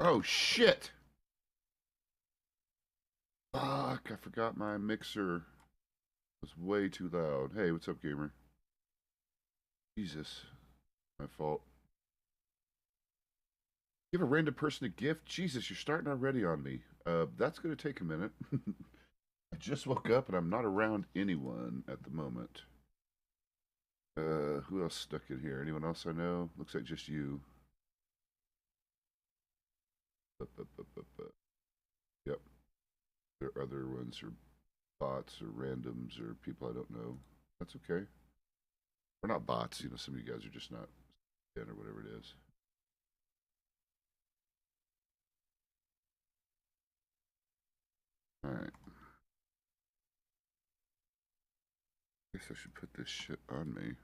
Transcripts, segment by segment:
Oh shit! Fuck, I forgot my mixer was way too loud. Hey, what's up, gamer? Jesus, my fault. Give a random person a gift? Jesus, you're starting already on me. That's gonna take a minute. I just woke up and I'm not around anyone at the moment. Who else stuck in here? Anyone else I know? Looks like just you. Yep. There are other ones or bots or randoms or people I don't know. That's okay. We're not bots, you know, some of you guys are just not in or whatever it is. Alright. Guess I should put this shit on me.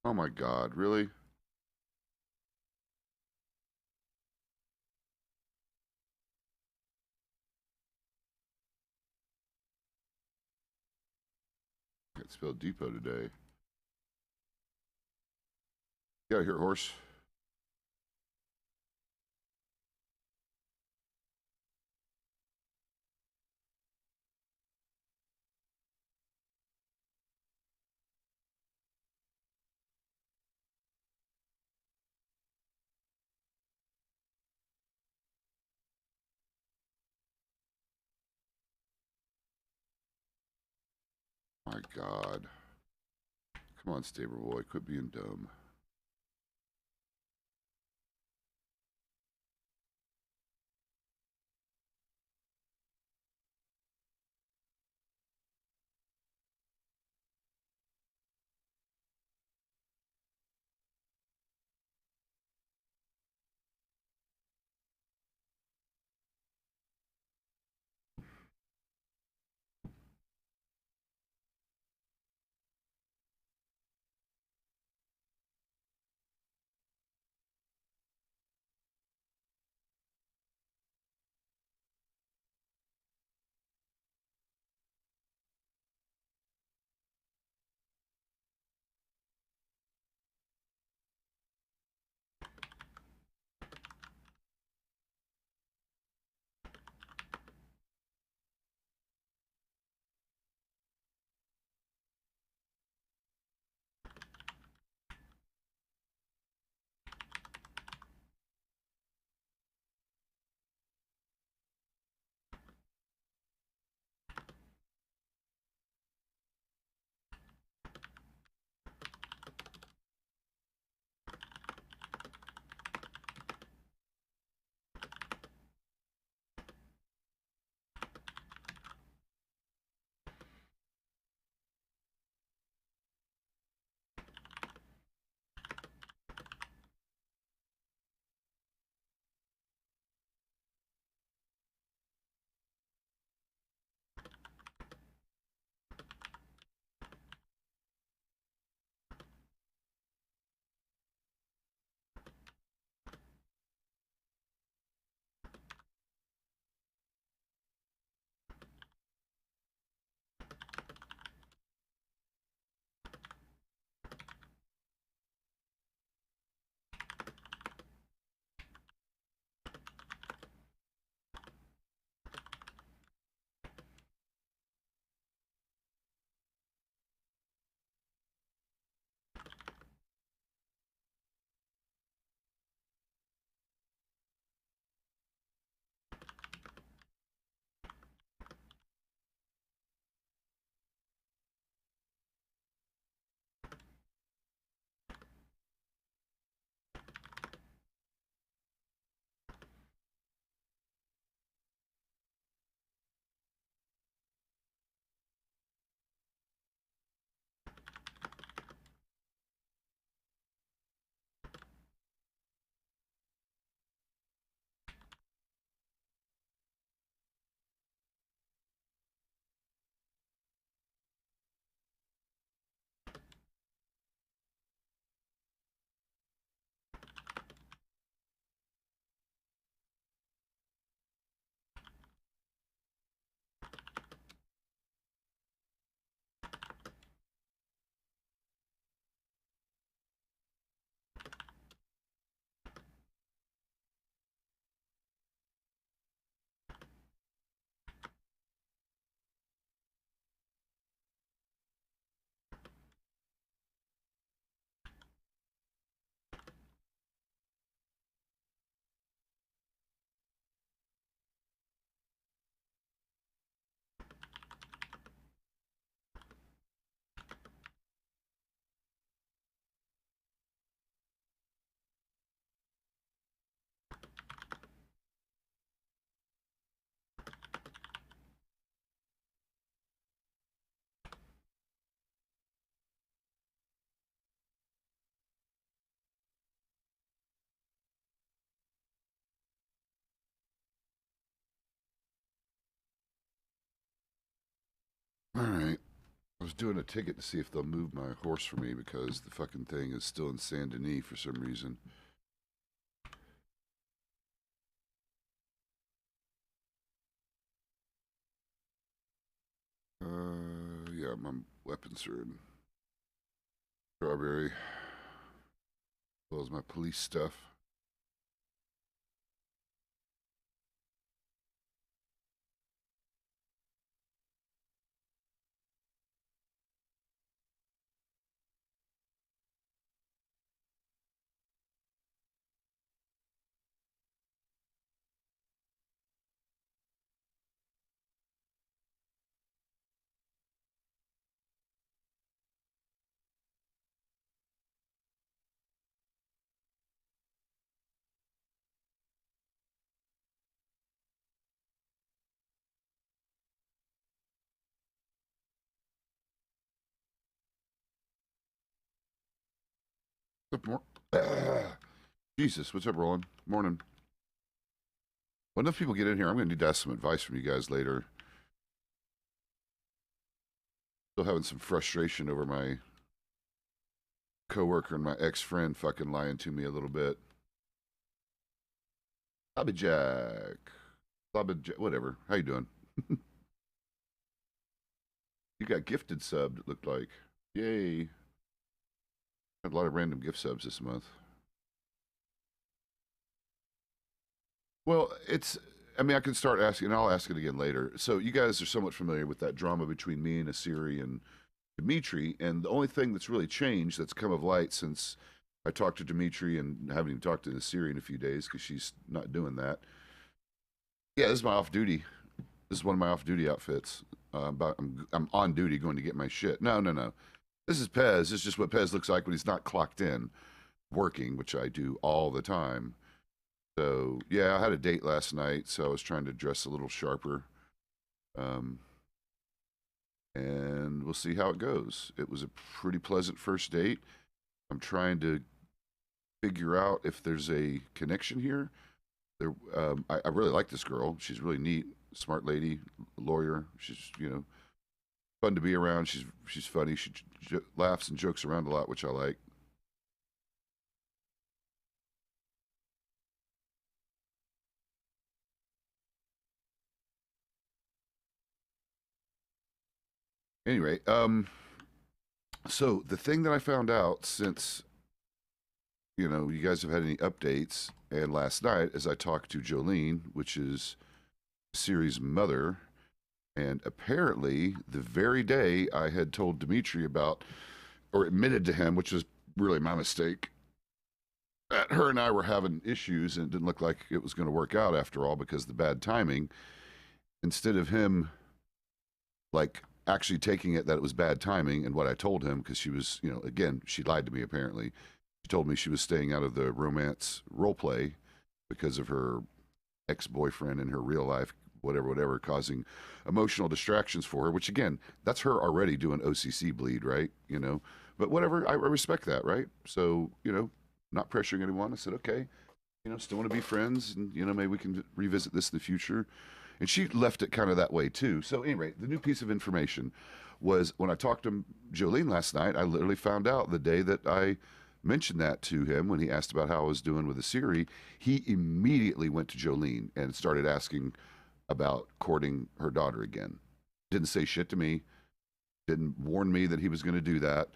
Oh my god, really? I can't spell depot today. Get out of here, horse. My god. Come on, Staber boy, quit being dumb. Alright. I was doing a ticket to see if they'll move my horse for me because the fucking thing is still in Saint Denis for some reason. Yeah, my weapons are in Strawberry, as well as my police stuff. Jesus, what's up, Roland? Morning. When enough people get in here, I'm going to need to ask some advice from you guys later. Still having some frustration over my coworker and my ex-friend fucking lying to me a little bit. Bobby Jack. Whatever. How you doing? You got gifted subbed, it looked like. Yay. Had a lot of random gift subs this month. Well, I mean, I can start asking, and I'll ask it again later. So you guys are somewhat familiar with that drama between me and Asiri and Dimitri, and the only thing that's really changed that's come of light since I talked to Dimitri and haven't even talked to Asiri in a few days because she's not doing that. Yeah, this is my off-duty. This is one of my off-duty outfits. I'm on duty going to get my shit. No. This is Pezz. This is just what Pezz looks like when he's not clocked in, working, which I do all the time. So, yeah, I had a date last night, so I was trying to dress a little sharper. And we'll see how it goes. It was a pretty pleasant first date. I'm trying to figure out if there's a connection here. I really like this girl. She's really neat, smart lady, lawyer. She's, fun to be around. She's funny. She laughs and jokes around a lot, which I like. Anyway, so the thing that I found out since you guys have had any updates, and last night as I talked to Jolene, which is Siri's mother, and apparently the very day I had told Dimitri about, or admitted to him, which was really my mistake, that her and I were having issues and it didn't look like it was going to work out after all because of the bad timing. Instead of him, like, actually taking it that it was bad timing and what I told him, because she was, again, she lied to me apparently. She told me she was staying out of the romance role play because of her ex-boyfriend in her real life, whatever, causing emotional distractions for her, which again, that's her already doing OCC bleed, right? But whatever, I respect that, right? So, not pressuring anyone. I said, okay, still want to be friends and, maybe we can revisit this in the future. And she left it kind of that way too. So anyway, the new piece of information was when I talked to Jolene last night, I literally found out the day that I mentioned that to him when he asked about how I was doing with Asiri, he immediately went to Jolene and started asking about courting her daughter again. Didn't say shit to me, didn't warn me that he was going to do that.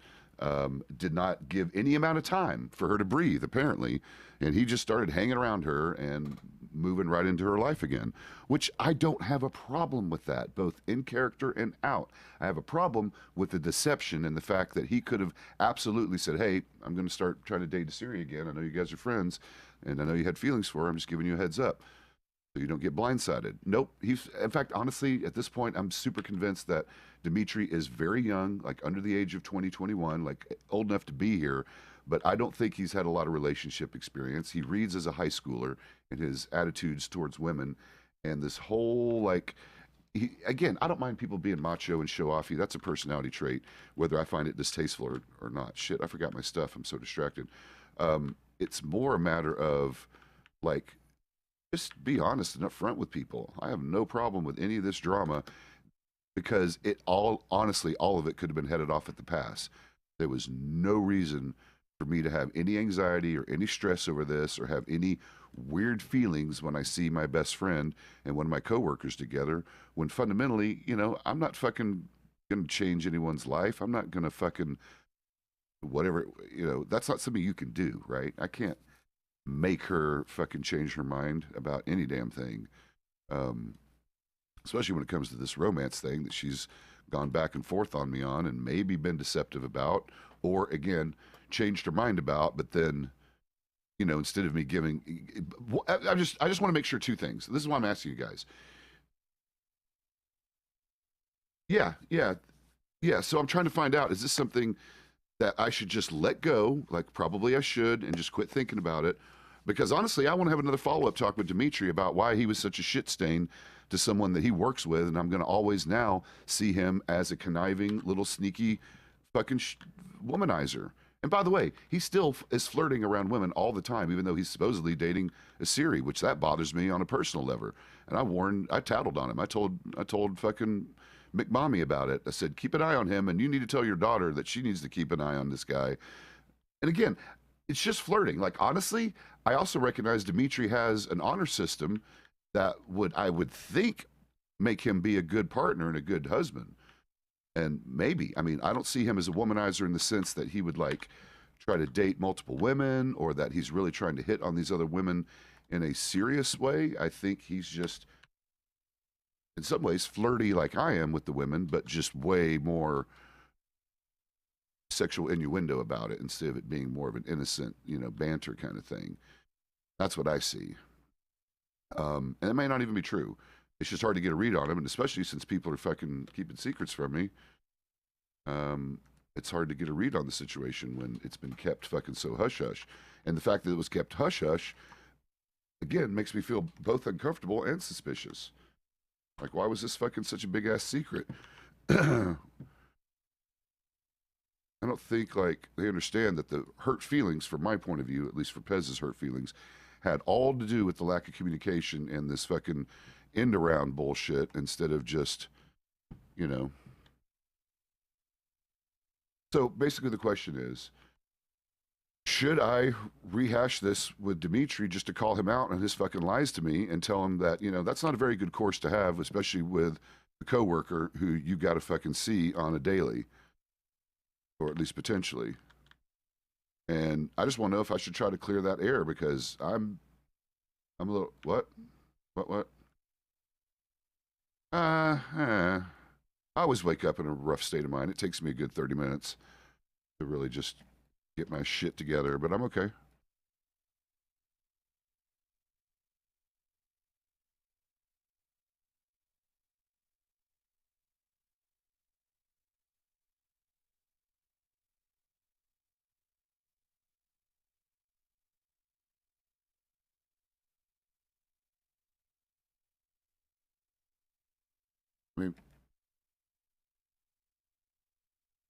Did not give any amount of time for her to breathe, apparently. And he just started hanging around her and moving right into her life again, which I don't have a problem with that, both in character and out. I have a problem with the deception and the fact that he could have absolutely said, hey, I'm going to start trying to date Asiri again. I know you guys are friends, and I know you had feelings for her. I'm just giving you a heads up so you don't get blindsided. Nope. In fact, honestly, at this point, I'm super convinced that Dimitri is very young, like under the age of 20, 21, like old enough to be here, but I don't think he's had a lot of relationship experience. He reads as a high schooler in his attitudes towards women, and this whole, like, again, I don't mind people being macho and show offy. That's a personality trait, whether I find it distasteful or not. Shit, I forgot my stuff. I'm so distracted. It's more a matter of, like, just be honest and upfront with people. I have no problem with any of this drama. because it all, honestly, all of it could have been headed off at the pass. There was no reason for me to have any anxiety or any stress over this or have any weird feelings when I see my best friend and one of my coworkers together, when fundamentally, you know, I'm not fucking gonna change anyone's life. I'm not gonna fucking whatever, you know, that's not something you can do, right? I can't make her fucking change her mind about any damn thing. Um, Especially when it comes to this romance thing that she's gone back and forth on me on and maybe been deceptive about, or again, changed her mind about, but then, you know, instead of me giving, I just want to make sure two things. This is why I'm asking you guys. Yeah, yeah, yeah. So I'm trying to find out, is this something that I should just let go, like probably I should, and just quit thinking about it? Because honestly, I want to have another follow up talk with Dimitri about why he was such a shit stain to someone that he works with, and I'm going to always now see him as a conniving little sneaky fucking womanizer. And by the way, he still is flirting around women all the time, even though he's supposedly dating a Siri, which that bothers me on a personal level. And I tattled on him. I told fucking McMommy about it. I said, keep an eye on him, and you need to tell your daughter that she needs to keep an eye on this guy. And again, it's just flirting. Like, honestly, I also recognize Dimitri has an honor system that would, I would think, make him be a good partner and a good husband. And maybe, I mean, I don't see him as a womanizer in the sense that he would like try to date multiple women or that he's really trying to hit on these other women in a serious way. I think he's just, in some ways, flirty like I am with the women, but just way more sexual innuendo about it instead of it being more of an innocent, you know, banter kind of thing. That's what I see. And it may not even be true. It's just hard to get a read on him, and especially since people are fucking keeping secrets from me. It's hard to get a read on the situation when it's been kept fucking so hush hush. And the fact that it was kept hush hush, again, makes me feel both uncomfortable and suspicious. Like, why was this fucking such a big ass secret? I don't think like they understand that the hurt feelings, from my point of view, at least for Pezz's hurt feelings, had all to do with the lack of communication and this fucking end around bullshit instead of just, you know. So basically, the question is, should I rehash this with Dimitri just to call him out on his fucking lies to me and tell him that, you know, that's not a very good course to have, especially with a coworker who you got to fucking see on a daily, or at least potentially. And I just want to know if I should try to clear that air because I'm a little what? I always wake up in a rough state of mind. It takes me a good 30 minutes to really just get my shit together, but I'm okay.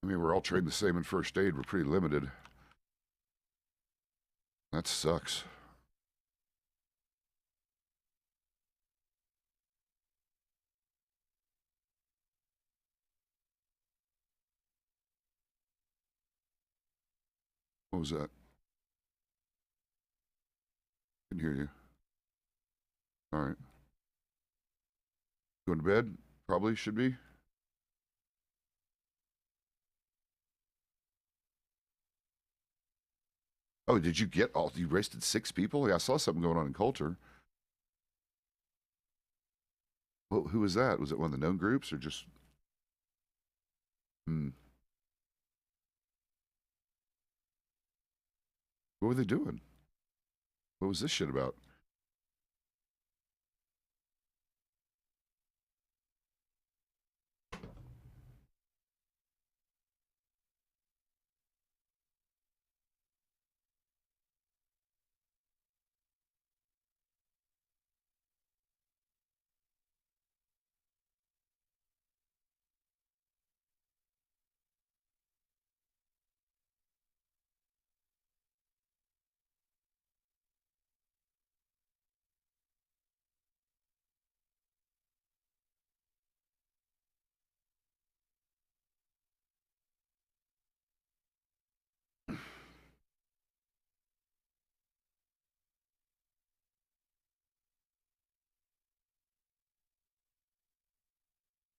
I mean, we're all trained the same in first aid. We're pretty limited. That sucks. What was that? Can hear you. All right. Going to bed? Probably should be. Oh, did you get all? You arrested 6 people? Yeah, I saw something going on in Coulter. Well, who was that? Was it one of the known groups or just? Hmm. What were they doing? What was this shit about?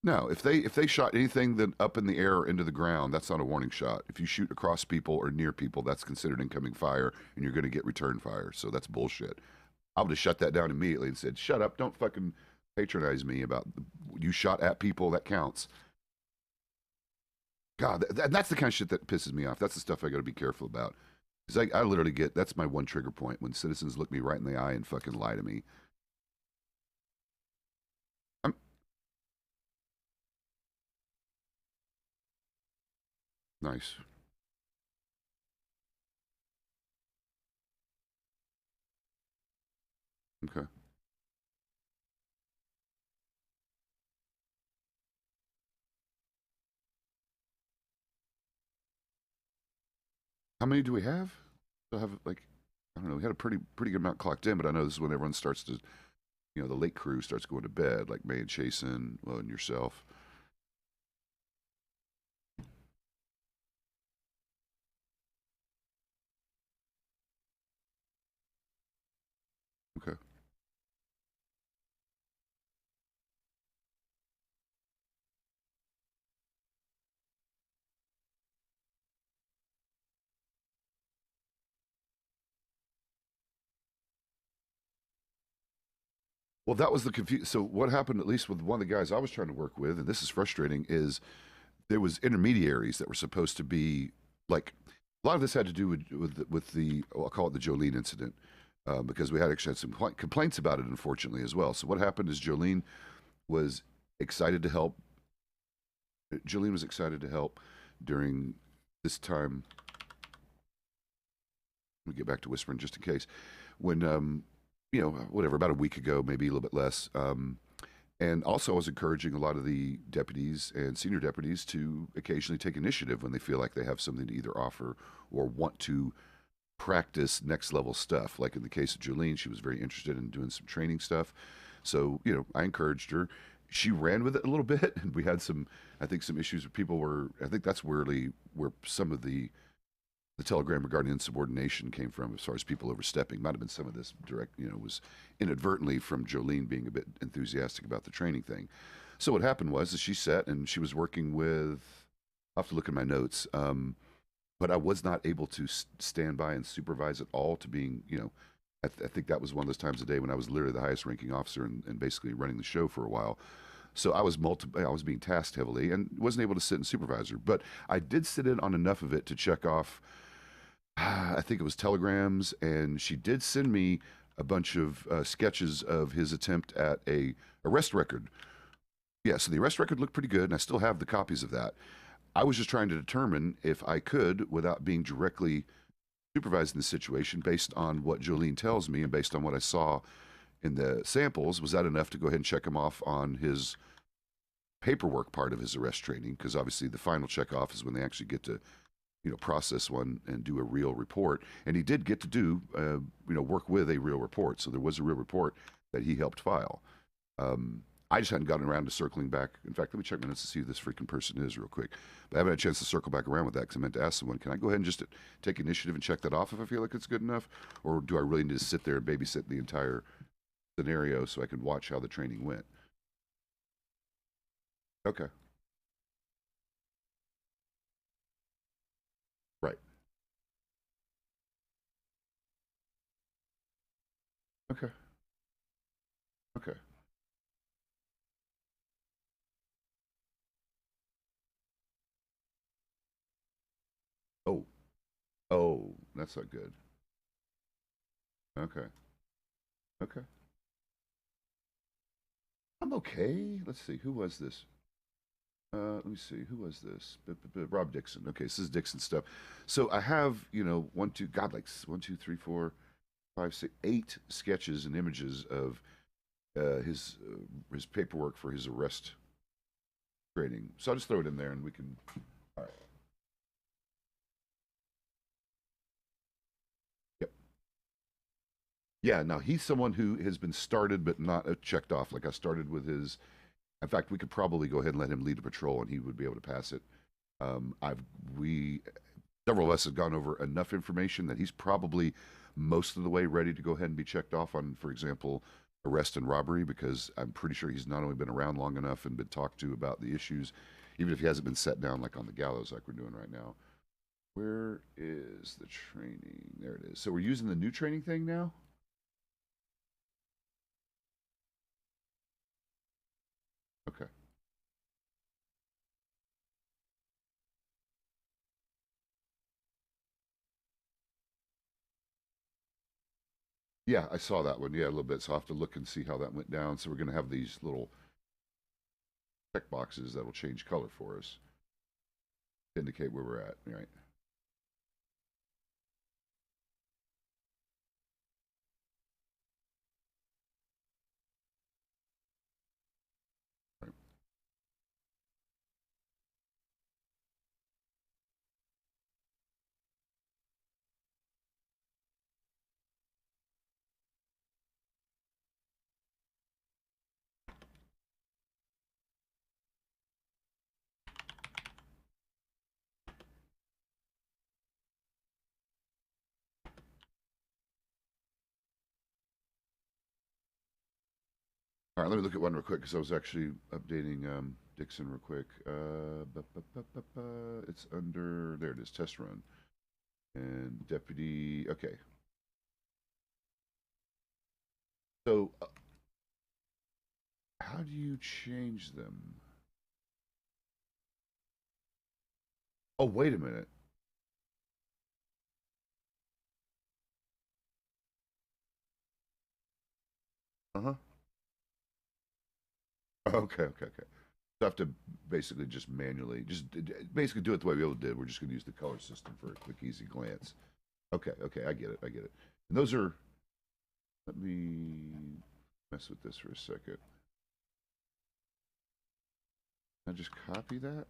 No, if they shot anything that up in the air or into the ground, that's not a warning shot. If you shoot across people or near people, that's considered incoming fire, and you're going to get return fire. So that's bullshit. I would have shut that down immediately and said, "Shut up! Don't fucking patronize me about you shot at people. That counts." God, that's the kind of shit that pisses me off. That's the stuff I got to be careful about. Because I literally get that's my one trigger point when citizens look me right in the eye and fucking lie to me. I'm nice. Okay. How many do we have? I have like I don't know. We had a pretty good amount clocked in, but I know this is when everyone starts to the late crew starts going to bed, like May and Chasen, well, and yourself. Okay. Well, that was the confusion. So what happened, at least with one of the guys I was trying to work with, and this is frustrating, is there was intermediaries that were supposed to be like a lot of this had to do with the well, I'll call it the Jolene incident because we had actually had some complaints about it, unfortunately, as well. So what happened is was excited to help. Jolene was excited to help during this time. Let me get back to whispering just in case. When whatever, about a week ago, maybe a little bit less. And also, I was encouraging a lot of the deputies and senior deputies to occasionally take initiative when they feel like they have something to either offer or want to practice next level stuff. Like in the case of Jolene, she was very interested in doing some training stuff. So, I encouraged her. She ran with it a little bit, and we had I think, some issues where people were, I think that's really where some of the telegram regarding insubordination came from as far as people overstepping. Might have been some of this direct, was inadvertently from Jolene being a bit enthusiastic about the training thing. So what happened was that she sat and she was working with, I'll have to look at my notes, but I was not able to stand by and supervise at all to being, I think that was one of those times of day when I was literally the highest ranking officer and basically running the show for a while. So I was being tasked heavily and wasn't able to sit and supervise her. But I did sit in on enough of it to check off I think it was telegrams, and she did send me a bunch of sketches of his attempt at a arrest record. Yeah, so the arrest record looked pretty good, and I still have the copies of that. I was just trying to determine if I could, without being directly supervised in the situation, based on what Jolene tells me and based on what I saw in the samples, was that enough to go ahead and check him off on his paperwork part of his arrest training? Because obviously the final check off is when they actually get to process one and do a real report. And he did get to do, work with a real report. So there was a real report that he helped file. I just hadn't gotten around to circling back. In fact, let me check my notes to see who this freaking person is real quick. But I haven't had a chance to circle back around with that because I meant to ask someone, can I go ahead and just take initiative and check that off if I feel like it's good enough? Or do I really need to sit there and babysit the entire scenario so I can watch how the training went? Okay. Right. Okay. Okay. Oh. Oh, that's not good. Okay. Okay. I'm okay. Let's see. Who was this? Let me see. Who was this? Rob Dixon. Okay, this is Dixon stuff. So I have, one, two, God, like one, two, three, four, five, six, eight sketches and images of his paperwork for his arrest training. So I'll just throw it in there, and we can. All right. Yep. Yeah. Now he's someone who has been started but not checked off. Like I started with his. In fact, we could probably go ahead and let him lead a patrol, and he would be able to pass it. I've we several of us have gone over enough information that he's probably most of the way ready to go ahead and be checked off on, for example, arrest and robbery, because I'm pretty sure he's not only been around long enough and been talked to about the issues, even if he hasn't been set down like on the gallows like we're doing right now. Where is the training? There it is. So we're using the new training thing now? Okay. Yeah, I saw that one. Yeah, a little bit. So I'll have to look and see how that went down. So we're going to have these little check boxes that'll change color for us to indicate where we're at, right? Right. All right, let me look at one real quick because I was actually updating Dixon real quick. It's under, there it is, test run. And deputy, okay. So, how do you change them? Oh, wait a minute. Uh huh. Okay, okay, okay. So I have to basically just manually, just basically do it the way we all did. We're just going to use the color system for a quick, easy glance. Okay, okay, I get it, I get it. And those are, let me mess with this for a second. I just copy that.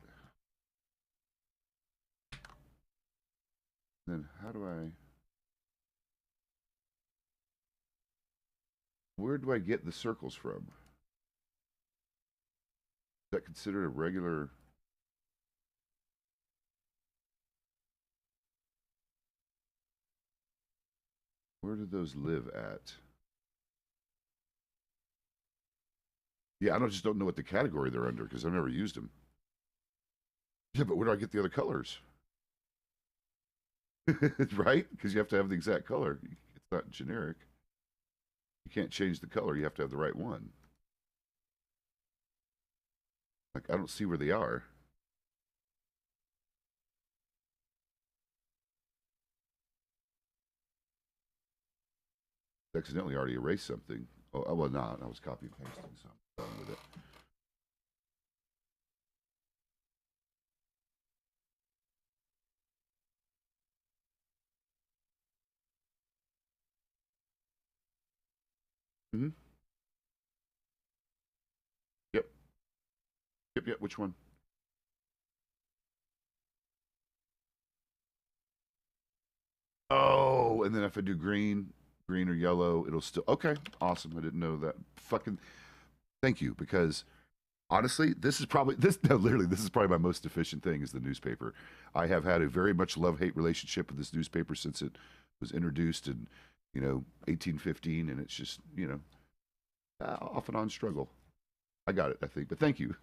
Then how do I, where do I get the circles from? Is that considered a regular? Where do those live at? Yeah, just don't know what the category they're under because I've never used them. Yeah, but where do I get the other colors? Right? Because you have to have the exact color. It's not generic. You can't change the color. You have to have the right one. Like I don't see where they are. I accidentally already erased something. Oh, well, not. I was copy and pasting, so I'm done with it. Mm-hmm. Yep. Yep. Yep. Which one? Oh, and then if I do green or yellow, it'll still. Okay. Awesome. I didn't know that. Fucking thank you because honestly, this is probably this no, literally this is probably my most efficient thing is the newspaper. I have had a very much love-hate relationship with this newspaper since it was introduced in, 1815, and it's just, off and on struggle. I got it, I think, but thank you.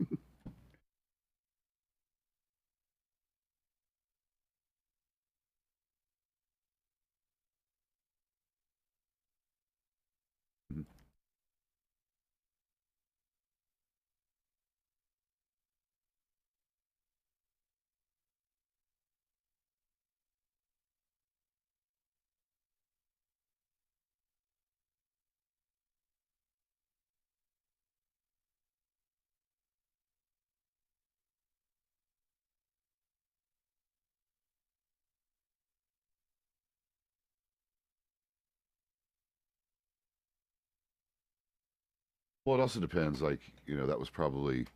Well, it also depends. Like, that was probably,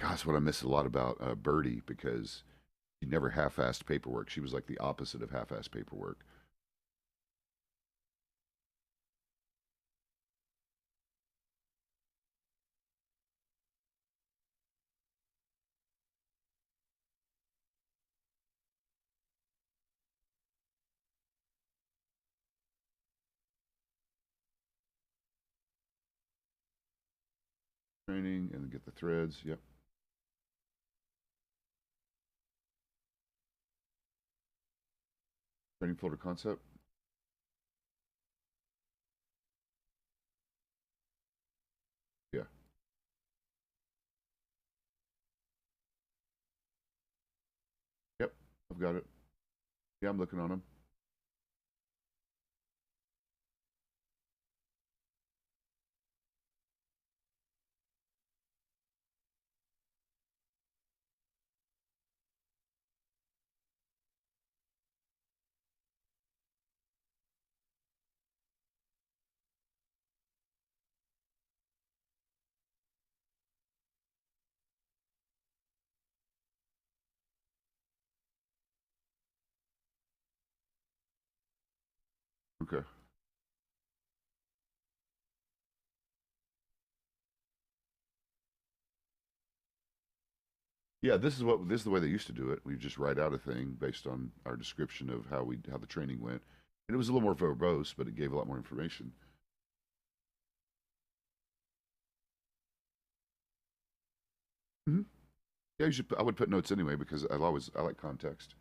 gosh, what I miss a lot about Birdie because she never half-assed paperwork. She was like the opposite of half-assed paperwork. training and get the threads. Yep. Training folder concept. Yeah. Yep. I've got it. Yeah, I'm looking on them. Okay. Yeah, this is the way they used to do it. We just write out a thing based on our description of how the training went, and it was a little more verbose, but it gave a lot more information. Hmm. Yeah, you should. I would put notes anyway because I like context.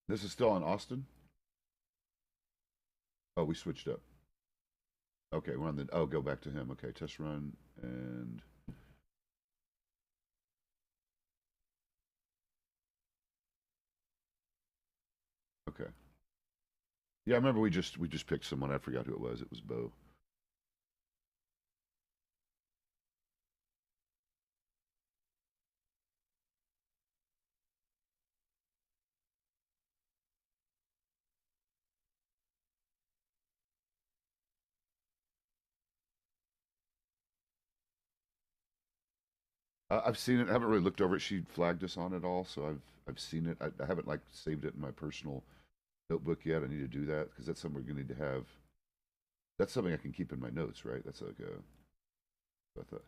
This is still in Austin. Oh, we switched up. Okay, we're on the. Oh, go back to him. Okay, test run and okay. Yeah, I remember we just picked someone. I forgot who it was. It was Bo. I've seen it. I haven't really looked over it. She flagged us on it all, so I've seen it. I haven't like saved it in my personal notebook yet. I need to do that because that's something we're gonna need to have. That's something I can keep in my notes, right? That's like a. I thought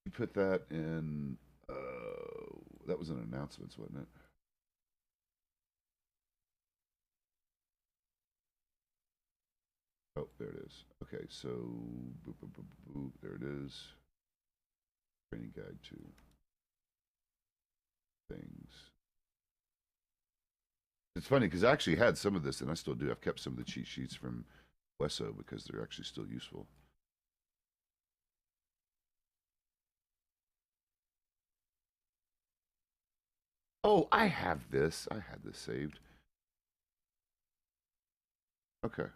you put that in. That was in announcements, wasn't it? Oh, there it is. Okay, so boop, boop, boop, boop, boop, there it is. Training guide to things. It's funny because I actually had some of this, and I still do. I've kept some of the cheat sheets from Wesso because they're actually still useful. Oh, I have this. I had this saved. Okay.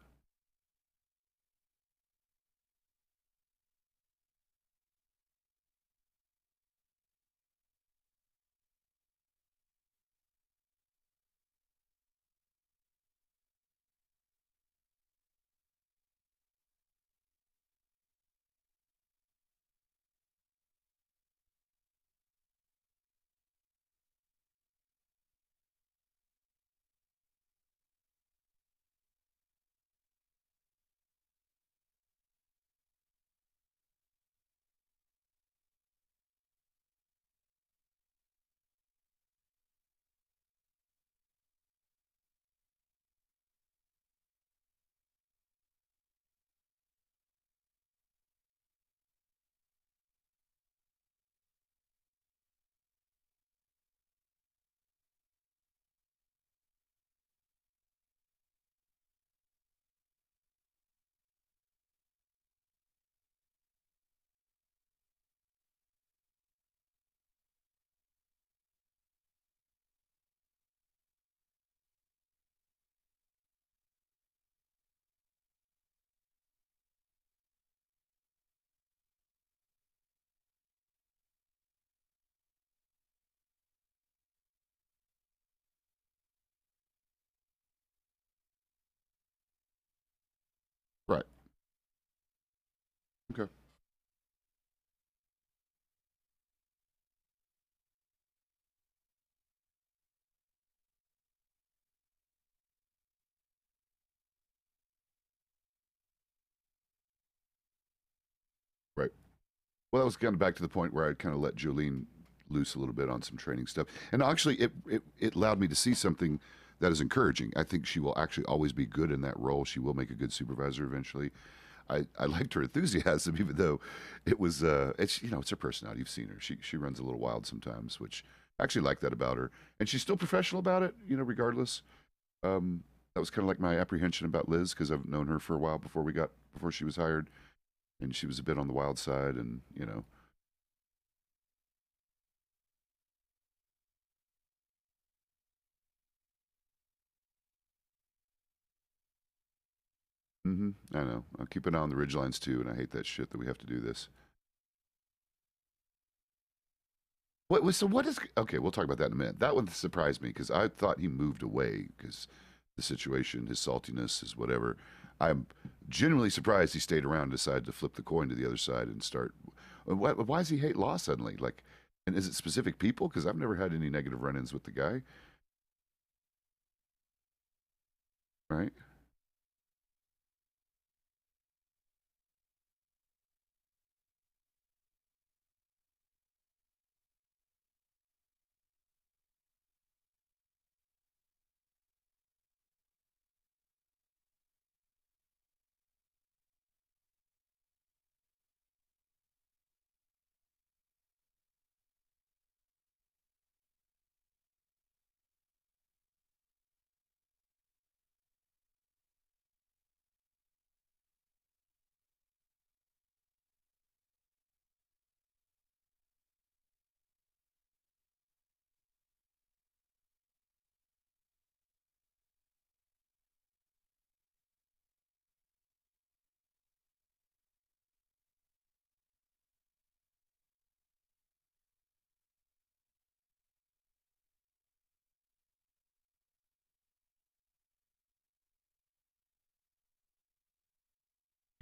Well, that was kind of back to the point where I kind of let Jolene loose a little bit on some training stuff, and actually, it allowed me to see something that is encouraging. I think she will actually always be good in that role. She will make a good supervisor eventually. I liked her enthusiasm, even though it was it's it's her personality. You've seen her. She runs a little wild sometimes, which I actually like that about her. And she's still professional about it, regardless. That was kind of like my apprehension about Liz because I've known her for a while before she was hired, and she was a bit on the wild side, and I know. I'll keep an eye on the ridgelines too, and I hate that shit that we have to do this. So what is okay? We'll talk about that in a minute. That one surprised me because I thought he moved away because the situation, his saltiness, his whatever. I'm genuinely surprised he stayed around and decided to flip the coin to the other side and start. Why does he hate law suddenly? Like, and is it specific people? Because I've never had any negative run-ins with the guy. Right?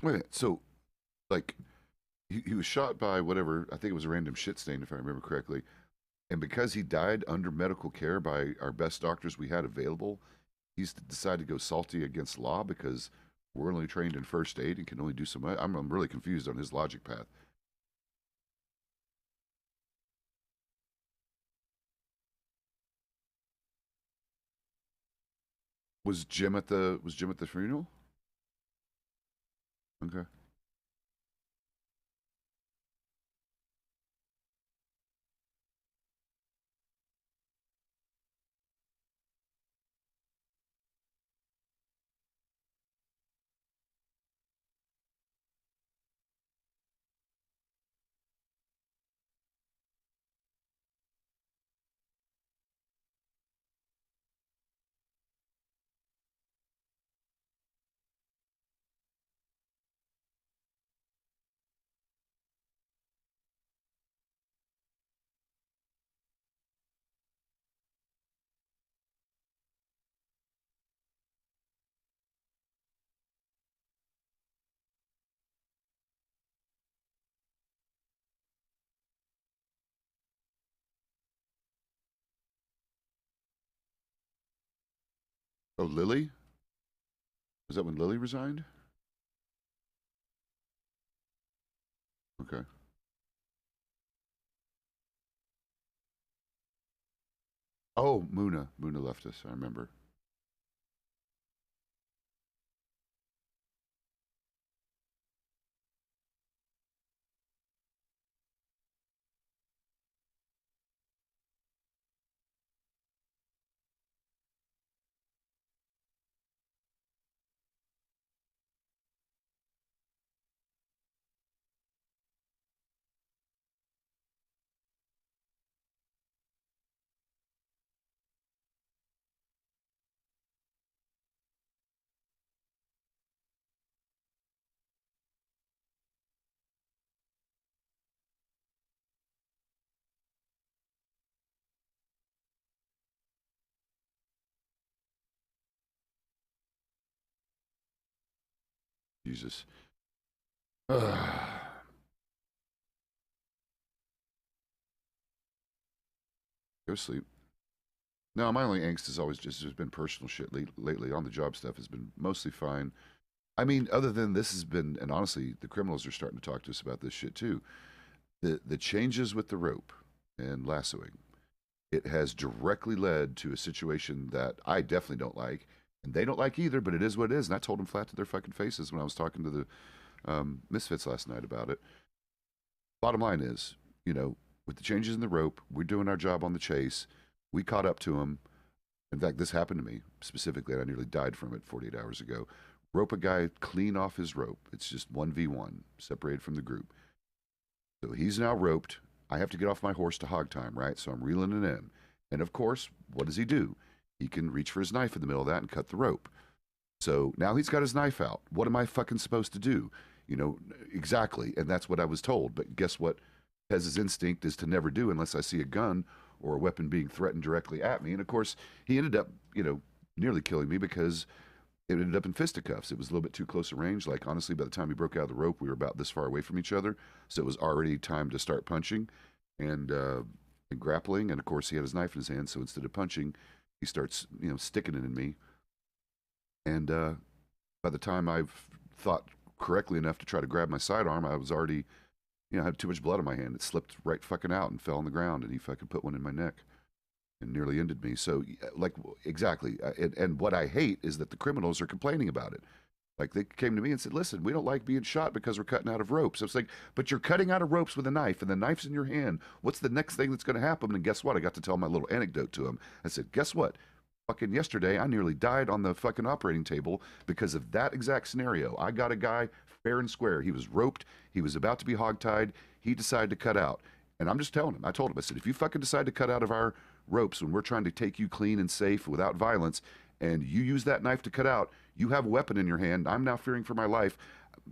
Wait a minute. So, like, he was shot by whatever. I think it was a random shit stain, if I remember correctly. And because he died under medical care by our best doctors we had available, he's decided to go salty against law because we're only trained in first aid and can only do so much. I'm really confused on his logic path. Was Jim at the funeral? Okay. Oh, Lily? Was that when Lily resigned? Okay. Oh, Muna. Muna left us. I remember. Jesus. Go sleep. No, my only angst has always just been personal shit lately. On the job stuff has been mostly fine. I mean, other than this has been, and honestly, the criminals are starting to talk to us about this shit too. The changes with the rope and lassoing, it has directly led to a situation that I definitely don't like, and they don't like either. But it is what it is, and I told them flat to their fucking faces when I was talking to the Misfits last night about it. Bottom line is, with the changes in the rope, we're doing our job on the chase. We caught up to them. In fact, this happened to me specifically, and I nearly died from it 48 hours ago. Rope a guy clean off his rope. It's just 1v1, separated from the group. So he's now roped. I have to get off my horse to hog time, right? So I'm reeling it in. And of course, what does he do? He can reach for his knife in the middle of that and cut the rope. So now he's got his knife out. What am I fucking supposed to do? Exactly. And that's what I was told. But guess what? Pezz's instinct is to never do unless I see a gun or a weapon being threatened directly at me. And of course, he ended up, nearly killing me because it ended up in fisticuffs. It was a little bit too close a range. Like, honestly, by the time he broke out of the rope, we were about this far away from each other. So it was already time to start punching and grappling. And of course, he had his knife in his hand. So instead of punching, he starts, sticking it in me. And by the time I've thought correctly enough to try to grab my sidearm, I was already, I had too much blood in my hand. It slipped right fucking out and fell on the ground, and he fucking put one in my neck and nearly ended me. So, like, exactly. And what I hate is that the criminals are complaining about it. Like, they came to me and said, listen, we don't like being shot because we're cutting out of ropes. So it's like, but you're cutting out of ropes with a knife, and the knife's in your hand. What's the next thing that's going to happen? And guess what? I got to tell my little anecdote to him. I said, guess what? Fucking yesterday, I nearly died on the fucking operating table because of that exact scenario. I got a guy fair and square. He was roped. He was about to be hogtied. He decided to cut out. And I'm just telling him. I told him, I said, if you fucking decide to cut out of our ropes when we're trying to take you clean and safe without violence, and you use that knife to cut out, you have a weapon in your hand. I'm now fearing for my life.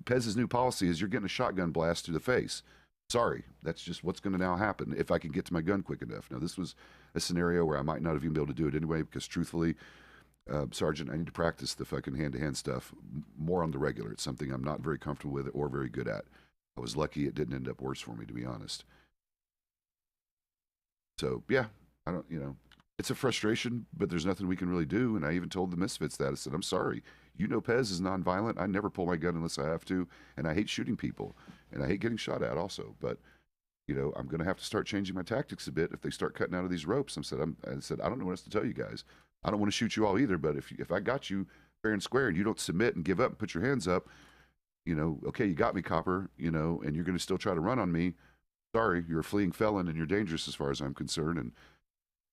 Pezz's new policy is you're getting a shotgun blast to the face. Sorry, that's just what's going to now happen if I can get to my gun quick enough. Now, this was a scenario where I might not have even been able to do it anyway because, truthfully, Sergeant, I need to practice the fucking hand-to-hand stuff more on the regular. It's something I'm not very comfortable with or very good at. I was lucky it didn't end up worse for me, to be honest. So, yeah, I don't, it's a frustration, but there's nothing we can really do. And I even told the Misfits that. I said, I'm sorry. Pezz is nonviolent. I never pull my gun unless I have to. And I hate shooting people. And I hate getting shot at also. But, I'm going to have to start changing my tactics a bit if they start cutting out of these ropes. I said, I don't know what else to tell you guys. I don't want to shoot you all either. But if I got you fair and square and you don't submit and give up and put your hands up, okay, you got me, copper, and you're going to still try to run on me. Sorry, you're a fleeing felon and you're dangerous as far as I'm concerned. And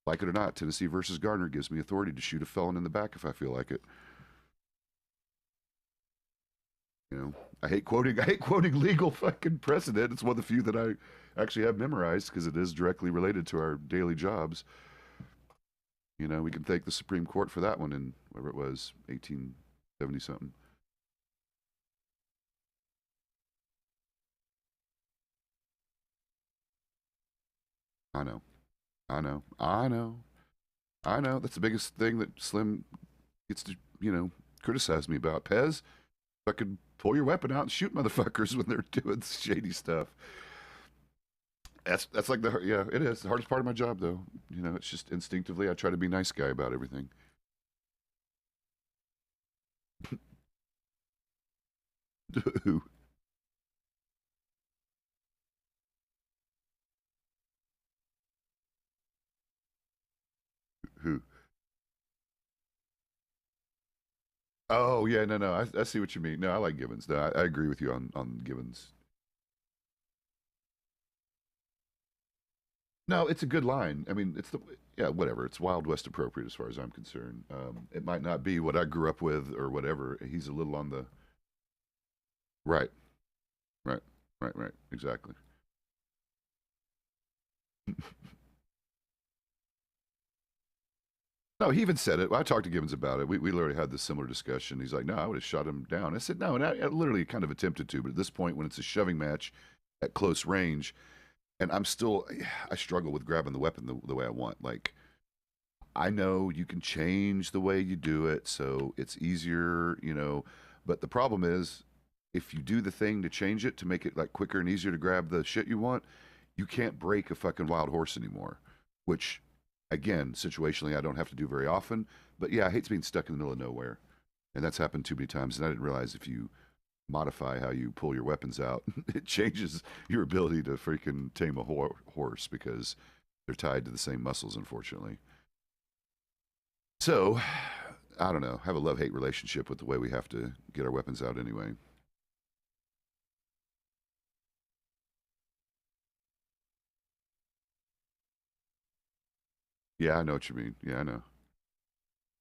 like it or not, Tennessee versus Garner gives me authority to shoot a felon in the back if I feel like it. I hate quoting legal fucking precedent. It's one of the few that I actually have memorized because it is directly related to our daily jobs. We can thank the Supreme Court for that one in whatever it was, 1870 something. I know. That's the biggest thing that Slim gets to, criticize me about. Pezz, fucking pull your weapon out and shoot motherfuckers when they're doing shady stuff. That's like it is the hardest part of my job though. It's just instinctively I try to be a nice guy about everything. Who? Who? Oh yeah, no. I see what you mean. No, I like Gibbons. No, I agree with you on Gibbons. No, it's a good line. I mean, whatever. It's Wild West appropriate as far as I'm concerned. It might not be what I grew up with or whatever. He's a little on the right, right, right. Exactly. No, he even said it. I talked to Gibbons about it. We literally had this similar discussion. He's like, no, I would have shot him down. I said, no, and I literally kind of attempted to, but at this point, when it's a shoving match at close range, and I struggle with grabbing the weapon the way I want. Like, I know you can change the way you do it, so it's easier, but the problem is, if you do the thing to change it to make it like quicker and easier to grab the shit you want, you can't break a fucking wild horse anymore, which again, situationally, I don't have to do very often. But yeah, I hate being stuck in the middle of nowhere. And that's happened too many times. And I didn't realize if you modify how you pull your weapons out, it changes your ability to freaking tame a horse because they're tied to the same muscles, unfortunately. So, I don't know. Have a love-hate relationship with the way we have to get our weapons out anyway. Yeah, I know what you mean. Yeah, I know.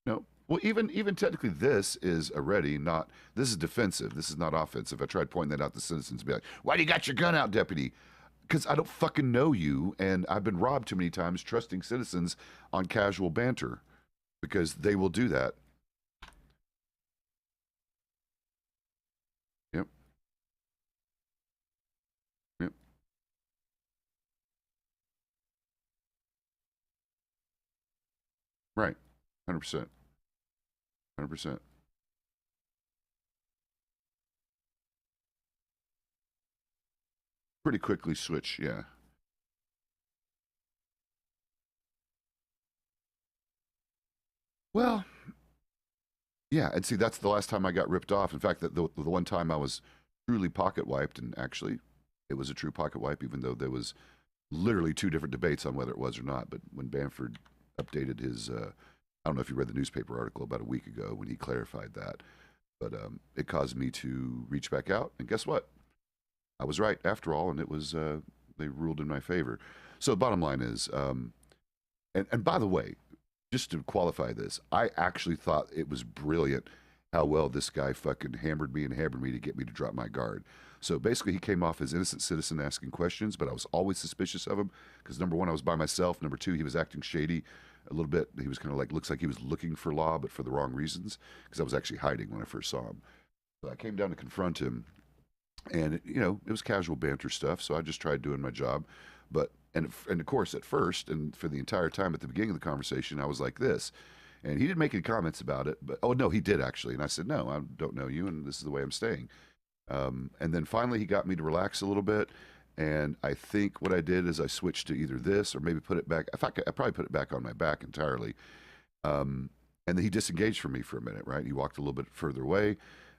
No. Well, even technically, this is a ready, not this is defensive. This is not offensive. I tried pointing that out to citizens, be like, "Why do you got your gun out, deputy?" Because I don't fucking know you, and I've been robbed too many times trusting citizens on casual banter, because they will do that. Yep. Yep. Right. 100%. 100%. Pretty quickly switch. Yeah. Well, yeah, and see, that's the last time I got ripped off. In fact, the one time I was truly pocket wiped, and actually, it was a true pocket wipe, even though there was literally two different debates on whether it was or not. But when Bamford updated his, I don't know if you read the newspaper article about a week ago when he clarified that, but it caused me to reach back out, and guess what? I was right after all, and it was they ruled in my favor. So the bottom line is, and by the way, just to qualify this, I actually thought it was brilliant how well this guy fucking hammered me and hammered me to get me to drop my guard. So basically, he came off as innocent citizen asking questions, but I was always suspicious of him because number one, I was by myself. Number two, he was acting shady a little bit. He was kind of like looks like he was looking for law, but for the wrong reasons because I was actually hiding when I first saw him. So I came down to confront him, and it was casual banter stuff. So I just tried doing my job, but and of course at first and for the entire time at the beginning of the conversation, I was like this. And he didn't make any comments about it, but oh no, he did actually. And I said, no, I don't know you, and this is the way I'm staying. And then finally, he got me to relax a little bit. And I think what I did is I switched to either this or maybe put it back. In fact, I probably put it back on my back entirely. And then he disengaged from me for a minute, right? He walked a little bit further away,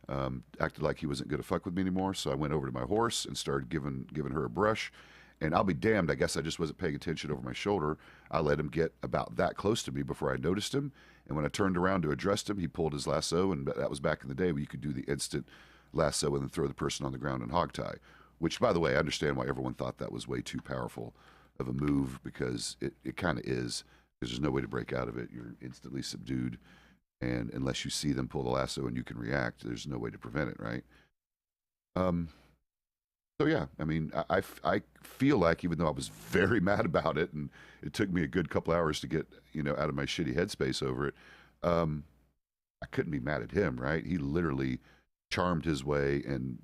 acted like he wasn't going to fuck with me anymore. So I went over to my horse and started giving her a brush. And I'll be damned, I guess I just wasn't paying attention over my shoulder. I let him get about that close to me before I noticed him. And when I turned around to address him, he pulled his lasso, and that was back in the day where you could do the instant lasso and then throw the person on the ground and hog tie. Which, by the way, I understand why everyone thought that was way too powerful of a move because it kind of is. Because there's no way to break out of it. You're instantly subdued, and unless you see them pull the lasso and you can react, there's no way to prevent it, right? Um, so yeah, I mean, I feel like even though I was very mad about it, and it took me a good couple hours to get out of my shitty headspace over it, I couldn't be mad at him, right? He literally charmed his way and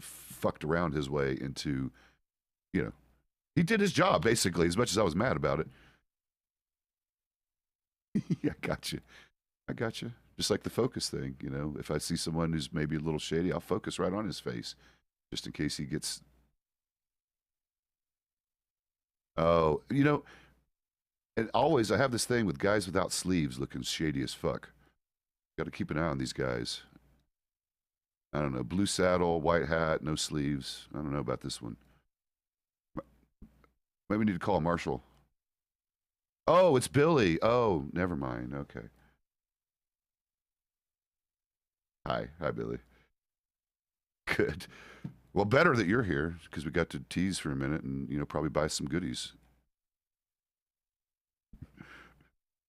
fucked around his way into you know he did his job basically. As much as I was mad about it, yeah, I got you. I got you. Just like the focus thing, if I see someone who's maybe a little shady, I'll focus right on his face just in case he gets. Oh, and always I have this thing with guys without sleeves looking shady as fuck. Got to keep an eye on these guys. I don't know, blue saddle, white hat, no sleeves. I don't know about this one. Maybe we need to call a marshal. Oh, it's Billy. Oh, never mind. Okay. Hi, Billy. Good. Well, better that you're here because we got to tease for a minute and probably buy some goodies.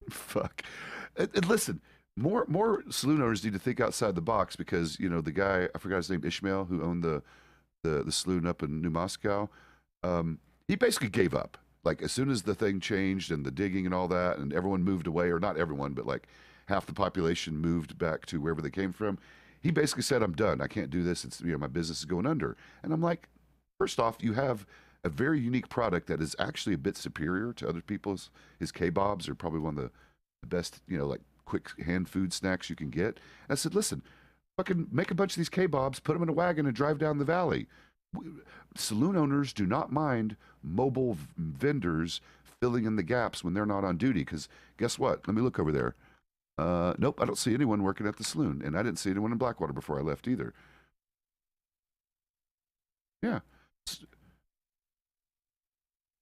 Fuck. And listen, more saloon owners need to think outside the box because the guy, I forgot his name, Ishmael, who owned the saloon up in New Moscow. He basically gave up. Like as soon as the thing changed and the digging and all that, and everyone moved away, or not everyone, but like half the population moved back to wherever they came from. He basically said, "I'm done. I can't do this. It's my business is going under." And I'm like, first off, you have a very unique product that is actually a bit superior to other people's. His kebabs are probably one of the best, like quick hand food snacks you can get. And I said, listen, fucking make a bunch of these kebabs, put them in a wagon, and drive down the valley. Saloon owners do not mind mobile vendors filling in the gaps when they're not on duty. Because guess what? Let me look over there. Nope, I don't see anyone working at the saloon, and I didn't see anyone in Blackwater before I left either. Yeah.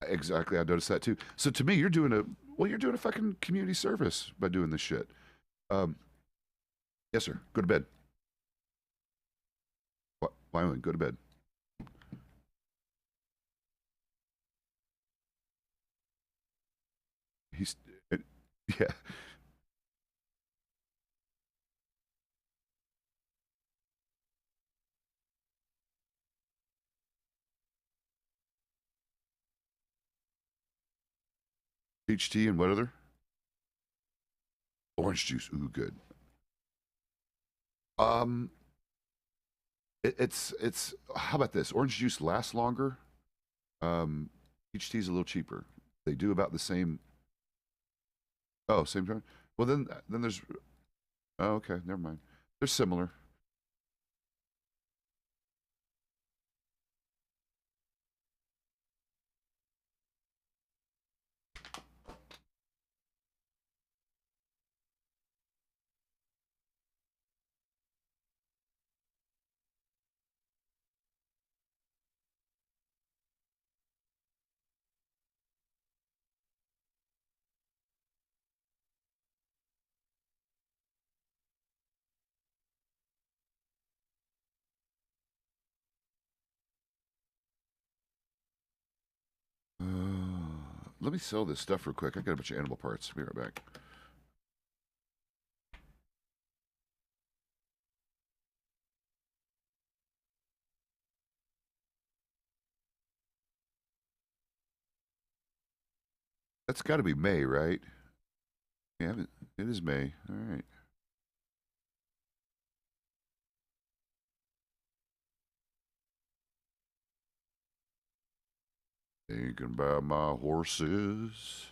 Exactly. I noticed that too. So to me, you're doing a fucking community service by doing this shit. Um, yes, sir. Go to bed. Wyoming, go to bed. He's, yeah. Peach tea and what other? Orange juice. Ooh, good. Um, it's. How about this? Orange juice lasts longer. Peach tea is a little cheaper. They do about the same. Oh, same time. Well, then there's. Oh, okay. Never mind. They're similar. Let me sell this stuff real quick. I got a bunch of animal parts. Be right back. That's got to be May, right? Yeah, it is May. All right. Thinking about my horses,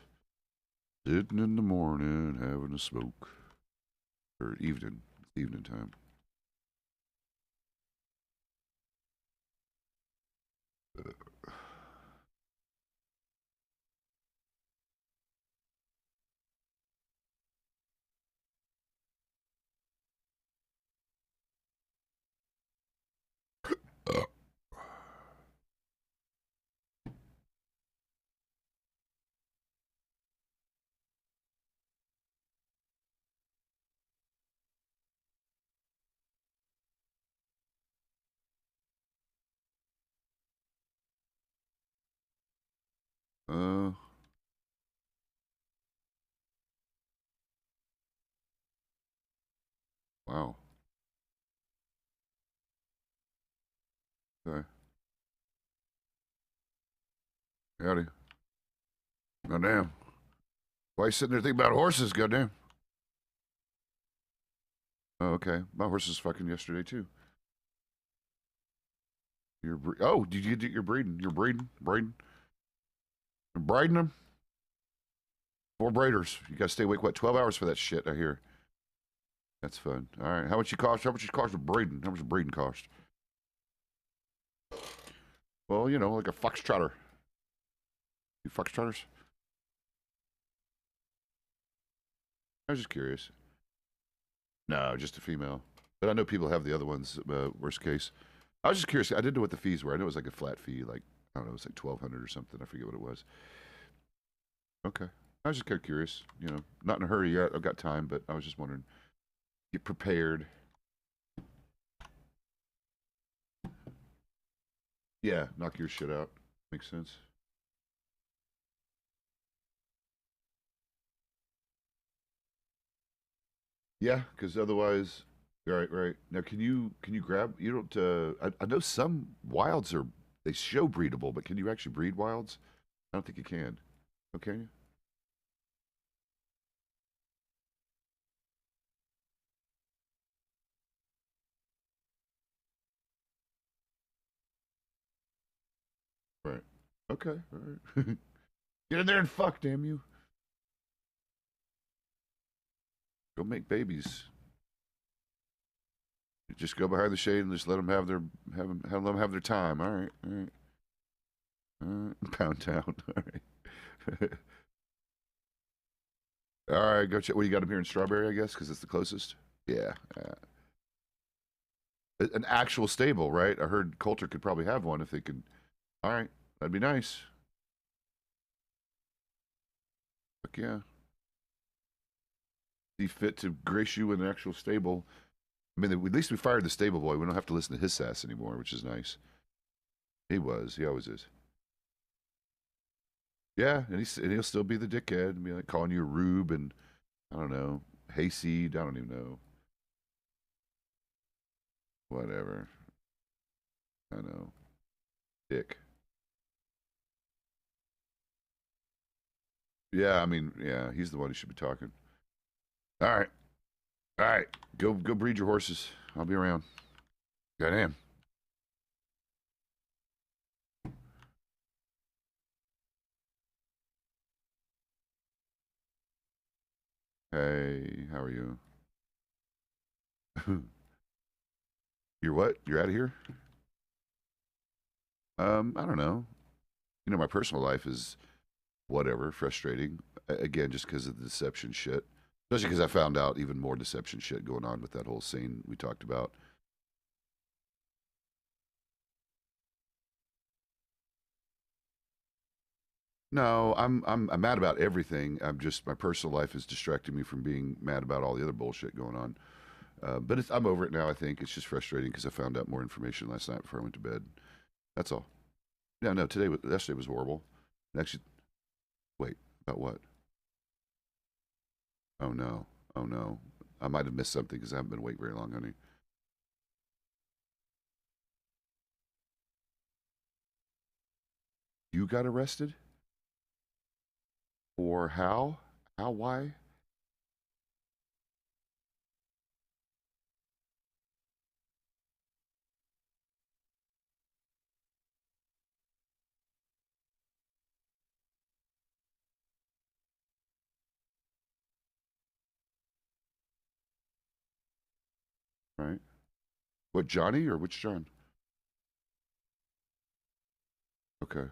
sitting in the morning having a smoke, or evening, evening time. Uh, wow. Okay. Howdy. Goddamn. Why you sitting there thinking about horses? Goddamn. Oh, okay. My horse is fucking yesterday too. Oh, did you do your breeding? You're breeding. You're breeding them. 4 breeders. You gotta stay awake. What? 12 hours for that shit. I hear. That's fun. All right. How much you cost? How much you cost the breeding? How much the breeding cost? Well, like a foxtrotter. You foxtrotters? I was just curious. No, just a female. But I know people have the other ones. Worst case. I was just curious. I didn't know what the fees were. I know it was like a flat fee, like I don't know, it was like 1,200 or something. I forget what it was. Okay. I was just kind of curious. Not in a hurry yet. I've got time, but I was just wondering. Get prepared. Yeah, knock your shit out. Makes sense. Yeah, because otherwise, right, right. Now, can you grab? You don't. I know some wilds are they show breedable, but can you actually breed wilds? I don't think you can. Okay. Right. Okay. All right. Get in there and fuck, damn you. Go make babies. Just go behind the shade and just let them let them have their time. All right. All right. All right. Pound town. All right. All right. Go check. What you got up here in Strawberry? I guess because it's the closest. Yeah. An actual stable, right? I heard Coulter could probably have one if they could. All right, that'd be nice. Fuck yeah. See fit to grace you with an actual stable. I mean, at least we fired the stable boy. We don't have to listen to his sass anymore, which is nice. He was. He always is. Yeah, and he'll still be the dickhead and be like calling you a rube and I don't know, hayseed. I don't even know. Whatever. I know. Dick. Yeah, I mean, yeah, he's the one who should be talking. All right. All right. Go breed your horses. I'll be around. Goddamn. Hey, how are you? You're what? You're out of here? I don't know. You know, my personal life is whatever, frustrating. Again, just because of the deception shit. Especially because I found out even more deception shit going on with that whole scene we talked about. No, I'm mad about everything. I'm just my personal life is distracting me from being mad about all the other bullshit going on. But I'm over it now. I think it's just frustrating because I found out more information last night before I went to bed. That's all. Yeah, no, yesterday was horrible. Actually, wait, about what? Oh no, oh no, I might have missed something because I haven't been awake very long, honey. You got arrested for how? How? Why? Right? What, Johnny or which John? Okay.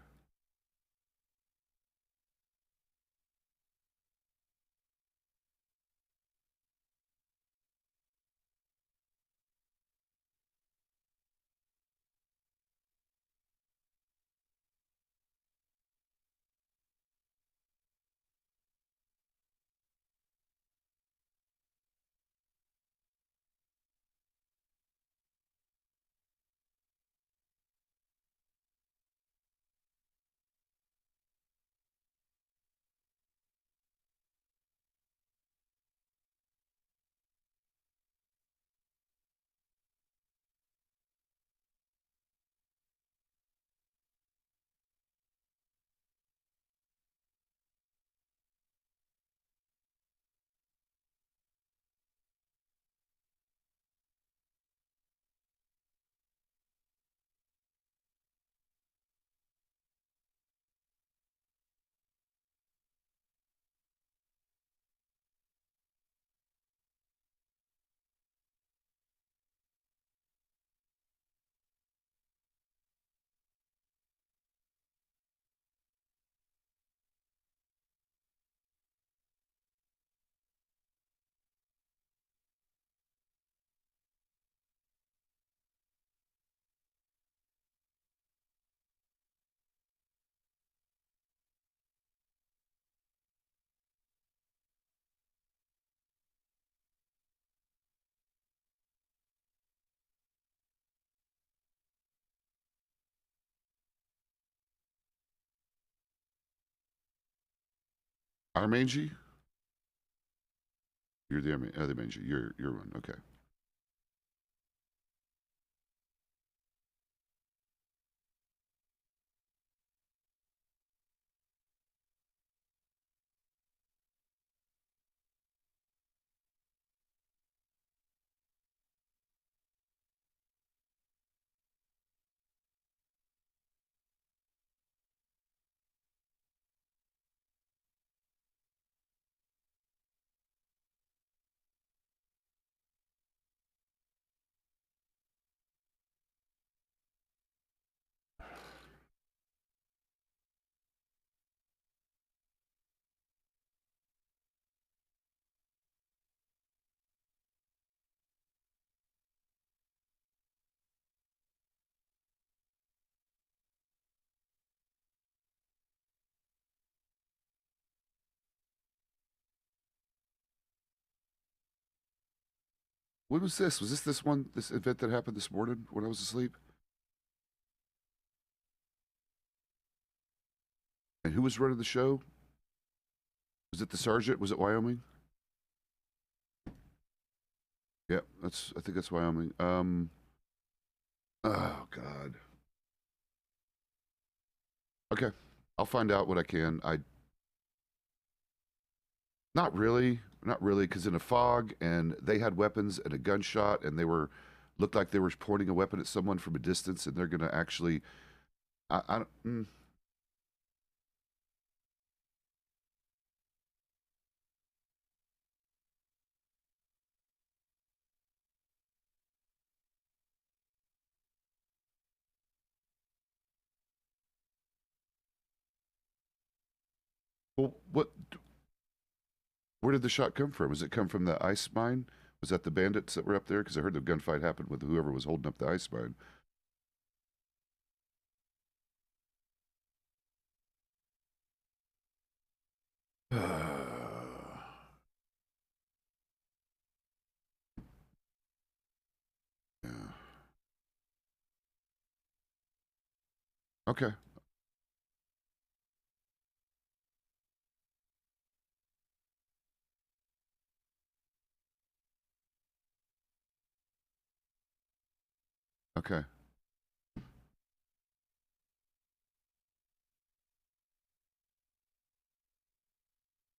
Our mangy? You're the other mangy. You're one. Okay. What was this? Was this one, this event that happened this morning when I was asleep? And who was running the show? Was it the sergeant? Was it Wyoming? Yeah, I think that's Wyoming. Oh God. Okay, I'll find out what I can. Not really, because in a fog, and they had weapons and a gunshot, and looked like they were pointing a weapon at someone from a distance, and they're gonna actually. I don't. Well, what? Where did the shot come from? Does it come from the ice mine? Was that the bandits that were up there? Because I heard the gunfight happened with whoever was holding up the ice mine. Yeah. Okay. Okay.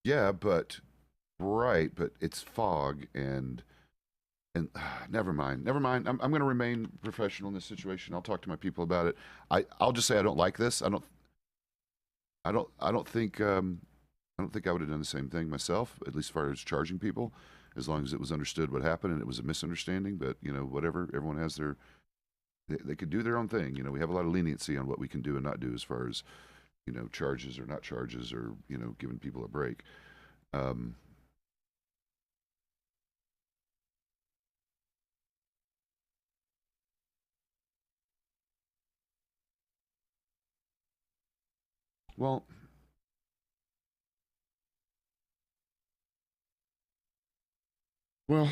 Yeah, but right, but it's fog and never mind. Never mind. I'm going to remain professional in this situation. I'll talk to my people about it. I'll just say I don't like this. I don't think I would have done the same thing myself, at least as far as charging people, as long as it was understood what happened and it was a misunderstanding. But whatever. Everyone has they could do their own thing. We have a lot of leniency on what we can do and not do as far as charges or not charges or giving people a break. Um, well, Well,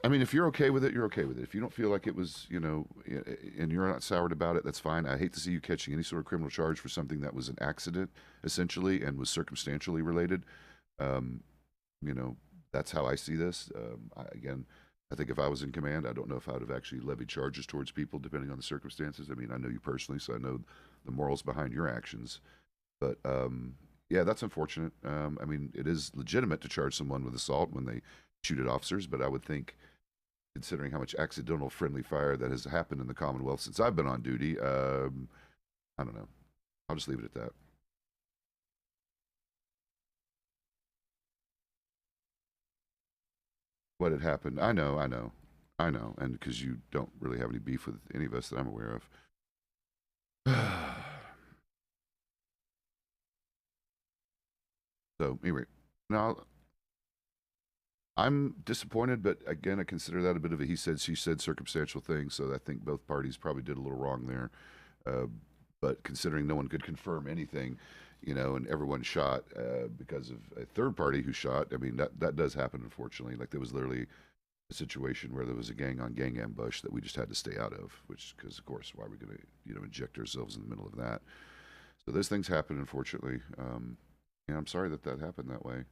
I mean, if you're okay with it, you're okay with it. If you don't feel like it was, and you're not soured about it, that's fine. I hate to see you catching any sort of criminal charge for something that was an accident, essentially, and was circumstantially related. Um, you know, that's how I see this. Again, I think if I was in command, I don't know if I would have actually levied charges towards people, depending on the circumstances. I mean, I know you personally, so I know the morals behind your actions. But yeah, that's unfortunate. I mean, it is legitimate to charge someone with assault when they shoot at officers, but I would think, considering how much accidental friendly fire that has happened in the Commonwealth since I've been on duty, I don't know. I'll just leave it at that. What had happened? I know, and because you don't really have any beef with any of us that I'm aware of. So anyway, now I'm disappointed, but again, I consider that a bit of a he said, she said circumstantial thing. So I think both parties probably did a little wrong there. Uh, but considering no one could confirm anything, and everyone shot because of a third party who shot, I mean, that does happen, unfortunately. Like there was literally a situation where there was a gang on gang ambush that we just had to stay out of, which, because of course, why are we going to, inject ourselves in the middle of that? So those things happen, unfortunately. And I'm sorry that that happened that way.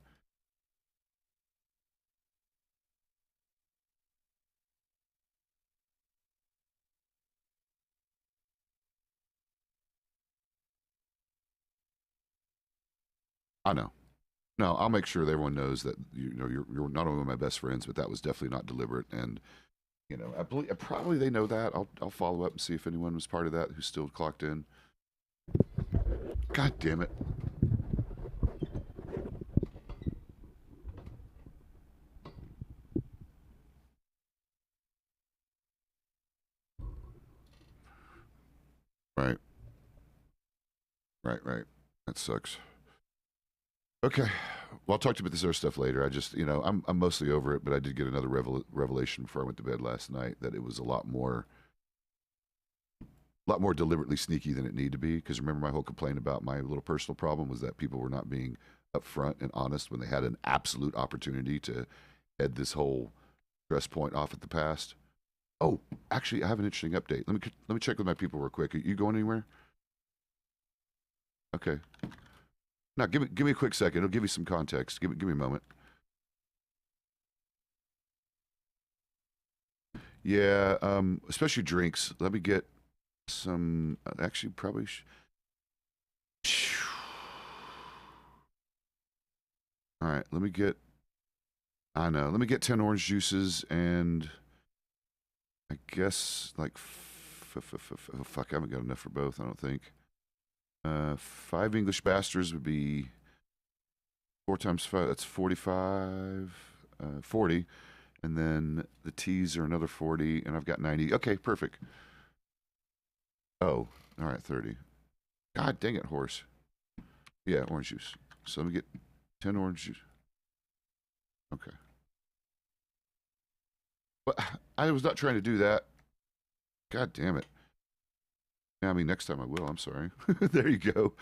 I know. No, I'll make sure that everyone knows that you're not only my best friends, but that was definitely not deliberate. And I believe probably they know that. I'll follow up and see if anyone was part of that who's still clocked in. God damn it! Right, right. That sucks. Okay, well, I'll talk to you about this other stuff later. I just, I'm mostly over it, but I did get another revelation before I went to bed last night that it was a lot more deliberately sneaky than it needed to be. Because remember, my whole complaint about my little personal problem was that people were not being upfront and honest when they had an absolute opportunity to head this whole stress point off at the past. Oh, actually, I have an interesting update. Let me check with my people real quick. Are you going anywhere? Okay. Now, give me a quick second. It'll give you some context. Give me a moment. Yeah, especially drinks. Let me get some. Actually, probably. All right, let me get. I know. Let me get 10 orange juices and I guess like oh, fuck. I haven't got enough for both. I don't think. 5 English bastards would be 4 times 5. That's 45. 40. And then the teas are another 40, and I've got 90. Okay, perfect. Oh, all right, 30. God dang it, horse. Yeah, orange juice. So let me get 10 orange juice. Okay. But I was not trying to do that. God damn it. Yeah, I mean, next time I will. I'm sorry. There you go.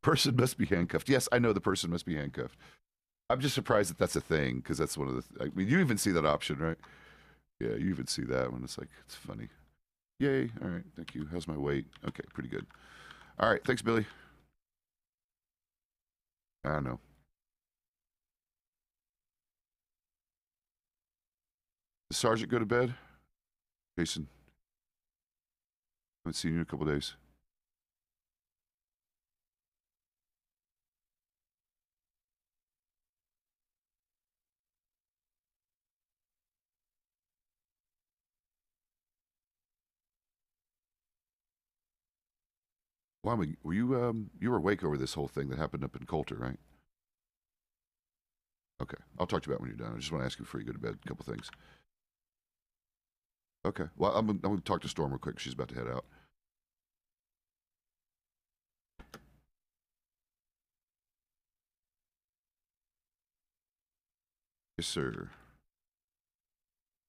Person must be handcuffed. Yes, I know the person must be handcuffed. I'm just surprised that that's a thing because that's one of the. I mean, you even see that option, right? Yeah, you even see that one. It's like it's funny. Yay! All right, thank you. How's my weight? Okay, pretty good. All right, thanks, Billy. I don't know. Does Sergeant go to bed? Jason, I haven't seen you in a couple days. Well, I mean, were you were awake over this whole thing that happened up in Coulter, right? Okay, I'll talk to you about when you're done. I just want to ask you before you go to bed a couple things. Okay, well, I'm gonna talk to Storm real quick. She's about to head out. Yes, sir.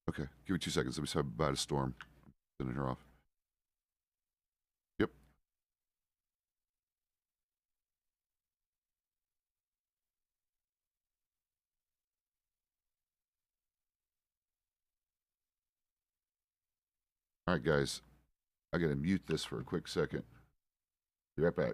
Okay, give me 2 seconds. Let me say bye to Storm. Sending her off. Yep. All right, guys. I gotta mute this for a quick second. Be right back.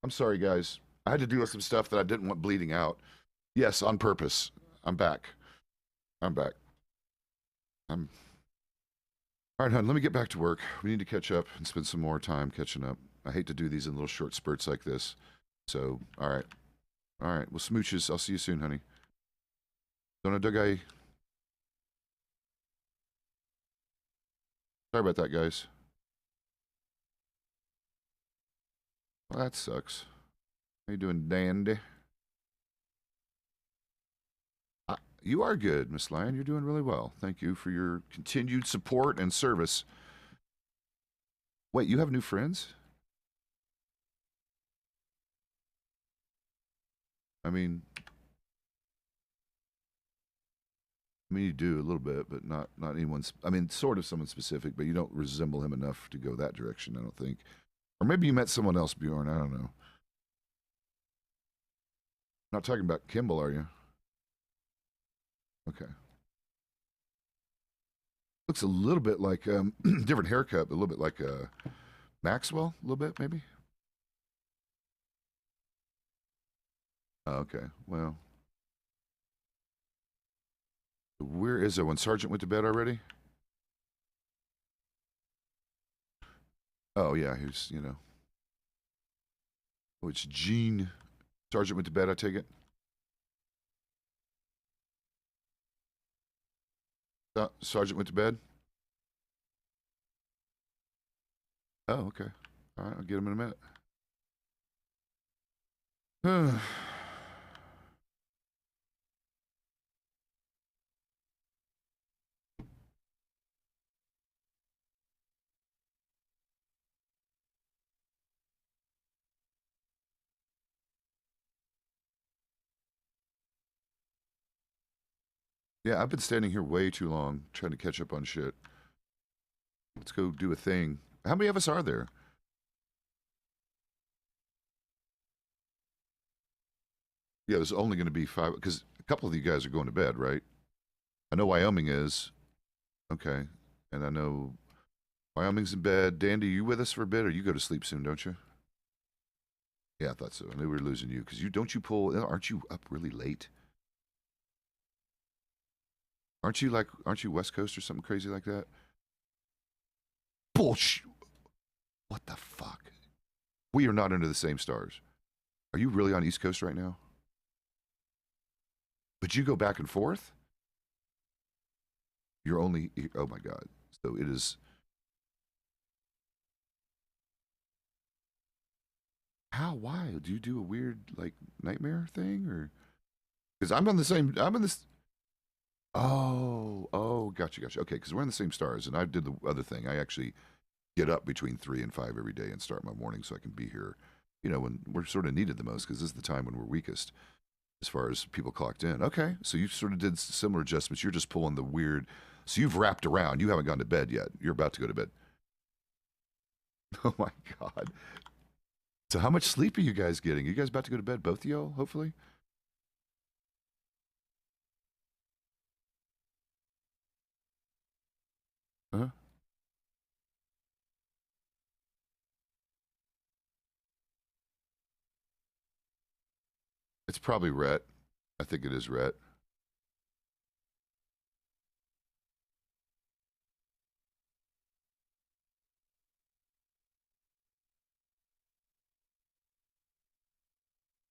I'm sorry, guys. I had to deal with some stuff that I didn't want bleeding out. Yes, on purpose. I'm back. I'm back. I'm all right, hon. Let me get back to work. We need to catch up and spend some more time catching up. I hate to do these in little short spurts like this. So, all right. All right. Well, smooches. I'll see you soon, honey. Dona Dogay. Sorry about that, guys. Well, that sucks. How you doing, Dandy? You are good, Miss Lion. You're doing really well. Thank you for your continued support and service. Wait, you have new friends? I mean, you do a little bit, but not anyone's. I mean, sort of someone specific, but you don't resemble him enough to go that direction. I don't think. Or maybe you met someone else, Bjorn. I don't know. Not talking about Kimball, are you? Okay. Looks a little bit like different haircut, but a little bit like Maxwell, a little bit maybe. Oh, okay. Well, where is it? When Sergeant went to bed already? Oh yeah, he's Oh, it's Gene. Sergeant went to bed. I take it. Sergeant went to bed. Oh, okay. All right, I'll get him in a minute. Yeah, I've been standing here way too long trying to catch up on shit. Let's go do a thing. How many of us are there? Yeah, there's only going to be 5 because a couple of you guys are going to bed, right? I know Wyoming is. Okay. And I know Wyoming's in bed. Dandy, you with us for a bit or you go to sleep soon, don't you? Yeah, I thought so. I knew we were losing you because aren't you up really late? Aren't you West Coast or something crazy like that? Bullshit. What the fuck? We are not under the same stars. Are you really on East Coast right now? But you go back and forth? You're only, oh my God. So it is, how, why? Do you do a weird, like, nightmare thing? Or, because I'm in this, oh, gotcha. Okay, because we're in the same stars. And I did the other thing. I actually get up between 3 and 5 every day and start my morning so I can be here, when we're sort of needed the most because this is the time when we're weakest as far as people clocked in. Okay, so you sort of did similar adjustments. You're just pulling the weird. So you've wrapped around. You haven't gone to bed yet. You're about to go to bed. Oh my God. So how much sleep are you guys getting? Are you guys about to go to bed, both of y'all, hopefully? Huh? It's probably Rhett. I think it is Rhett.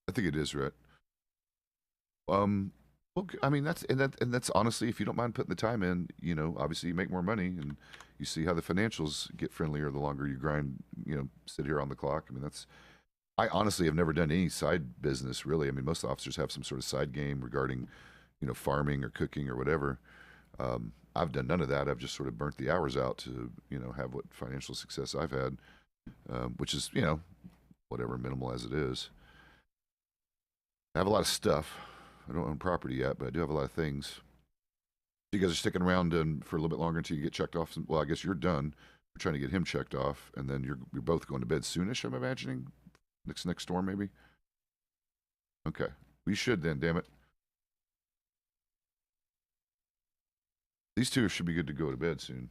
I think it is Rhett. Um, well, I mean that's honestly, if you don't mind putting the time in, obviously you make more money, and you see how the financials get friendlier the longer you grind, sit here on the clock. I mean that's. I honestly have never done any side business really. I mean most officers have some sort of side game regarding, farming or cooking or whatever. I've done none of that. I've just sort of burnt the hours out to, have what financial success I've had, which is, whatever minimal as it is. I have a lot of stuff. I don't own property yet, but I do have a lot of things. You guys are sticking around for a little bit longer until you get checked off. Well, I guess you're done. We're trying to get him checked off, and then you're both going to bed soonish. I'm imagining next storm maybe. Okay, we should then. Damn it, these two should be good to go to bed soon.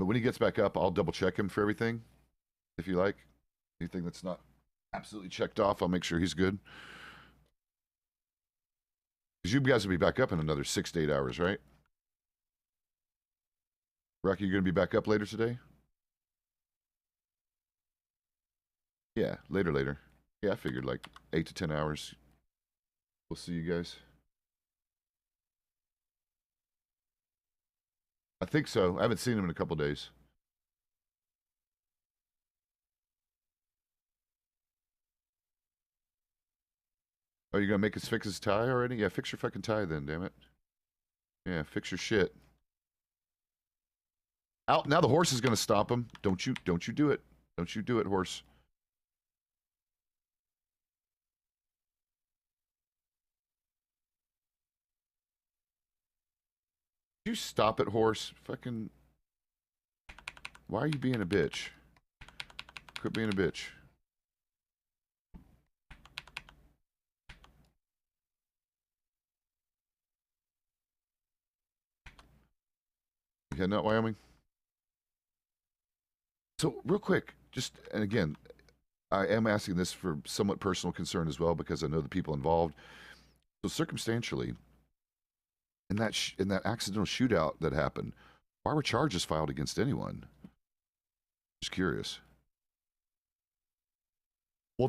But when he gets back up, I'll double check him for everything, if you like. Anything that's not absolutely checked off, I'll make sure he's good. Because you guys will be back up in another 6 to 8 hours, right? Rocky, you going to be back up later today? Yeah, later. Yeah, I figured like 8 to 10 hours. We'll see you guys. I think so. I haven't seen him in a couple days. Oh, you gonna make us fix his tie already? Yeah, fix your fucking tie then, damn it. Yeah, fix your shit. Out now the horse is gonna stop him. Don't you do it. Don't you do it, horse. You stop it, horse. Fucking why are you being a bitch? Quit being a bitch. You heading out, Wyoming? So, real quick, just, and again, I am asking this for somewhat personal concern as well because I know the people involved. So, circumstantially, in that accidental shootout that happened, why were charges filed against anyone? Just curious. Well,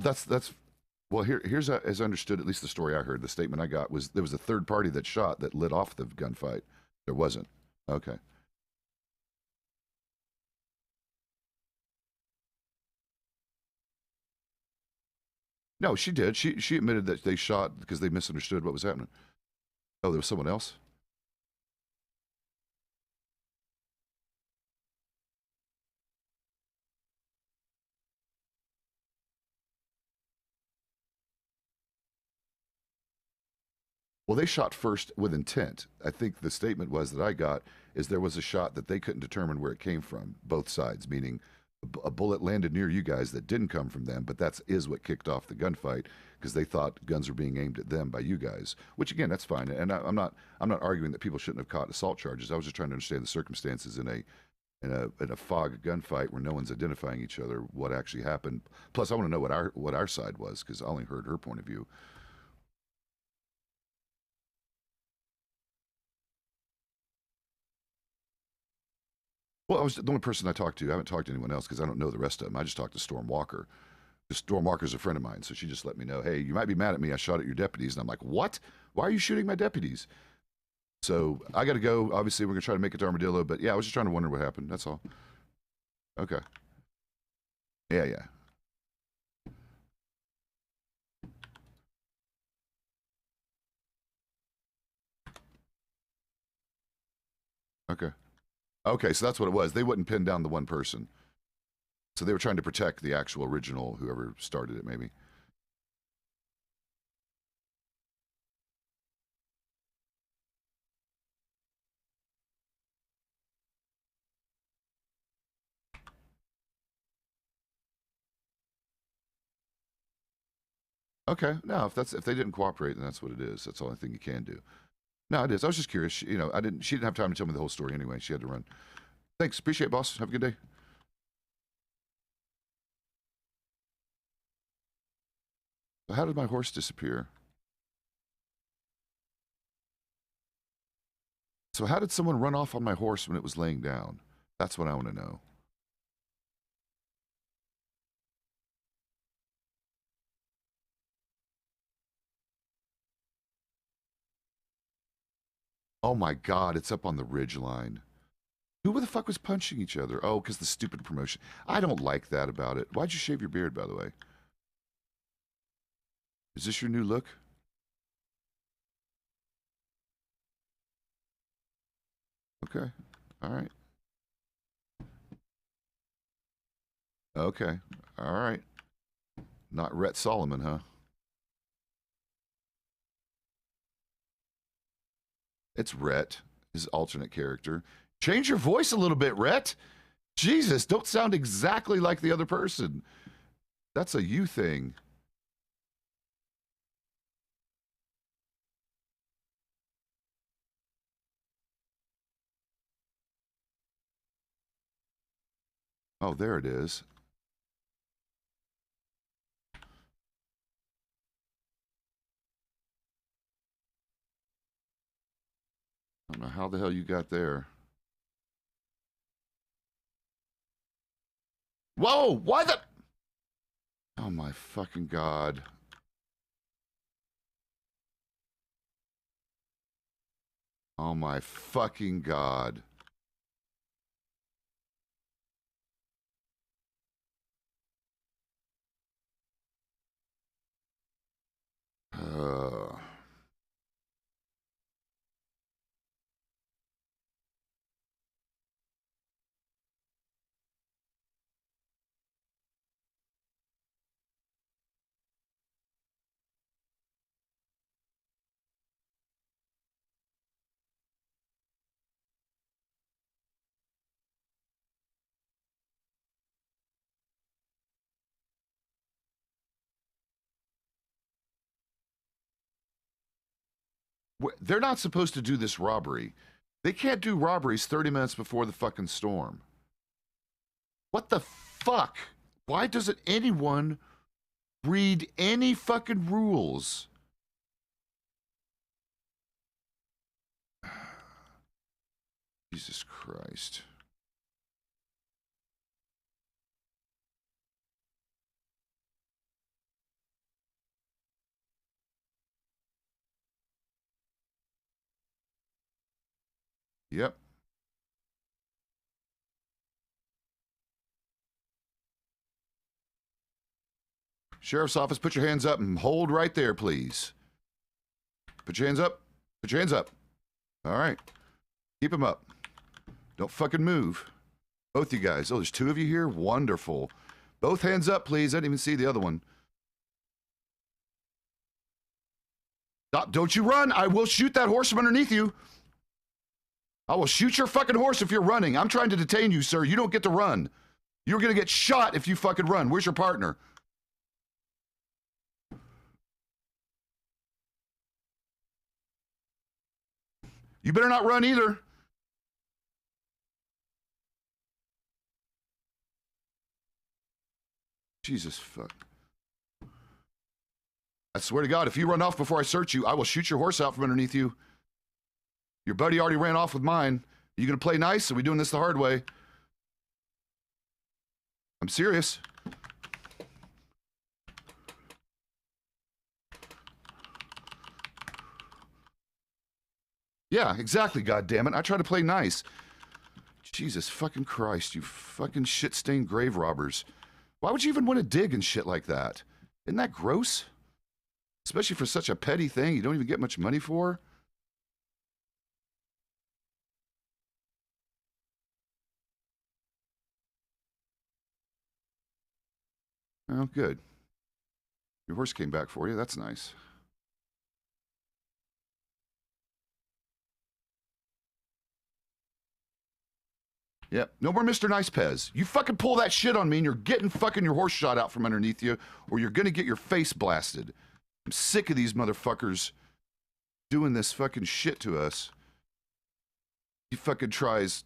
here's as I understood, at least the story I heard, the statement I got was there was a third party that shot that lit off the gunfight. There wasn't. Okay. No, she did. She admitted that they shot because they misunderstood what was happening. Oh, there was someone else? Well, they shot first with intent. I think the statement was that I got is there was a shot that they couldn't determine where it came from, both sides, meaning a bullet landed near you guys that didn't come from them, but that is what kicked off the gunfight because they thought guns were being aimed at them by you guys. Which again, that's fine, and I'm not arguing that people shouldn't have caught assault charges. I was just trying to understand the circumstances in a fog gunfight where no one's identifying each other, what actually happened. Plus, I want to know what our side was because I only heard her point of view. Well, I was the only person I talked to. I haven't talked to anyone else because I don't know the rest of them. I just talked to Storm Walker. Storm Walker's a friend of mine, so she just let me know, hey, you might be mad at me. I shot at your deputies. And I'm like, what? Why are you shooting my deputies? So I got to go. Obviously, we're going to try to make it to Armadillo. But yeah, I was just trying to wonder what happened. That's all. Okay. Yeah. Okay. Okay, so that's what it was. They wouldn't pin down the one person. So they were trying to protect the actual original, whoever started it, maybe. Okay. No, if they didn't cooperate, then that's what it is. That's the only thing you can do. No, it is. I was just curious. She didn't have time to tell me the whole story anyway. She had to run. Thanks. Appreciate it, boss. Have a good day. So how did my horse disappear? So how did someone run off on my horse when it was laying down? That's what I want to know. Oh my God, it's up on the ridge line. Who the fuck was punching each other? Oh, because the stupid promotion. I don't like that about it. Why'd you shave your beard, by the way? Is this your new look? Okay. All right. Okay. All right. Not Rhett Solomon, huh? It's Rhett, his alternate character. Change your voice a little bit, Rhett. Jesus, don't sound exactly like the other person. That's a you thing. Oh, there it is. I don't know how the hell you got there. Whoa! Why the... Oh my fucking god. Oh my fucking god. They're not supposed to do this robbery. They can't do robberies 30 minutes before the fucking storm. What the fuck? Why doesn't anyone read any fucking rules? Jesus Christ. Yep. Sheriff's office, put your hands up and hold right there, please. Put your hands up. Put your hands up. All right. Keep them up. Don't fucking move. Both you guys. Oh, there's two of you here? Wonderful. Both hands up, please. I didn't even see the other one. Stop. Don't you run. I will shoot that horse from underneath you. I will shoot your fucking horse if you're running. I'm trying to detain you, sir. You don't get to run. You're going to get shot if you fucking run. Where's your partner? You better not run either. Jesus fuck. I swear to God, if you run off before I search you, I will shoot your horse out from underneath you. Your buddy already ran off with mine. Are you going to play nice? Are we doing this the hard way? I'm serious. Yeah, exactly, goddammit. I try to play nice. Jesus fucking Christ, you fucking shit-stained grave robbers. Why would you even want to dig and shit like that? Isn't that gross? Especially for such a petty thing you don't even get much money for. Oh, good. Your horse came back for you. That's nice. Yep. No more Mr. Nice Pezz. You fucking pull that shit on me and you're getting fucking your horse shot out from underneath you, or you're gonna get your face blasted. I'm sick of these motherfuckers doing this fucking shit to us. He fucking tries.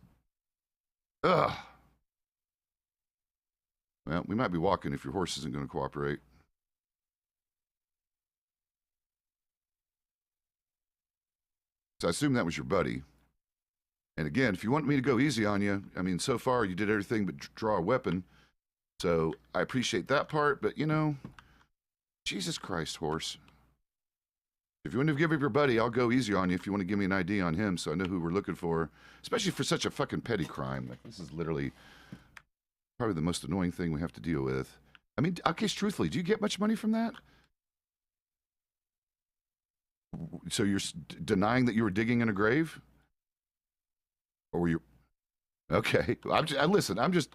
Ugh. Well, we might be walking if your horse isn't going to cooperate. So I assume that was your buddy. And again, if you want me to go easy on you, I mean, so far you did everything but draw a weapon. So I appreciate that part, but you know, Jesus Christ, horse. If you want to give up your buddy, I'll go easy on you if you want to give me an ID on him so I know who we're looking for. Especially for such a fucking petty crime. Like, this is literally probably the most annoying thing we have to deal with. I mean, okay, truthfully, do you get much money from that? So you're denying that you were digging in a grave? Or were you... Okay, listen, I'm just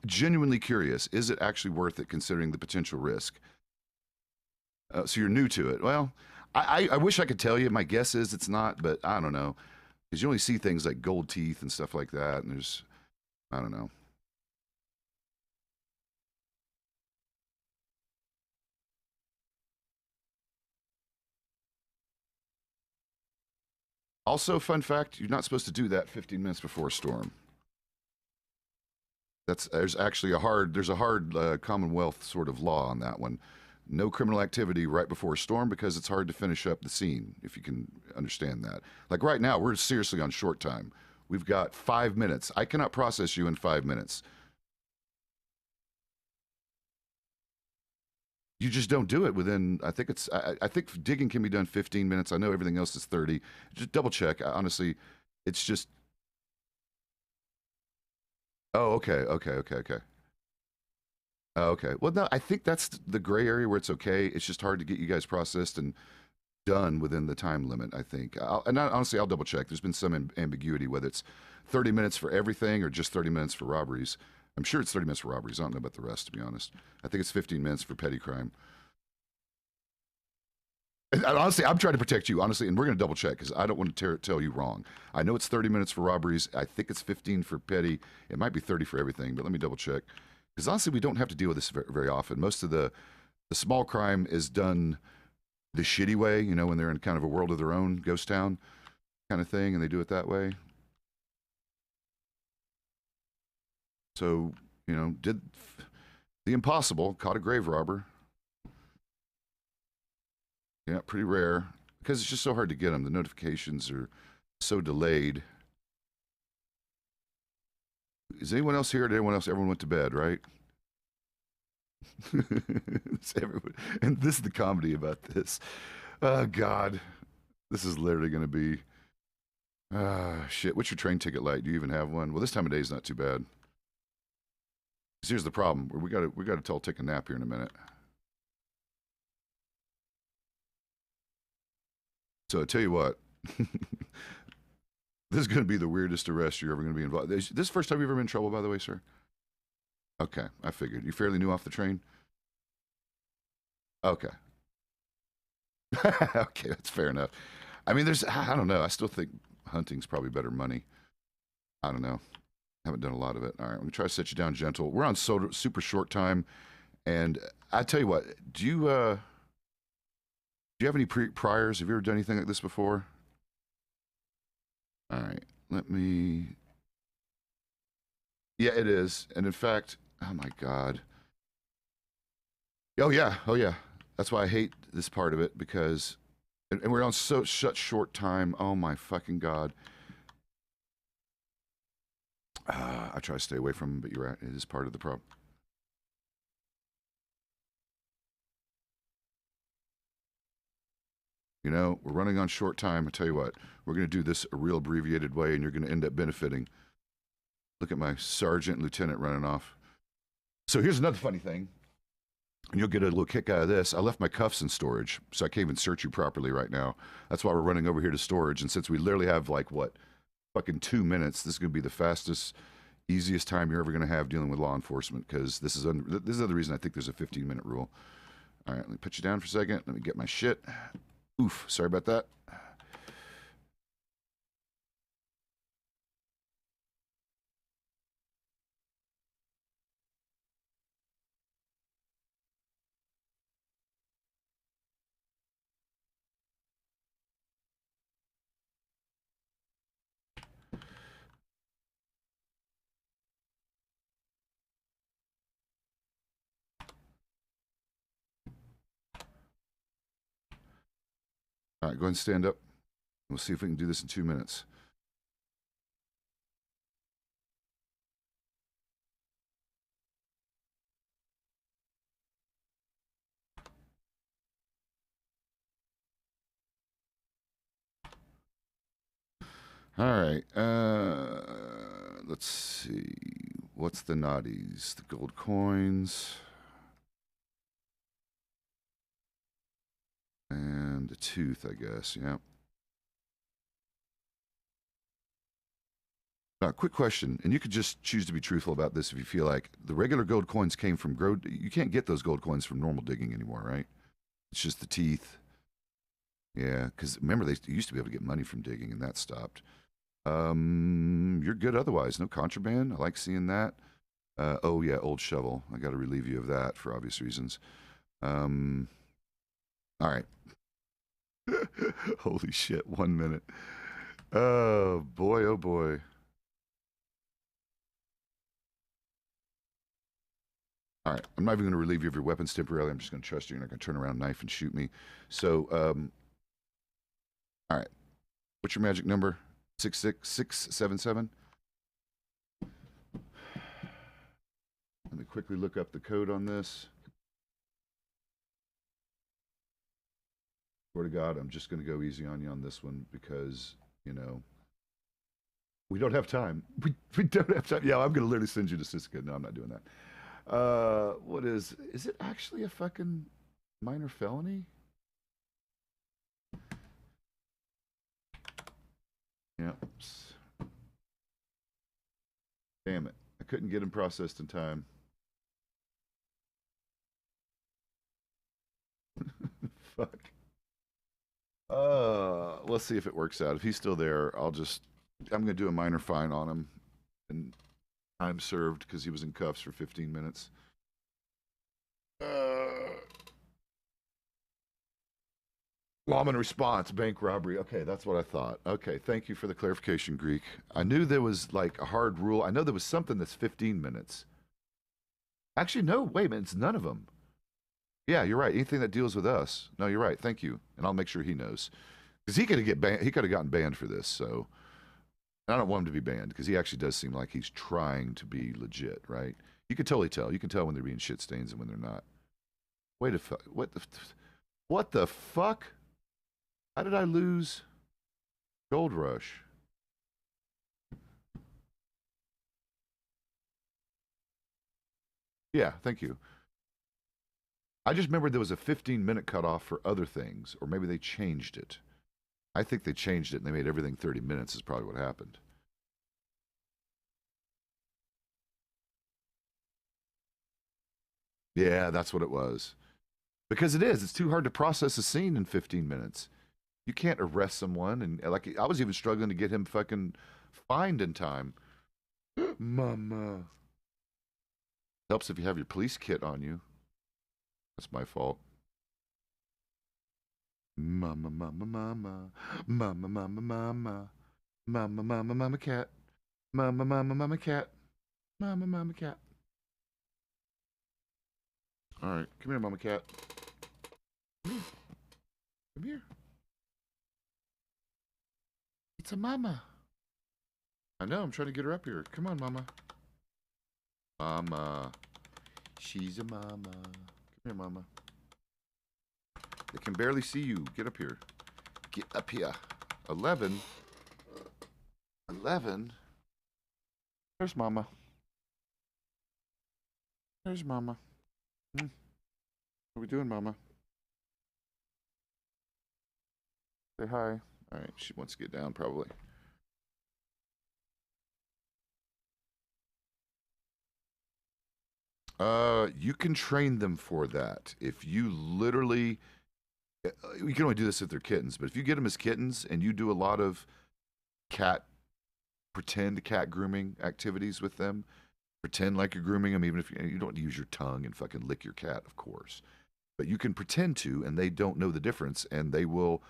genuinely curious. Is it actually worth it considering the potential risk? So you're new to it. Well, I wish I could tell you. My guess is it's not, but I don't know. Because you only see things like gold teeth and stuff like that, and there's... I don't know. Also, fun fact, you're not supposed to do that 15 minutes before a storm. there's actually a hard Commonwealth sort of law on that one. No criminal activity right before a storm because it's hard to finish up the scene, if you can understand that. Like right now, we're seriously on short time. We've got 5 minutes. I cannot process you in 5 minutes. You just don't do it within, I think digging can be done 15 minutes. I know everything else is 30. Just double check. Honestly, it's just, oh, okay. Oh, okay. Well, no, I think that's the gray area where it's okay. It's just hard to get you guys processed and done within the time limit, I think. Honestly, I'll double check. There's been some ambiguity whether it's 30 minutes for everything or just 30 minutes for robberies. I'm sure it's 30 minutes for robberies. I don't know about the rest, to be honest. I think it's 15 minutes for petty crime. And honestly, I'm trying to protect you, honestly, and we're going to double check because I don't want to tell you wrong. I know it's 30 minutes for robberies. I think it's 15 for petty. It might be 30 for everything, but let me double check. Because honestly, we don't have to deal with this very, very often. Most of the small crime is done the shitty way, you know, when they're in kind of a world of their own, ghost town kind of thing, and they do it that way. So, you know, did the impossible, caught a grave robber. Yeah, pretty rare because it's just so hard to get them. The notifications are so delayed. Is anyone else here? Everyone went to bed, right? And this is the comedy about this. Oh, God. This is literally going to be... shit. What's your train ticket like? Do you even have one? Well, this time of day is not too bad. Here's the problem. We got to tell take a nap here in a minute. So I tell you what, this is going to be the weirdest arrest you're ever going to be involved. This is the first time you've ever been in trouble, by the way, sir? Okay, I figured. You fairly new off the train? Okay. Okay, that's fair enough. I mean, I don't know. I still think hunting's probably better money. I don't know. Haven't done a lot of it. All right, I'm going to try to set you down gentle. We're on super short time. And I tell you what, do you have any priors? Have you ever done anything like this before? All right, let me... Yeah, it is. And in fact, oh my God. Oh yeah. That's why I hate this part of it because, and we're on such short time. Oh my fucking God. I try to stay away from them, but you're right. It is part of the problem. You know, we're running on short time. I tell you what, we're going to do this a real abbreviated way, and you're going to end up benefiting. Look at my sergeant and lieutenant running off. So here's another funny thing, and you'll get a little kick out of this. I left my cuffs in storage, so I can't even search you properly right now. That's why we're running over here to storage, and since we literally have like, what, fucking 2 minutes, this is going to be the fastest, easiest time you're ever going to have dealing with law enforcement, because this is the reason I think there's a 15-minute rule. All right, let me put you down for a second. Let me get my shit. Oof, sorry about that. All right, go ahead and stand up. We'll see if we can do this in 2 minutes. All right. Let's see. What's the naughties? The gold coins. And a tooth, I guess. Yeah. Quick question, and you could just choose to be truthful about this if you feel like the regular gold coins came from you can't get those gold coins from normal digging anymore, right? It's just the teeth. Yeah, because remember, they used to be able to get money from digging, and that stopped. You're good otherwise. No contraband. I like seeing that. Oh, yeah, old shovel. I got to relieve you of that for obvious reasons. All right. Holy shit, 1 minute. Oh, boy, oh, boy. All right, I'm not even going to relieve you of your weapons temporarily. I'm just going to trust you. You're not going to turn around, knife, and shoot me. So, all right. What's your magic number? 66677. Let me quickly look up the code on this. Swear to God, I'm just going to go easy on you on this one because, you know, we don't have time. We don't have time. Yeah, I'm going to literally send you to Siska. No, I'm not doing that. What is it actually a fucking minor felony? Yep. Damn it. I couldn't get him processed in time. Fuck. Let's see if it works out. If he's still there, I'm gonna do a minor fine on him and time served because he was in cuffs for 15 minutes. Lawman response, bank robbery. Okay, that's what I thought. Okay, thank you for the clarification, Greek. I knew there was like a hard rule. I know there was something that's 15 minutes. Actually, no, wait a minute, it's none of them. Yeah, you're right. Anything that deals with us. No, you're right. Thank you. And I'll make sure he knows. Because he could have gotten banned for this, so I don't want him to be banned because he actually does seem like he's trying to be legit, right? You can totally tell. You can tell when they're being shit stains and when they're not. Wait a fuck. What the fuck? How did I lose Goldrush? Yeah, thank you. I just remembered there was a 15-minute cutoff for other things, or maybe they changed it. I think they changed it and they made everything 30 minutes is probably what happened. Yeah, that's what it was. Because it is. It's too hard to process a scene in 15 minutes. You can't arrest someone. And like, I was even struggling to get him fucking fined in time. Mama. Helps if you have your police kit on you. That's my fault. Mama, mama, mama. Mama, mama, mama. Mama, mama, mama cat. Mama, mama, mama cat. Mama, mama cat. All right, come here, mama cat. Come here. Come here. It's a mama. I know, I'm trying to get her up here. Come on, mama. Mama. She's a mama. Come here, mama. They can barely see you. Get up here. Get up here. 11. 11. There's mama. There's mama. What are we doing, mama? Say hi. All right, she wants to get down probably. You can train them for that. If you literally, you can only do this if they're kittens, but if you get them as kittens and you do a lot of pretend cat grooming activities with them, pretend like you're grooming them, even if you don't use your tongue and fucking lick your cat, of course. But you can pretend to, and they don't know the difference, and they will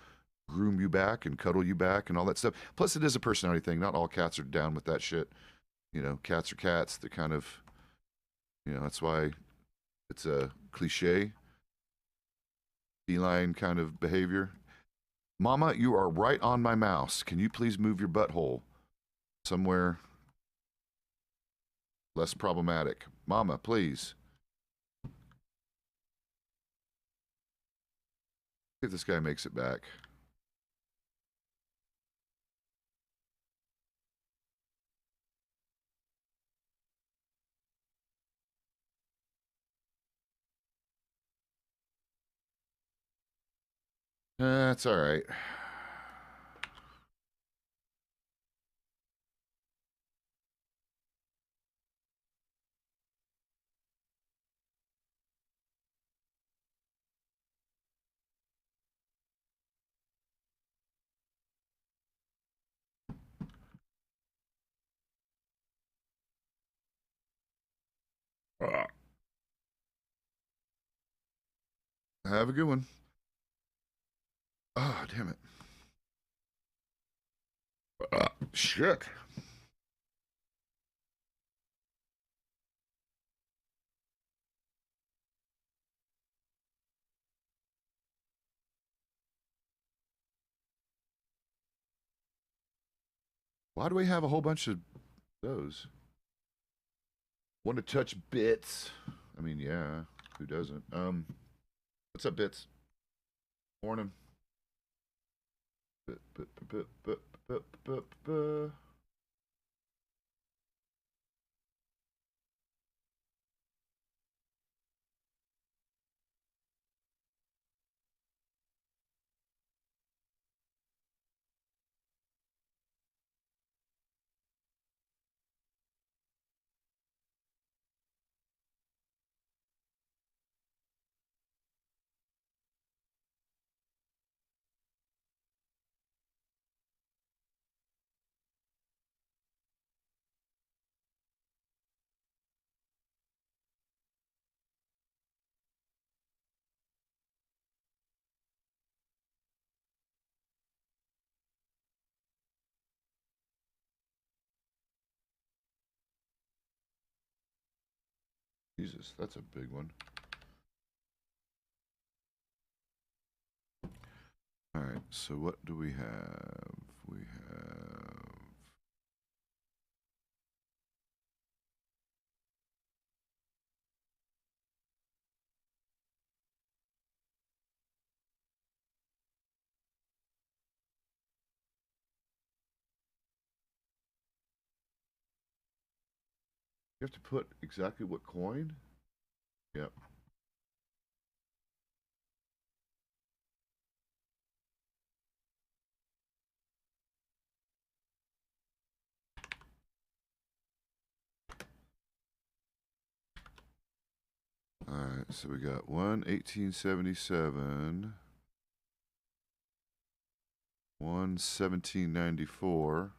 groom you back and cuddle you back and all that stuff. Plus, it is a personality thing. Not all cats are down with that shit. You know, cats are cats. They're kind of, you know, that's why it's a cliche, feline kind of behavior. Mama, you are right on my mouse. Can you please move your butthole somewhere less problematic? Mama, please. See if this guy makes it back. That's all right. Have a good one. Oh, damn it. Shit. Why do we have a whole bunch of those? Want to touch bits? I mean, yeah, who doesn't? What's up, bits? Morning. Jesus, that's a big one. All right, so what do we have? We have... You have to put exactly what coin? Yep. All right, so we got 1 1877, 1 1794,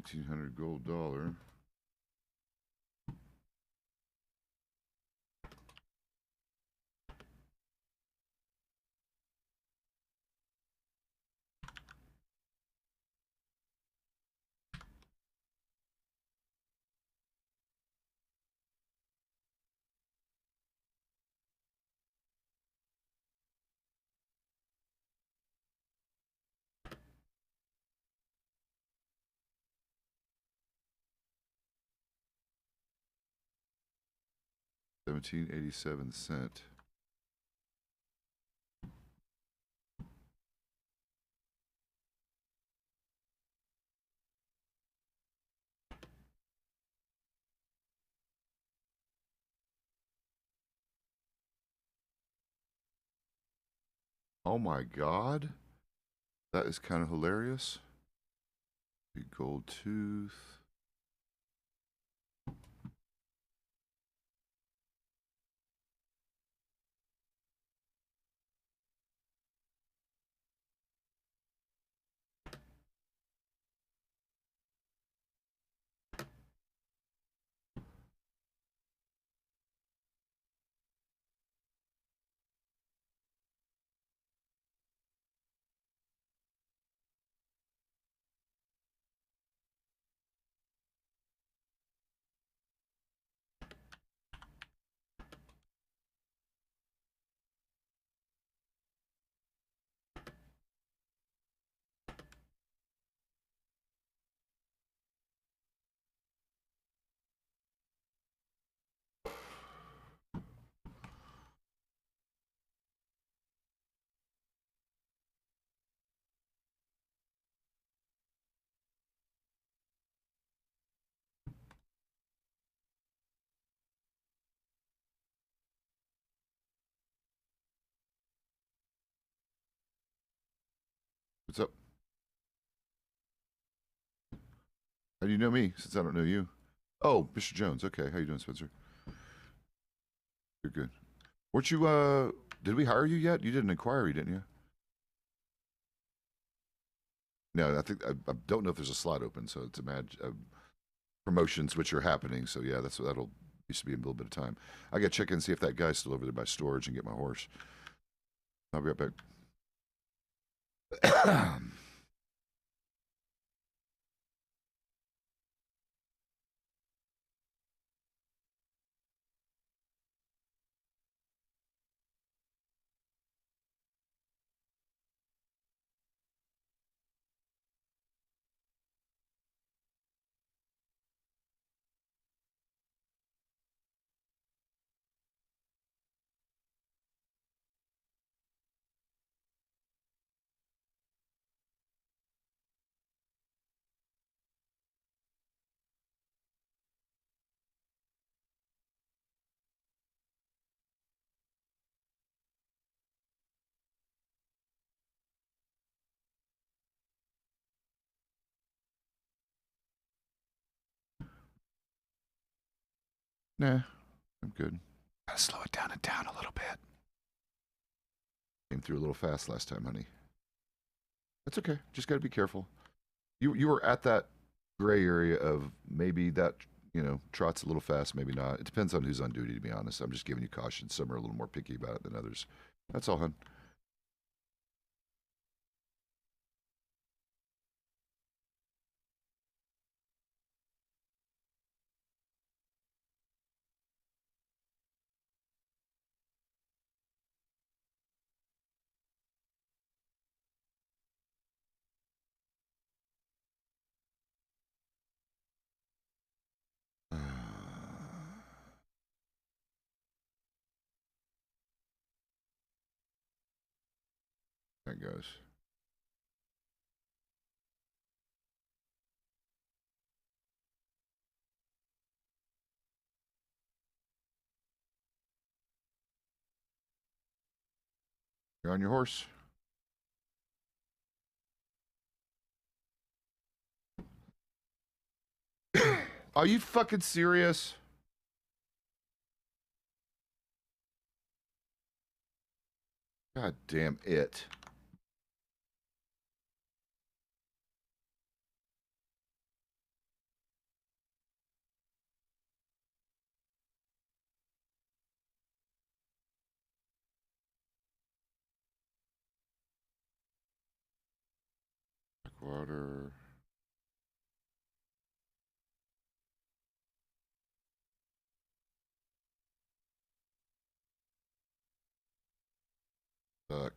$1,800 gold. 1787 cent. Oh my god. That is kind of hilarious. Big gold tooth. What's up? How do you know me, since I don't know you? Oh, Mr. Jones. Okay, how you doing, Spencer? You're good. Weren't you, did we hire you yet? You did an inquiry, didn't you? No, I think, I don't know if there's a slot open, so it's promotions which are happening, so yeah, that'll Used to be a little bit of time. I got to check in and see if that guy's still over there by storage and get my horse. I'll be right back. Nah, I'm good. Gotta slow it down and down a little bit. Came through a little fast last time, honey. That's okay. Just gotta be careful. You were at that gray area of maybe that, you know, trot's a little fast, maybe not. It depends on who's on duty, to be honest. I'm just giving you caution. Some are a little more picky about it than others. That's all, hun. That goes. You're on your horse. Are you fucking serious? God damn it. Water. Fuck.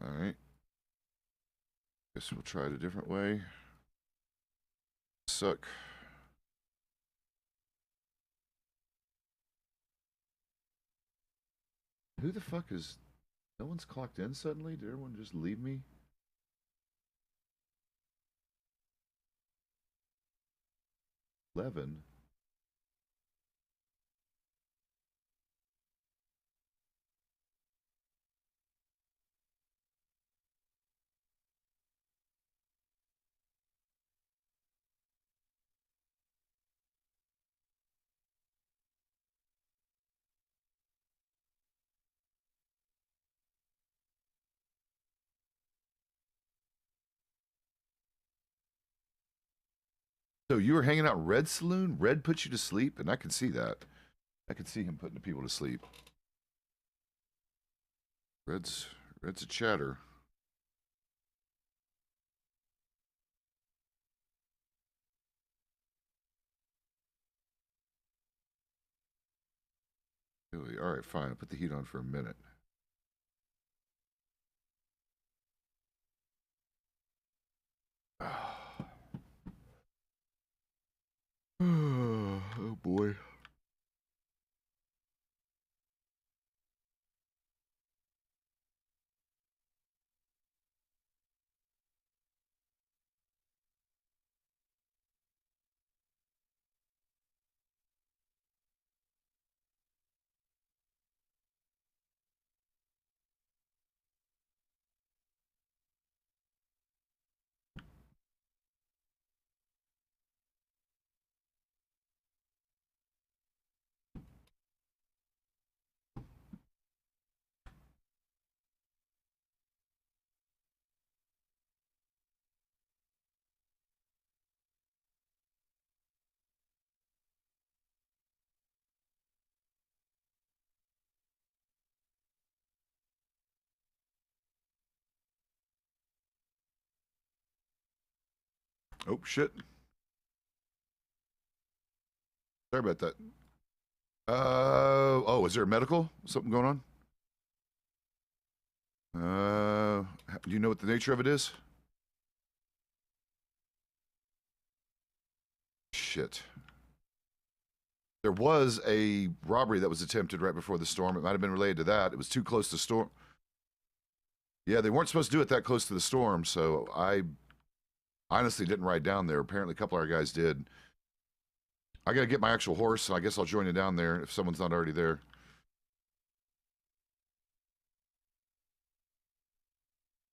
Alright. Guess we'll try it a different way. Suck. Who the fuck is... No one's clocked in suddenly? Did everyone just leave me? $11. So you were hanging out in Red Saloon? Red put you to sleep? And I can see that. I can see him putting the people to sleep. Red's a chatter. Really? All right, fine. I'll put the heat on for a minute. Oh boy. Oh, shit. Sorry about that. Oh, is there a medical? Something going on? Do you know what the nature of it is? Shit. There was a robbery that was attempted right before the storm. It might have been related to that. It was too close to storm. Yeah, they weren't supposed to do it that close to the storm, so I honestly didn't ride down there. Apparently, a couple of our guys did. I gotta get my actual horse, and I guess I'll join you down there if someone's not already there.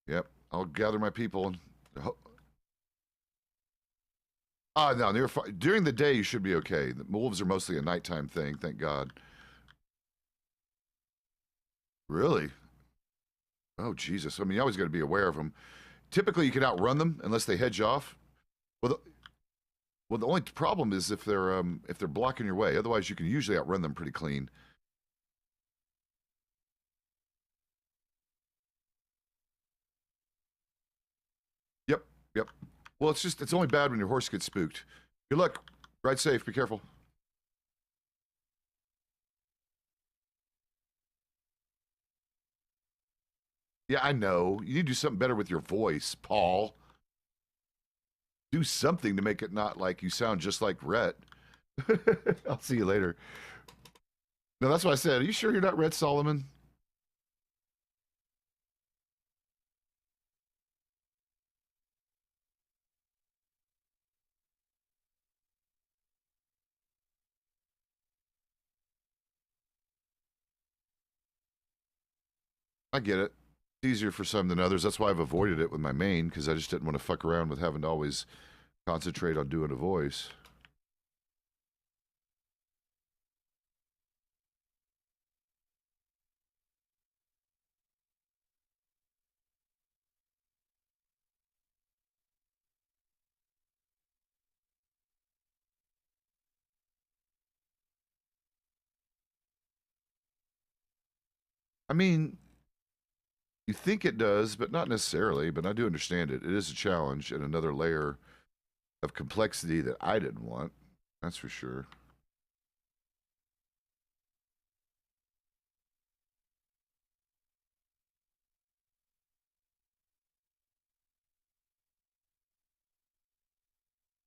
Yep, I'll gather my people. No, during the day you should be okay. The wolves are mostly a nighttime thing, thank God. Really? Oh, Jesus. I mean, you always got to be aware of them. Typically, you can outrun them unless they hedge off. Well, the only problem is if they're blocking your way. Otherwise, you can usually outrun them pretty clean. Yep, yep. Well, it's only bad when your horse gets spooked. Good luck. Ride safe. Be careful. Yeah, I know. You need to do something better with your voice, Paul. Do something to make it not like you sound just like Rhett. I'll see you later. No, that's what I said. Are you sure you're not Rhett Solomon? I get it. It's easier for some than others. That's why I've avoided it with my main, because I just didn't want to fuck around with having to always concentrate on doing a voice. I mean, you think it does, but not necessarily. But I do understand it. It is a challenge and another layer of complexity that I didn't want. That's for sure.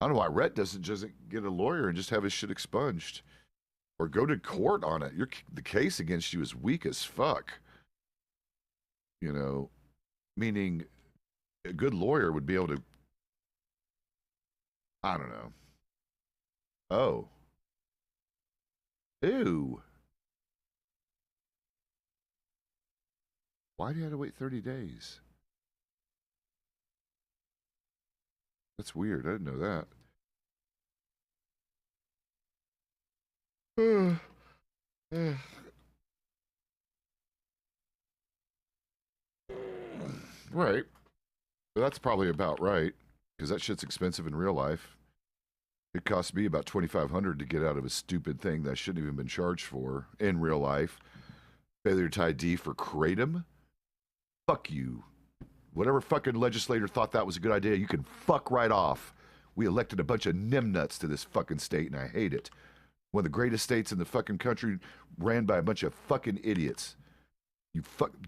I don't know why Rhett doesn't just get a lawyer and just have his shit expunged, or go to court on it. The case against you is weak as fuck. You know, meaning a good lawyer would be able to. I don't know. Oh, ew. Why do you have to wait 30 days? That's weird. I didn't know that. Right. But that's probably about right, because that shit's expensive in real life. It cost me about $2,500 to get out of a stupid thing that I shouldn't even been charged for in real life. Failure to ID for kratom? Fuck you. Whatever fucking legislator thought that was a good idea, you can fuck right off. We elected a bunch of nimnuts to this fucking state, and I hate it. One of the greatest states in the fucking country, ran by a bunch of fucking idiots.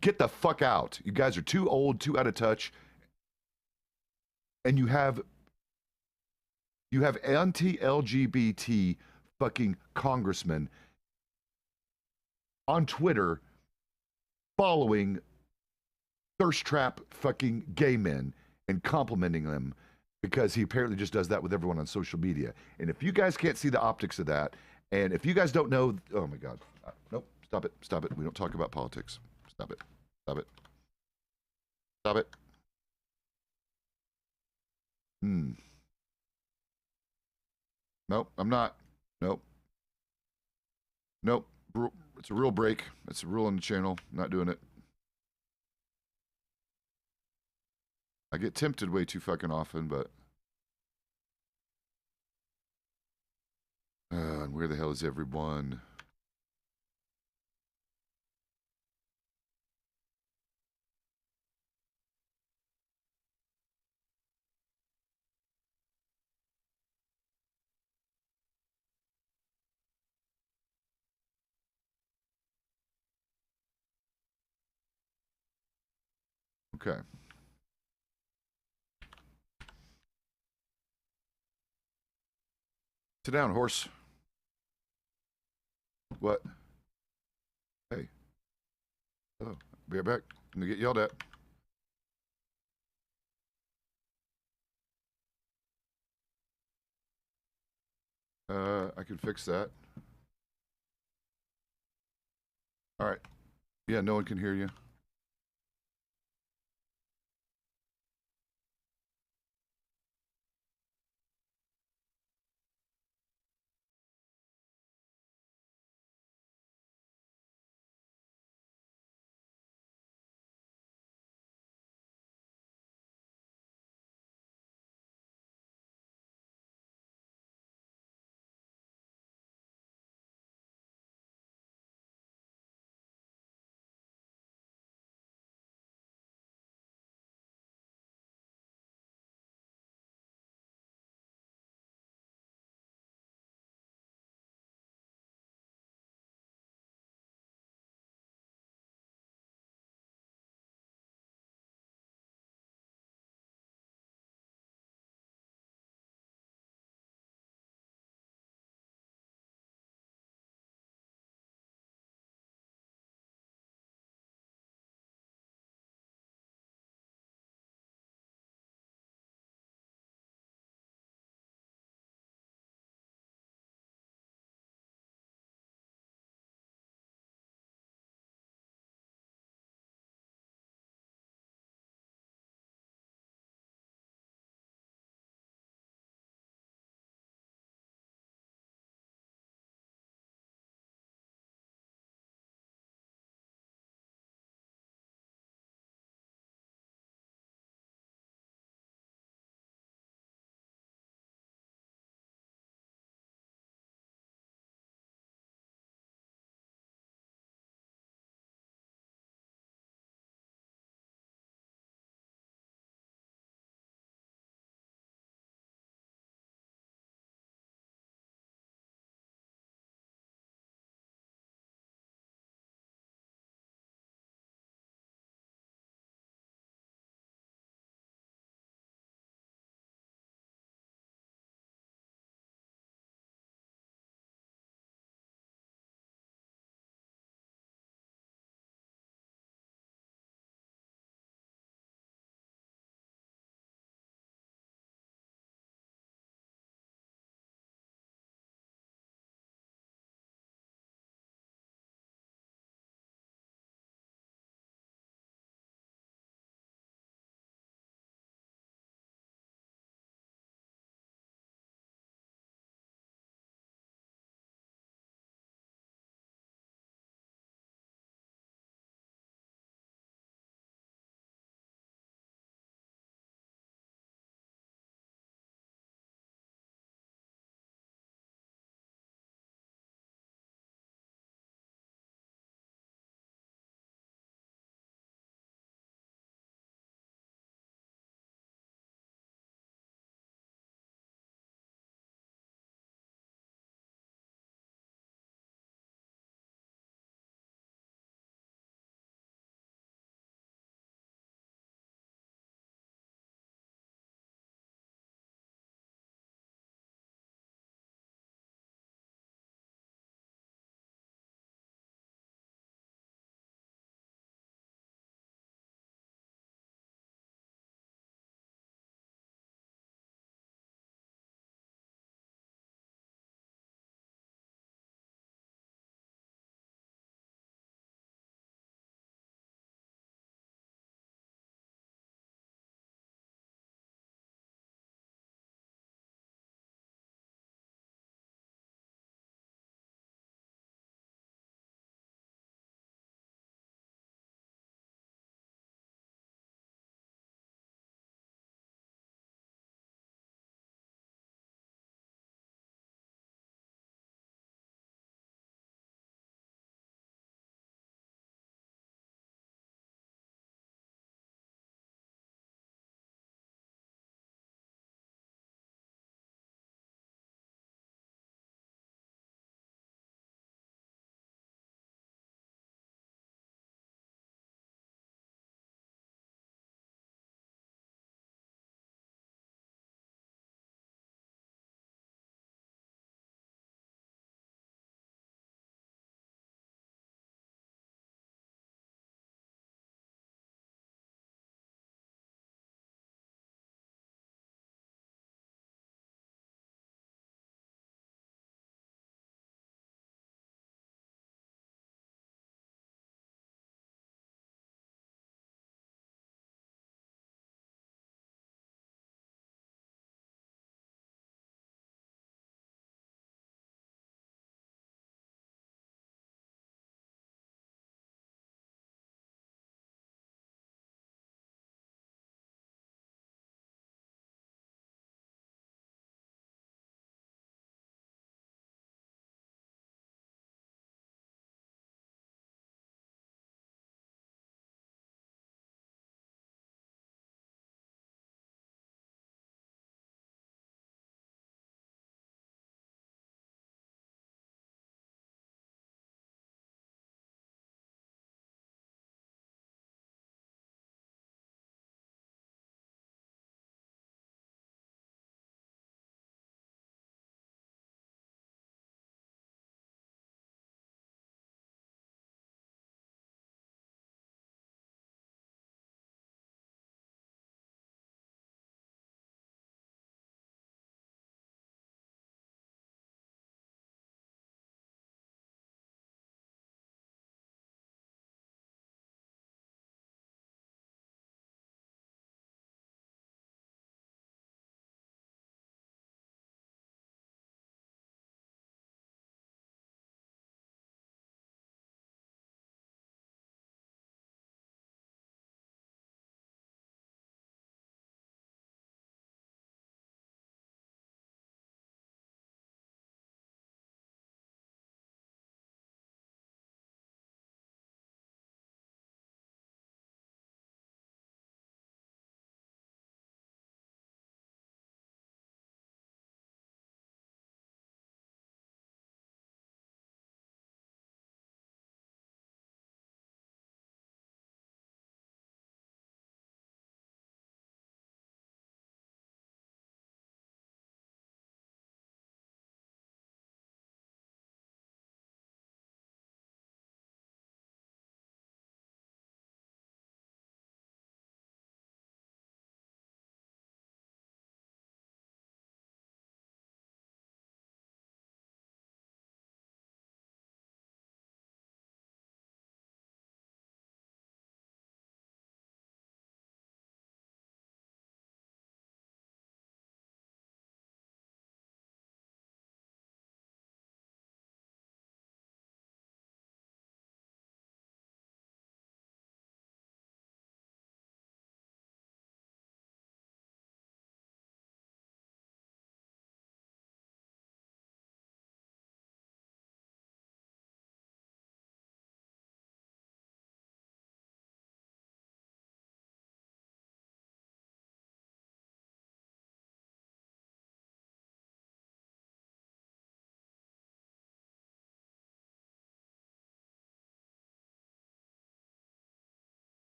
Get the fuck out. You guys are too old, too out of touch, and you have anti-LGBT fucking congressmen on Twitter following thirst trap fucking gay men and complimenting them because he apparently just does that with everyone on social media. And if you guys can't see the optics of that, and if you guys don't know, oh my God, nope, stop it. We don't talk about politics. Stop it. Nope, I'm not. Nope. Nope. It's a rule break. It's a rule on the channel. I'm not doing it. I get tempted way too fucking often, but... and where the hell is everyone? Okay. Sit down, horse. What? Hey. Hello. Be right back. I'm gonna get yelled at. I can fix that. All right. Yeah, no one can hear you.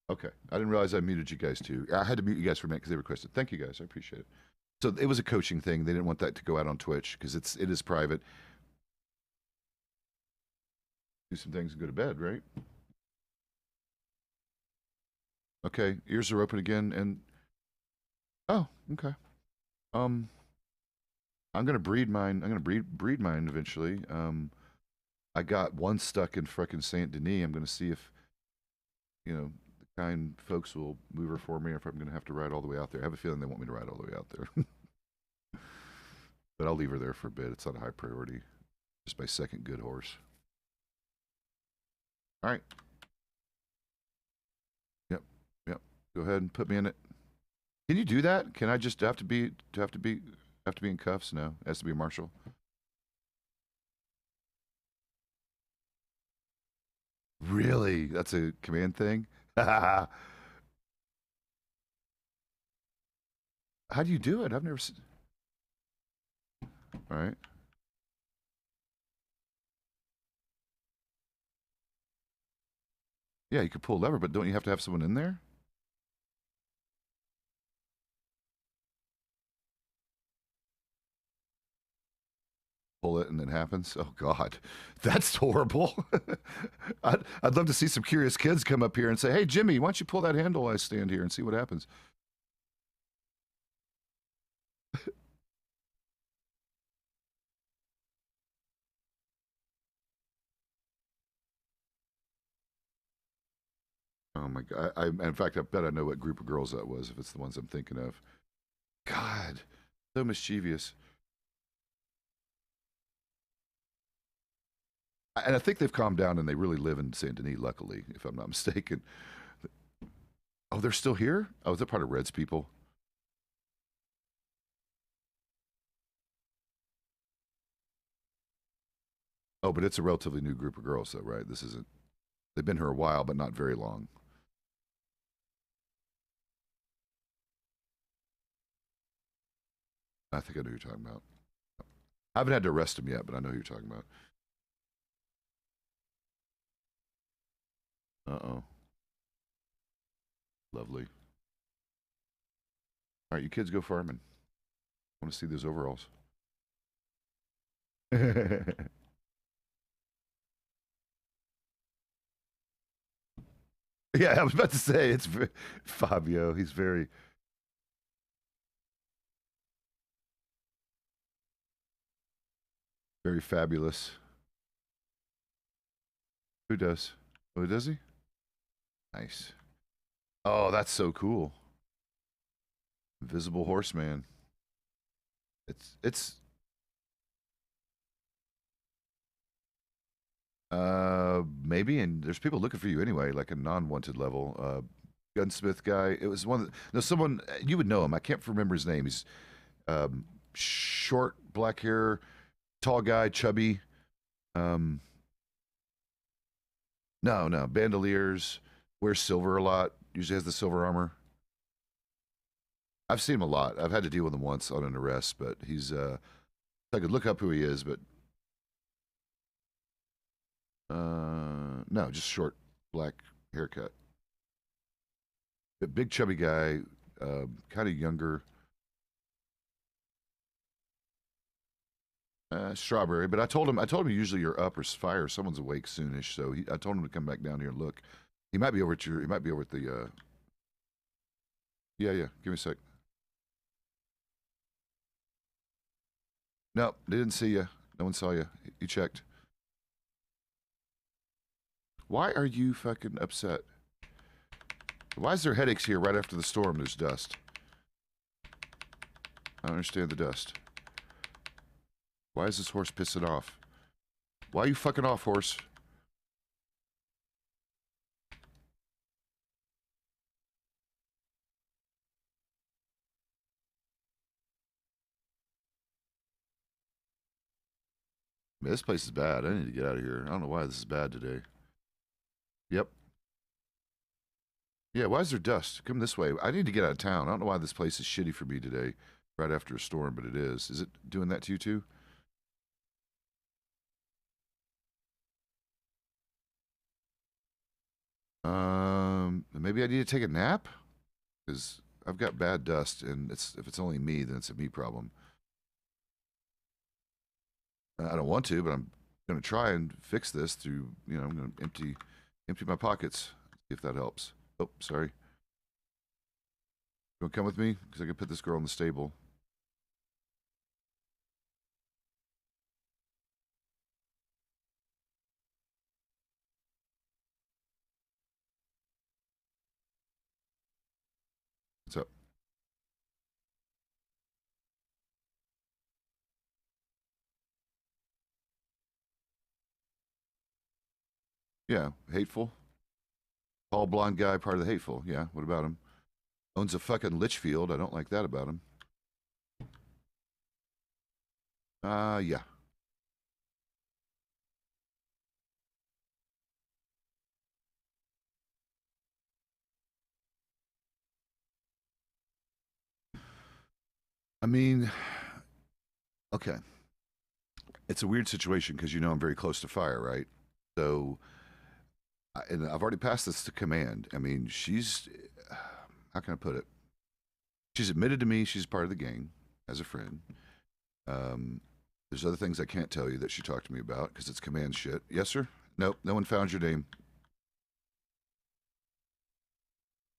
Okay. I didn't realize I muted you guys too. I had to mute you guys for a minute because they requested. Thank you guys. I appreciate it. So it was a coaching thing. They didn't want that to go out on Twitch because it is private. Do some things and go to bed, right? Okay. Ears are open again, and oh, okay. I'm gonna breed mine. I'm gonna breed mine eventually. I got one stuck in frickin' Saint Denis. I'm gonna see if the kind folks will move her for me, or if I'm gonna have to ride all the way out there. I have a feeling they want me to ride all the way out there. But I'll leave her there for a bit. It's not a high priority. Just my second good horse. All right. Yep. Go ahead and put me in it. Can you do that? Can I just have to be in cuffs? No, it has to be a marshal. Really? That's a command thing? How do you do it? I've never seen. All right. Yeah, you could pull a lever, but don't you have to have someone in there? Pull it and it happens. Oh God, that's horrible. I'd love to see some curious kids come up here and say, "Hey, Jimmy, why don't you pull that handle? I stand here and see what happens." Oh my God! In fact, I bet I know what group of girls that was if it's the ones I'm thinking of. God, so mischievous. And I think they've calmed down and they really live in Saint Denis, luckily, if I'm not mistaken. Oh, they're still here? Oh, they're part of Red's people. Oh, but it's a relatively new group of girls, though, right? This isn't. They've been here a while, but not very long. I think I know who you're talking about. I haven't had to arrest him yet, but I know who you're talking about. Uh-oh. Lovely. All right, you kids go farming. I want to see those overalls. Yeah, I was about to say, it's Fabio. He's very... very fabulous. Who does? Oh, does he? Nice. Oh, that's so cool. Invisible Horseman. It's maybe, and there's people looking for you anyway, like a non-wanted level. Gunsmith guy. It was one. No, someone you would know him. I can't remember his name. He's short, black hair, tall guy, chubby. No, bandoliers. Wears silver a lot. Usually has the silver armor. I've seen him a lot. I've had to deal with him once on an arrest, but he's I could look up who he is, but no, just short, black haircut. A big chubby guy, kind of younger. Strawberry, but I told him usually you're up or fire, someone's awake soonish, so I told him to come back down here and look. He might be over at he might be over at the, yeah, give me a sec. No, they didn't see you. No one saw you. You checked. Why are you fucking upset? Why is there headaches here right after the storm? There's dust. I don't understand the dust. Why is this horse pissing off? Why are you fucking off, horse? Man, this place is bad. I need to get out of here. I don't know why this is bad today. Yep. Yeah, why is there dust? Come this way. I need to get out of town. I don't know why this place is shitty for me today, right after a storm, but it is. Is it doing that to you too? Maybe I need to take a nap because I've got bad dust, and if it's only me, then it's a me problem. I don't want to, but I'm gonna try and fix this through. I'm gonna empty my pockets. See if that helps. Oh, sorry. You want to come with me? Because I can put this girl in the stable. What's up? Yeah, hateful. Tall blonde guy, part of the hateful. Yeah, what about him? Owns a fucking Litchfield. I don't like that about him. Yeah. I mean, okay. It's a weird situation because I'm very close to fire, right? So, and I've already passed this to command. I mean, how can I put it? She's admitted to me she's part of the gang as a friend. Um, there's other things I can't tell you that she talked to me about because it's command shit. Yes, sir? Nope, no one found your name.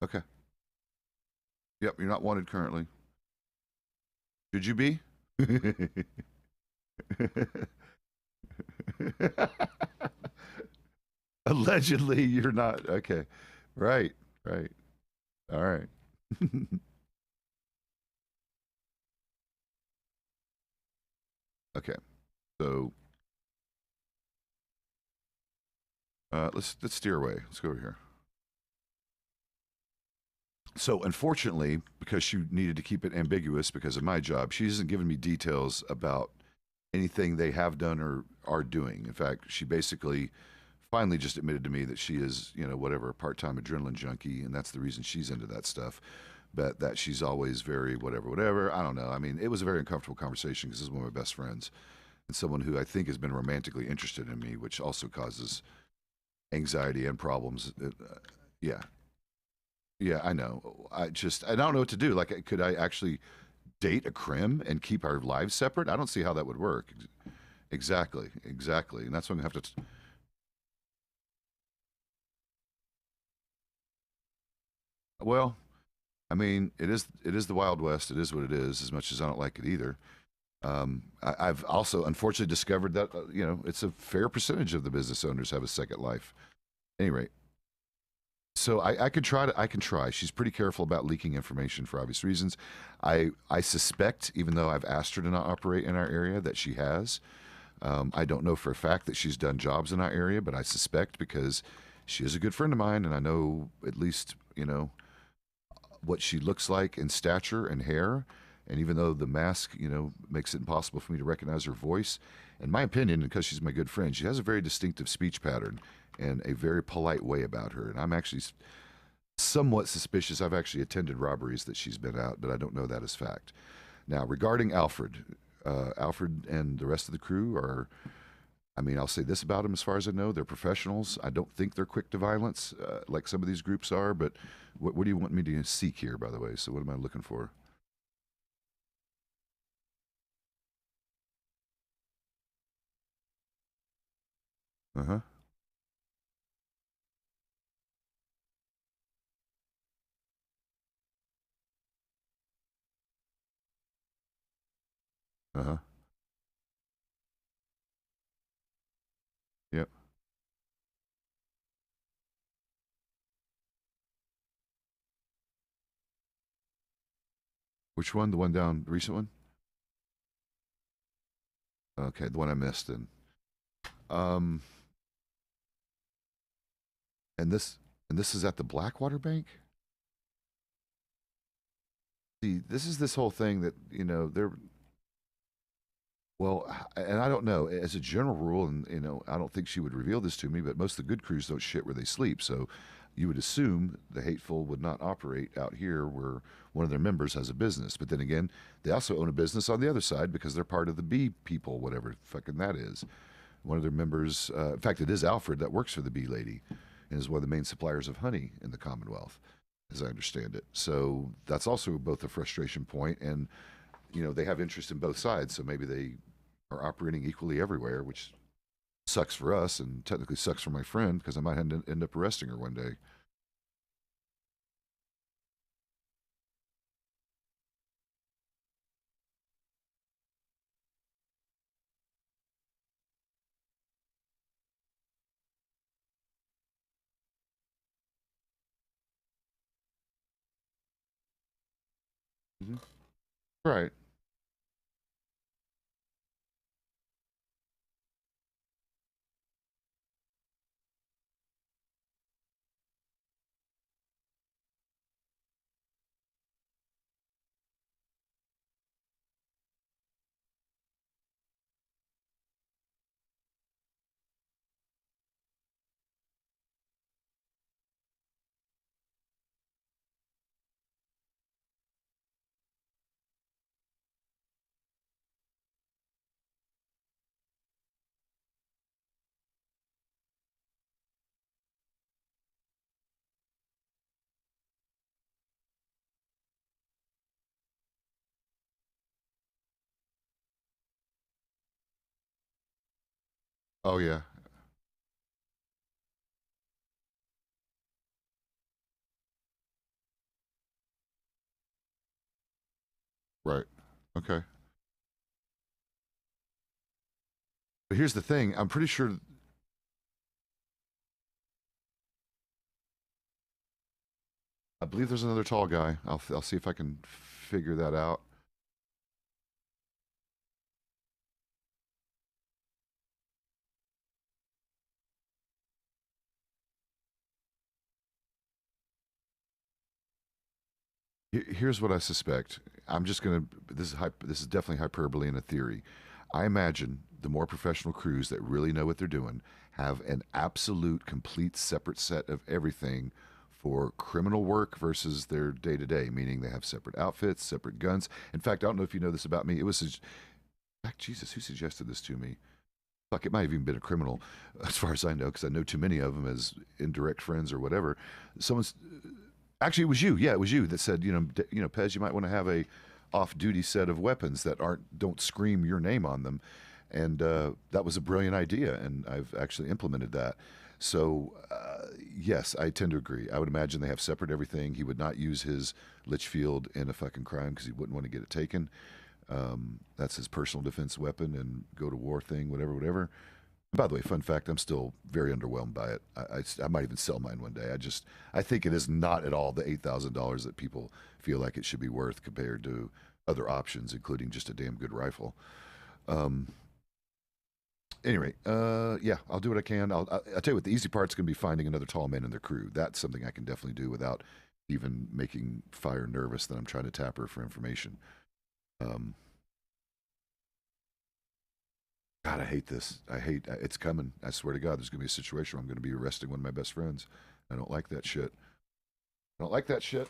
Okay. Yep, you're not wanted currently. Should you be? Allegedly, you're not. Okay. Right. Right. All right. Okay. So let's steer away. Let's go over here. So unfortunately, because she needed to keep it ambiguous because of my job, she hasn't given me details about anything they have done or are doing. In fact, she basically finally just admitted to me that she is, whatever, a part-time adrenaline junkie, and that's the reason she's into that stuff. But that she's always very whatever. I don't know. I mean, it was a very uncomfortable conversation because this is one of my best friends and someone who I think has been romantically interested in me, which also causes anxiety and problems. Yeah, yeah, I know. I don't know what to do. Like, could I actually date a crim and keep our lives separate? I don't see how that would work. Exactly, exactly, and that's what I'm gonna have to. Well, I mean, it is the Wild West. It is what it is. As much as I don't like it either. I've also unfortunately discovered that it's a fair percentage of the business owners have a second life. At any rate, so I could try to I can try. She's pretty careful about leaking information for obvious reasons. I suspect, even though I've asked her to not operate in our area, that she has. I don't know for a fact that she's done jobs in our area, but I suspect because she is a good friend of mine, and I know at least what she looks like in stature and hair. And even though the mask, makes it impossible for me to recognize her voice, in my opinion, because she's my good friend, she has a very distinctive speech pattern and a very polite way about her. And I'm actually somewhat suspicious. I've actually attended robberies that she's been out, but I don't know that as fact. Now, regarding Alfred, Alfred and the rest of the crew are, I mean, I'll say this about them as far as I know. They're professionals. I don't think they're quick to violence like some of these groups are, but what do you want me to seek here, by the way? So what am I looking for? Uh-huh. Uh-huh. Yep. Which one? The one down, the recent one? Okay, the one I missed then. Um, and this is at the Blackwater Bank? See, this is this whole thing that, they're well, and I don't know, as a general rule, and I don't think she would reveal this to me, but most of the good crews don't shit where they sleep. So you would assume the hateful would not operate out here where one of their members has a business. But then again, they also own a business on the other side because they're part of the B people, whatever fucking that is. One of their members, in fact, it is Alfred that works for the B lady. and is one of the main suppliers of honey in the Commonwealth, as I understand it. So that's also both a frustration point, and they have interest in both sides. So maybe they are operating equally everywhere, which sucks for us and technically sucks for my friend because I might end up arresting her one day. Mm-hmm. Right. Oh yeah. Right. Okay. But here's the thing. I'm pretty sure. I believe there's another tall guy. I'll see if I can figure that out. Here's what I suspect. I'm just gonna. This is definitely hyperbole in a theory. I imagine the more professional crews that really know what they're doing have an absolute, complete, separate set of everything for criminal work versus their day to day. Meaning they have separate outfits, separate guns. In fact, I don't know if you know this about me. It was, heck, Jesus, who suggested this to me? Fuck, it might have even been a criminal, as far as I know, because I know too many of them as indirect friends or whatever. Someone's Actually, it was you. Yeah, it was you that said, Pez, you might want to have a off-duty set of weapons that don't scream your name on them, and that was a brilliant idea, and I've actually implemented that. So yes, I tend to agree. I would imagine they have separate everything. He would not use his Litchfield in a fucking crime because he wouldn't want to get it taken. That's his personal defense weapon and go to war thing, whatever, whatever. By the way, fun fact, I'm still very underwhelmed by it. I might even sell mine one day. I think it is not at all the $8,000 that people feel like it should be worth compared to other options, including just a damn good rifle. Um, anyway, yeah, I'll do what I can. I'll tell you what, the easy part's going to be finding another tall man in their crew. That's something I can definitely do without even making Fire nervous that I'm trying to tap her for information. Um, God, I hate this. It's coming. I swear to God, there's going to be a situation where I'm going to be arresting one of my best friends. I don't like that shit. I don't like that shit.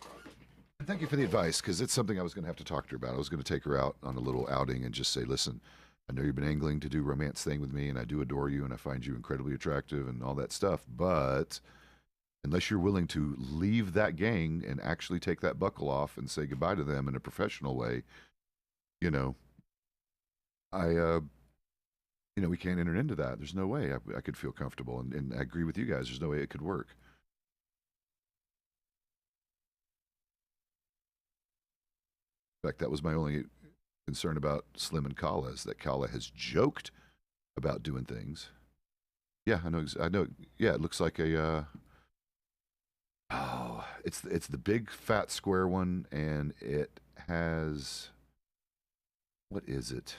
And thank you for the advice, because it's something I was going to have to talk to her about. I was going to take her out on a little outing and just say, listen, I know you've been angling to do romance thing with me, and I do adore you, and I find you incredibly attractive and all that stuff, but unless you're willing to leave that gang and actually take that buckle off and say goodbye to them in a professional way, you know, I we can't enter into that. There's no way I could feel comfortable. And I agree with you guys. There's no way it could work. In fact, that was my only concern about Slim and Kala, is that Kala has joked about doing things. Yeah, I know. I know. Yeah, it looks like a. Oh, it's the big fat square one, and it has. What is it?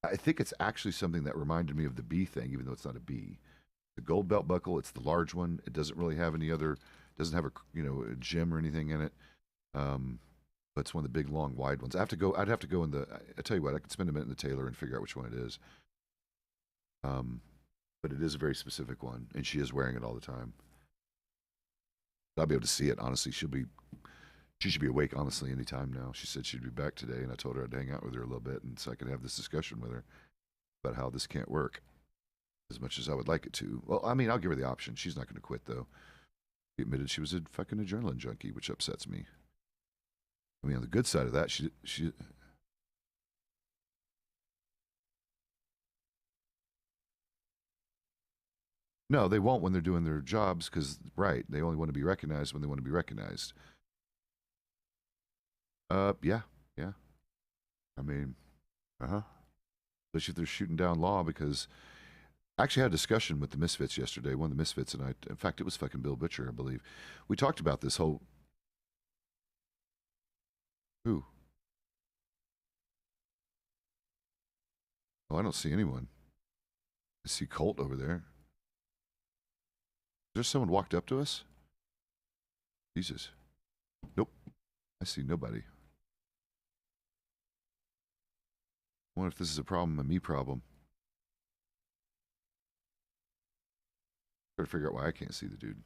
I think it's actually something that reminded me of the bee thing, even though it's not a bee. The gold belt buckle, it's the large one. It doesn't really have any other, doesn't have a gem or anything in it. Um, but it's one of the big, long, wide ones. I'd have to go in the, I tell you what, I could spend a minute in the tailor and figure out which one it is. Um, but it is a very specific one, and she is wearing it all the time. I'll be able to see it, honestly. She should be awake, honestly, anytime now. She said she'd be back today, and I told her I'd hang out with her a little bit, and so I could have this discussion with her about how this can't work. as much as I would like it to. Well, I mean, I'll give her the option. She's not going to quit, though. She admitted she was a fucking adrenaline junkie, which upsets me. I mean, on the good side of that, she. No, they won't when they're doing their jobs because, right, they only want to be recognized when they want to be recognized. Yeah, yeah. I mean, especially if they're shooting down law because I actually had a discussion with the Misfits yesterday. One of the Misfits and I, in fact, it was fucking Bill Butcher, I believe. We talked about this whole. Who? Oh, I don't see anyone. I see Colt over there. Is there someone walked up to us? Jesus. Nope. I see nobody. I wonder if this is a problem, a me problem. Try to figure out why I can't see the dude.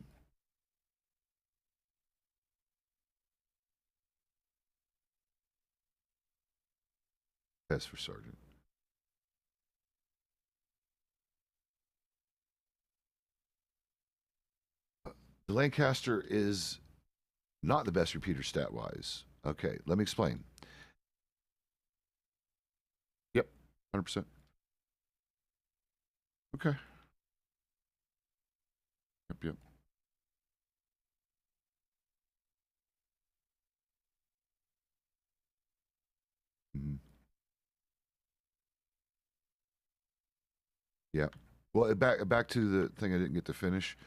Pezz for sergeant. The Lancaster is not the best repeater stat wise. Okay, let me explain. Yep, 100%. Okay. Yep. Mm-hmm. Yeah. Well, back to the thing I didn't get to finish.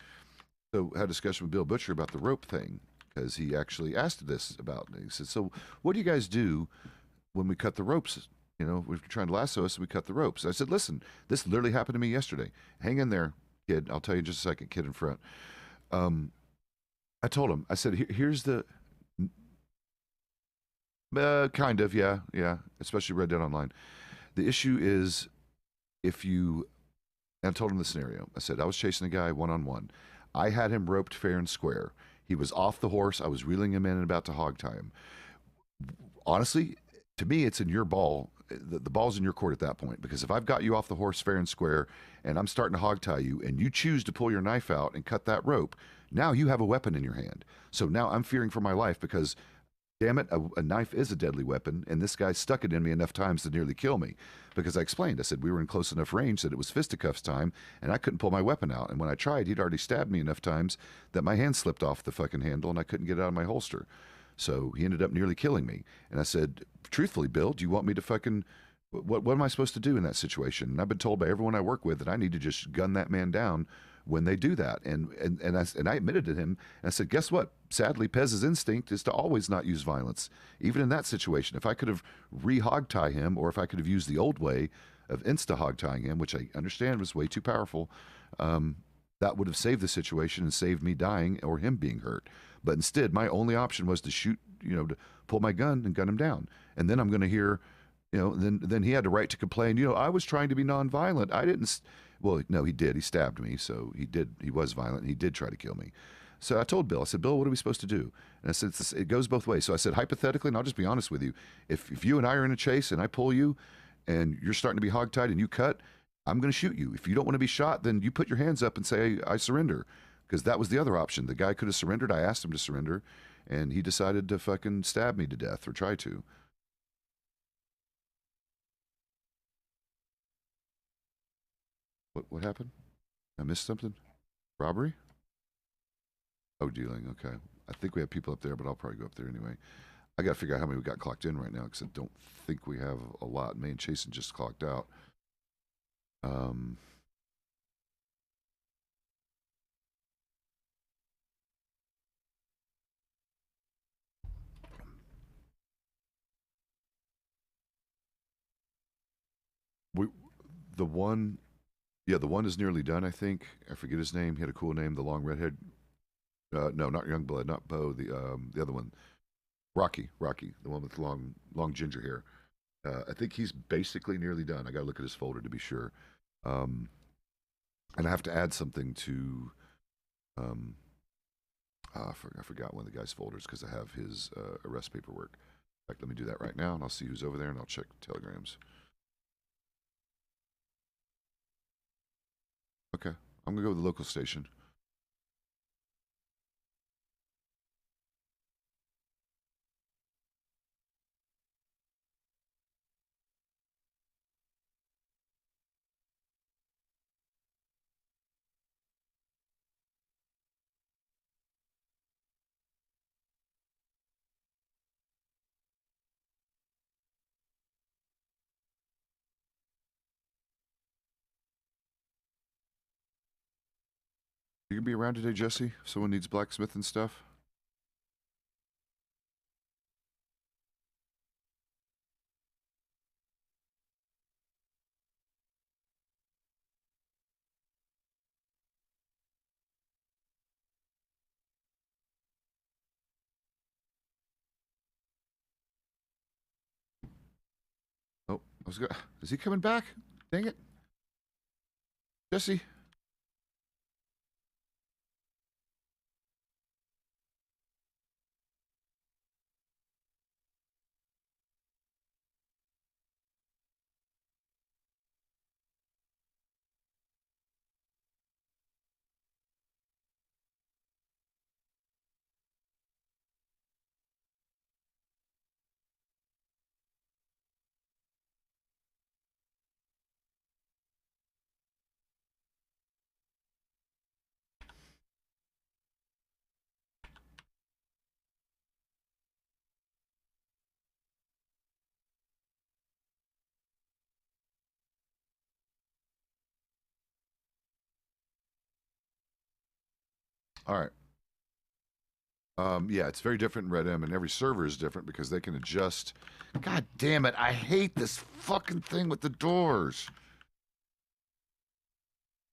So I had a discussion with Bill Butcher about the rope thing because he actually asked this about me. He said, "So what do you guys do when we cut the ropes? You know, if you're trying to lasso us, we cut the ropes." I said, "Listen, this literally happened to me yesterday. Hang in there, kid. I'll tell you in just a second, kid in front." I told him. I said, "Here's the kind of, yeah. Especially read that online. The issue is if you." And I told him the scenario. I said, I was chasing a guy one on one. I had him roped fair and square. He was off the horse. I was reeling him in and about to hog tie him. Honestly, to me, it's in your ball. The ball's in your court at that point because if I've got you off the horse fair and square and I'm starting to hog tie you and you choose to pull your knife out and cut that rope, now you have a weapon in your hand. So now I'm fearing for my life because damn it, a knife is a deadly weapon, and this guy stuck it in me enough times to nearly kill me. Because I explained, I said we were in close enough range that it was fisticuffs time, and I couldn't pull my weapon out. And when I tried, he'd already stabbed me enough times that my hand slipped off the fucking handle, and I couldn't get it out of my holster. So he ended up nearly killing me. And I said, truthfully, Bill, do you want me to fucking what am I supposed to do in that situation? And I've been told by everyone I work with that I need to just gun that man down when they do that. And I admitted to him, and I said, guess what? Sadly, Pezz's instinct is to always not use violence, even in that situation. If I could have re-hog tie him, or if I could have used the old way of insta-hog tying him, which I understand was way too powerful, that would have saved the situation and saved me dying or him being hurt. But instead, my only option was to shoot, to pull my gun and gun him down. And then I'm going to hear, then he had the right to complain, I was trying to be nonviolent. I didn't. Well, no, he did. He stabbed me, so he did. He was violent. He did try to kill me. So I told Bill, I said, Bill, what are we supposed to do? And I said, it goes both ways. So I said, hypothetically, and I'll just be honest with you, if you and I are in a chase and I pull you and you're starting to be hogtied and you cut, I'm going to shoot you. If you don't want to be shot, then you put your hands up and say, I surrender. Because that was the other option. The guy could have surrendered. I asked him to surrender, and he decided to fucking stab me to death or try to. What happened? I missed something? Robbery? Oh, dealing. Okay. I think we have people up there, but I'll probably go up there anyway. I got to figure out how many we got clocked in right now because I don't think we have a lot. Me and Chasen just clocked out. We the one, yeah, the one is nearly done. I think I forget his name. He had a cool name. The long redhead. No, not Youngblood, not Bo. The other one, Rocky, the one with long ginger hair. I think he's basically nearly done. I got to look at his folder to be sure. And I have to add something to. I forgot one of the guy's folders because I have his arrest paperwork. In fact, let me do that right now, and I'll see who's over there, and I'll check telegrams. Okay. I'm gonna go with the local station. You gonna be around today, Jesse? If someone needs blacksmith and stuff? Oh, I was gonna... Is he coming back? Dang it. Jesse? All right. Yeah, it's very different in Red M, and every server is different because they can adjust. God damn it! I hate this fucking thing with the doors.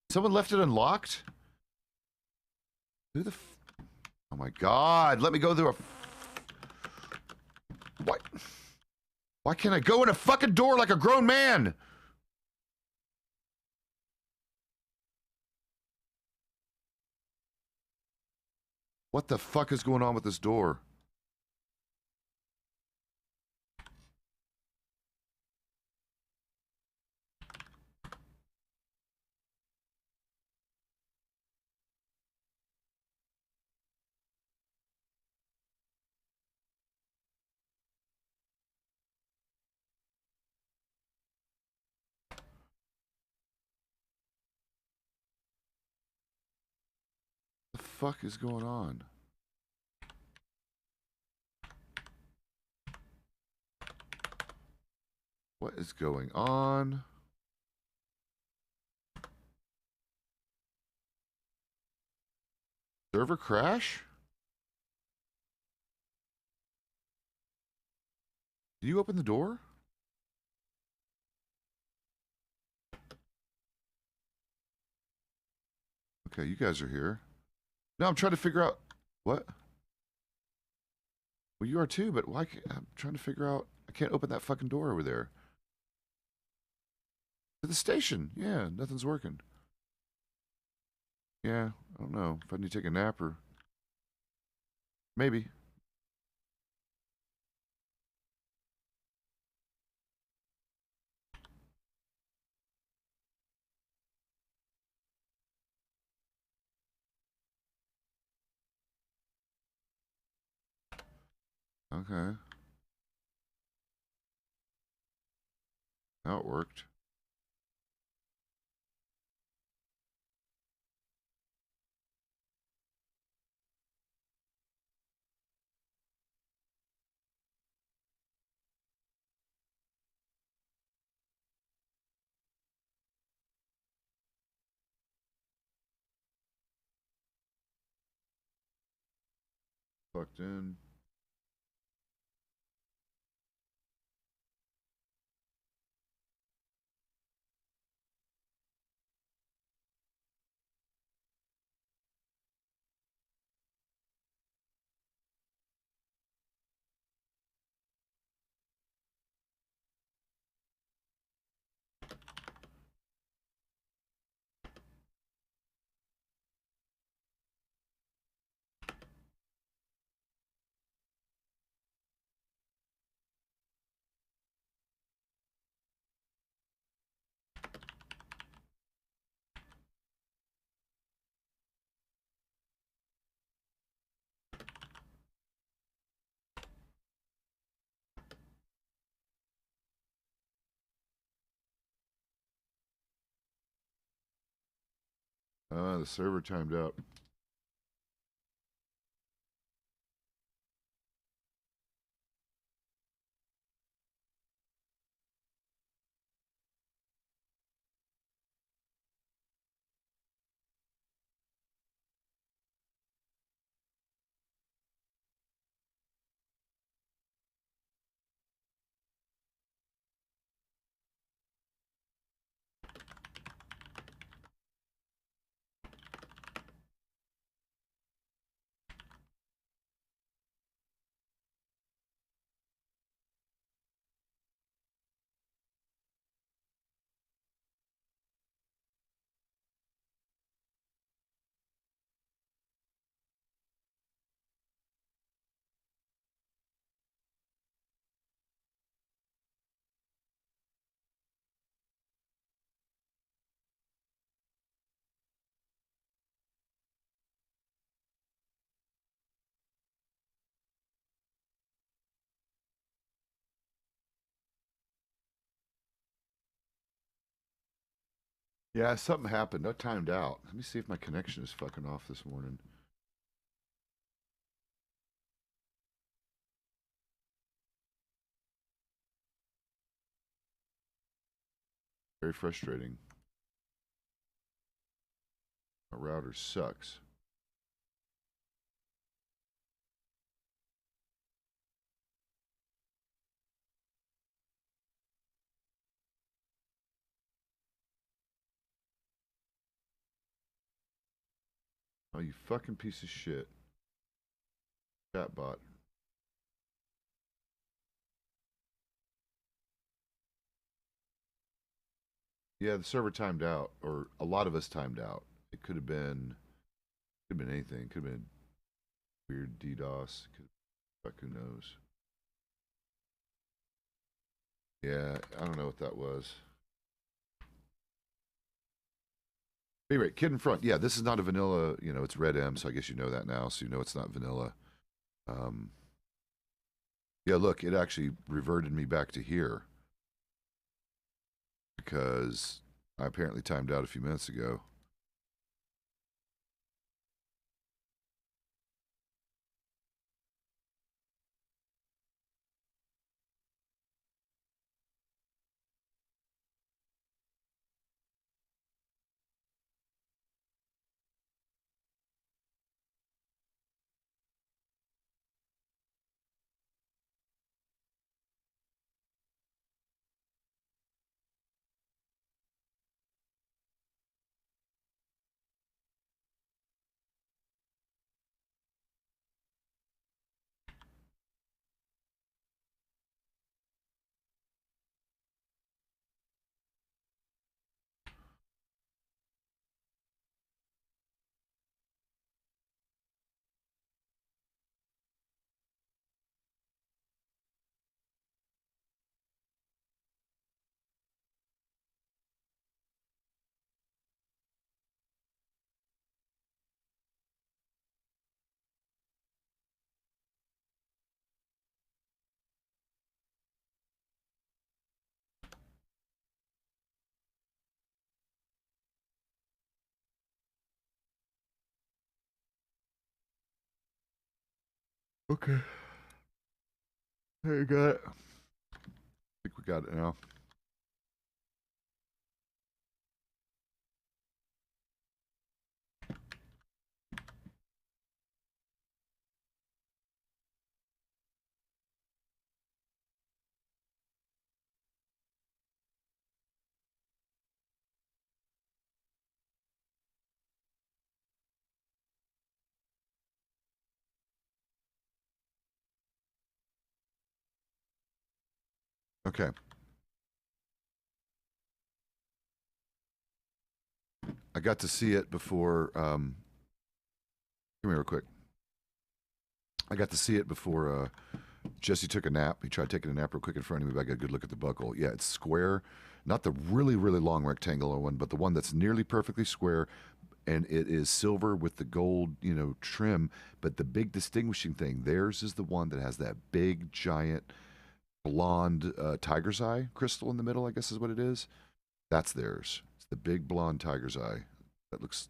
Someone left it unlocked? Who the? Oh my god! Let me go through a. What? Why can't I go in a fucking door like a grown man? What the fuck is going on with this door? What the fuck is going on? What is going on? Server crash? Did you open the door? Okay, you guys are here. No, I'm trying to figure out... What? Well, you are too, but why can't... I'm trying to figure out... I can't open that fucking door over there. To the station. Yeah, nothing's working. Yeah, I don't know. If I need to take a nap or... Maybe. Okay. Now it worked. Fucked in. The server timed out. Yeah, something happened. I timed out. Let me see if my connection is fucking off this morning. Very frustrating. My router sucks. Oh, you fucking piece of shit. Chatbot. Yeah, the server timed out, or a lot of us timed out. It could have been anything. Could have been weird DDoS. Fuck, who knows? Yeah, I don't know what that was. Anyway, Kid in Front. Yeah, this is not a vanilla. You know, it's Red M, so I guess you know that now. So you know it's not vanilla. Um, yeah, look, it actually reverted me back to here because I apparently timed out a few minutes ago. Okay. There you got it. I think we got it now. Okay. I got to see it before. Come here real quick. I got to see it before Jesse took a nap. He tried taking a nap real quick in front of me, but I got a good look at the buckle. Yeah, it's square. Not the really, really long rectangular one, but the one that's nearly perfectly square. And it is silver with the gold, you know, trim. But the big distinguishing thing, theirs is the one that has that big, giant, blonde tiger's eye crystal in the middle, I guess is what it is. That's theirs. It's the big blonde tiger's eye. That looks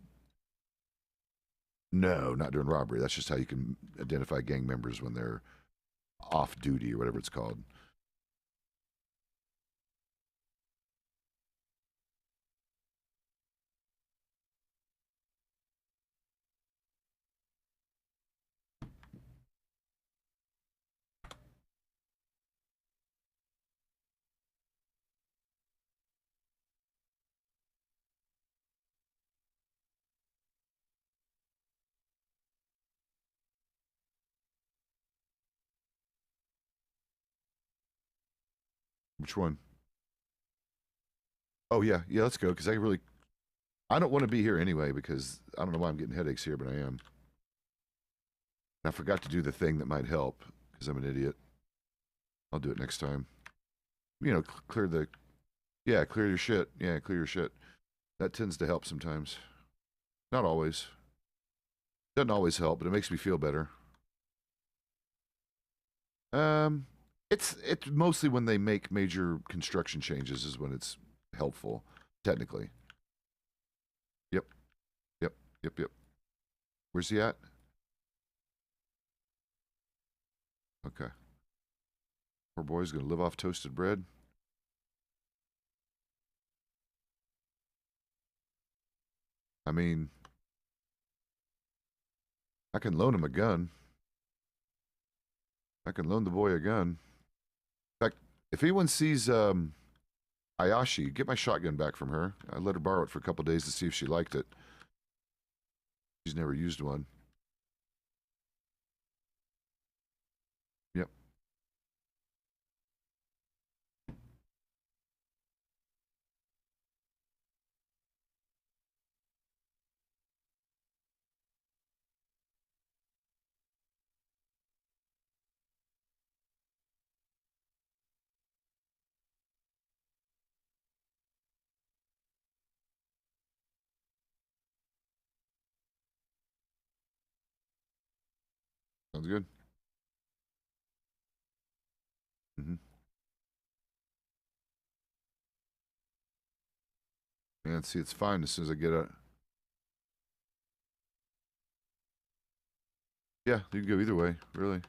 No, not during robbery. That's just how you can identify gang members when they're off duty or whatever it's called. Which one? Oh yeah, yeah. Let's go because I don't want to be here anyway because I don't know why I'm getting headaches here, but I am. And I forgot to do the thing that might help because I'm an idiot. I'll do it next time. You know, clear the. Yeah, clear your shit. Yeah, clear your shit. That tends to help sometimes. Not always. Doesn't always help, but it makes me feel better. Um, it's mostly when they make major construction changes is when it's helpful, technically. Yep, yep, yep, yep. Where's he at? Okay. Poor boy's gonna live off toasted bread. I mean, I can loan him a gun. I can loan the boy a gun. In fact, if anyone sees Ayashi, get my shotgun back from her. I let her borrow it for a couple days to see if she liked it. She's never used one. Yep. Sounds good. Mm-hmm. And see, it's fine as soon as I get it. Yeah, you can go either way, really.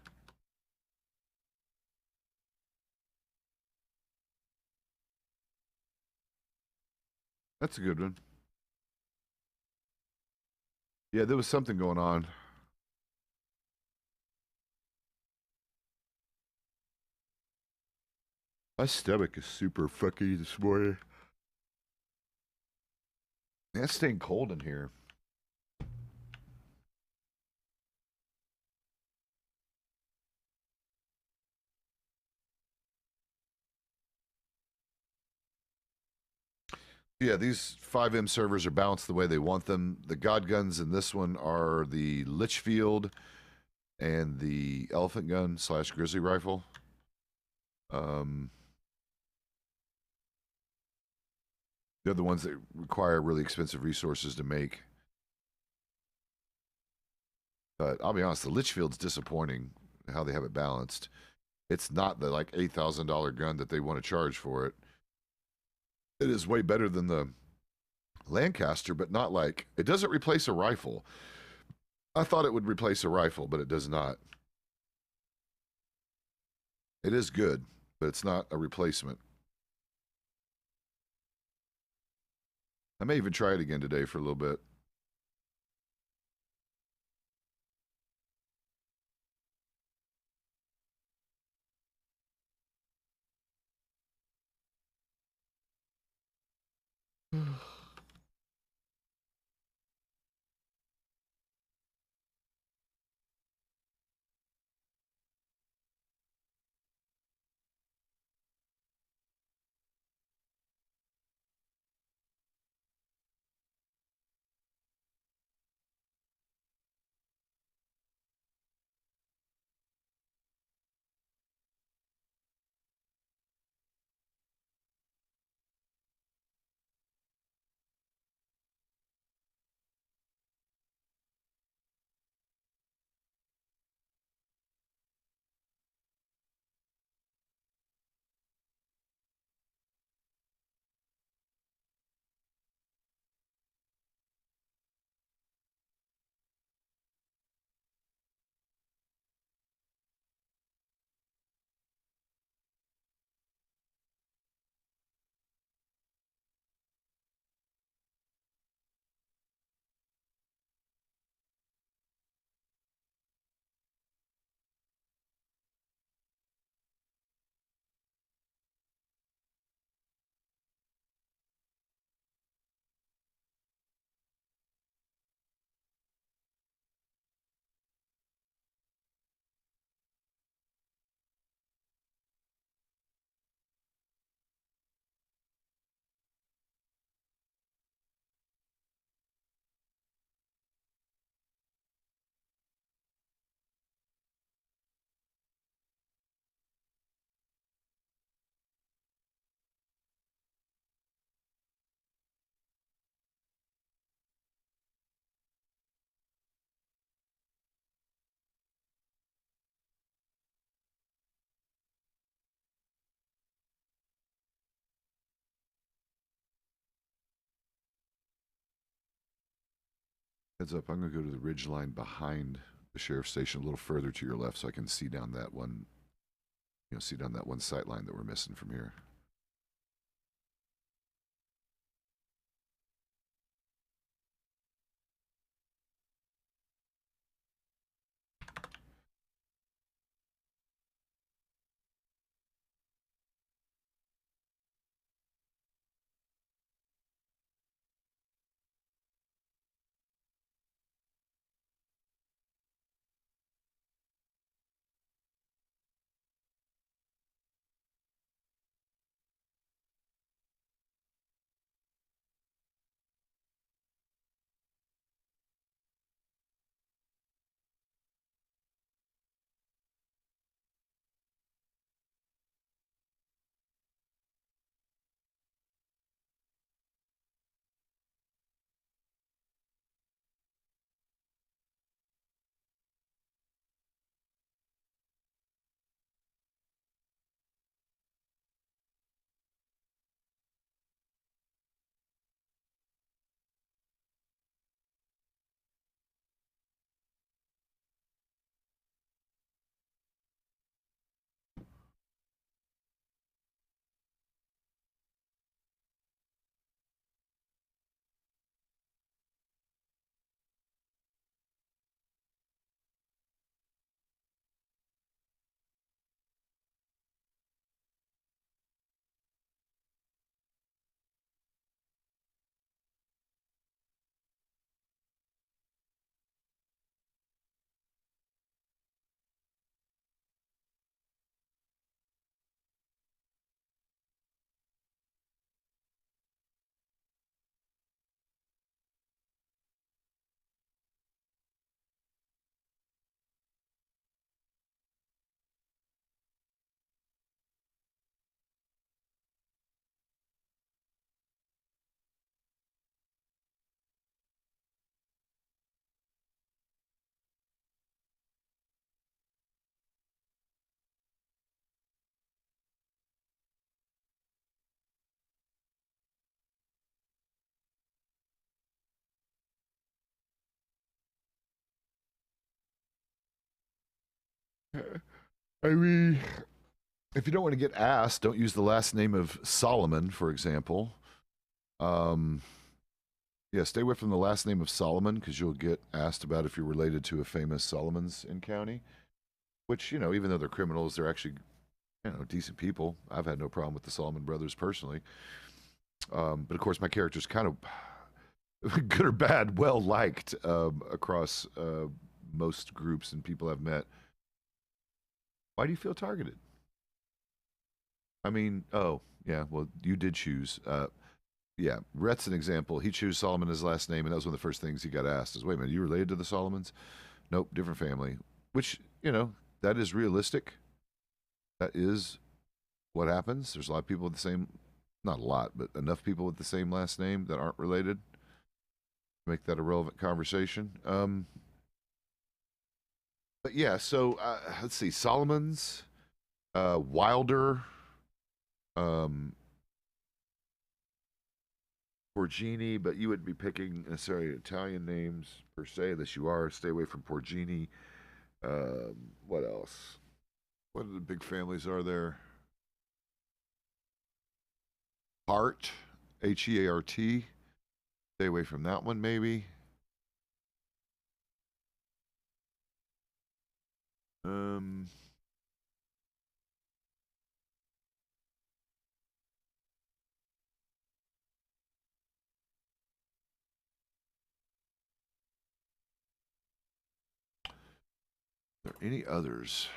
That's a good one. Yeah, there was something going on. My stomach is super fucky this morning. Man, it's staying cold in here. Yeah, these 5M servers are balanced the way they want them. The God guns in this one are the Litchfield and the Elephant gun / Grizzly rifle. They're the ones that require really expensive resources to make. But I'll be honest, the Litchfield's disappointing how they have it balanced. It's not the like $8,000 gun that they want to charge for it. It is way better than the Lancaster, but not like it doesn't replace a rifle. I thought it would replace a rifle, but it does not. It is good, but it's not a replacement. I may even try it again today for a little bit. Heads up, I'm going to go to the ridge line behind the sheriff's station a little further to your left so I can see down that one, see down that one sight line that we're missing from here. I mean, if you don't want to get asked, don't use the last name of Solomon, for example. Yeah, stay away from the last name of Solomon because you'll get asked about if you're related to a famous Solomons in county. Which, even though they're criminals, they're actually, decent people. I've had no problem with the Solomon brothers personally. But of course, my character's kind of good or bad, well liked across most groups and people I've met. Why do you feel targeted? I mean, oh, yeah, well, you did choose. Yeah, Rhett's an example. He chose Solomon as his last name, and that was one of the first things he got asked is, wait a minute, you related to the Solomons? Nope, different family. Which, that is realistic. That is what happens. There's a lot of people with the same, not a lot, but enough people with the same last name that aren't related. Make that a relevant conversation. But yeah, so let's see, Solomon's, Wilder, Porgini, but you wouldn't be picking necessarily Italian names per se, unless you are. Stay away from Porgini. What else? What are the big families are there? Hart, Heart. Stay away from that one, maybe. Are there any others,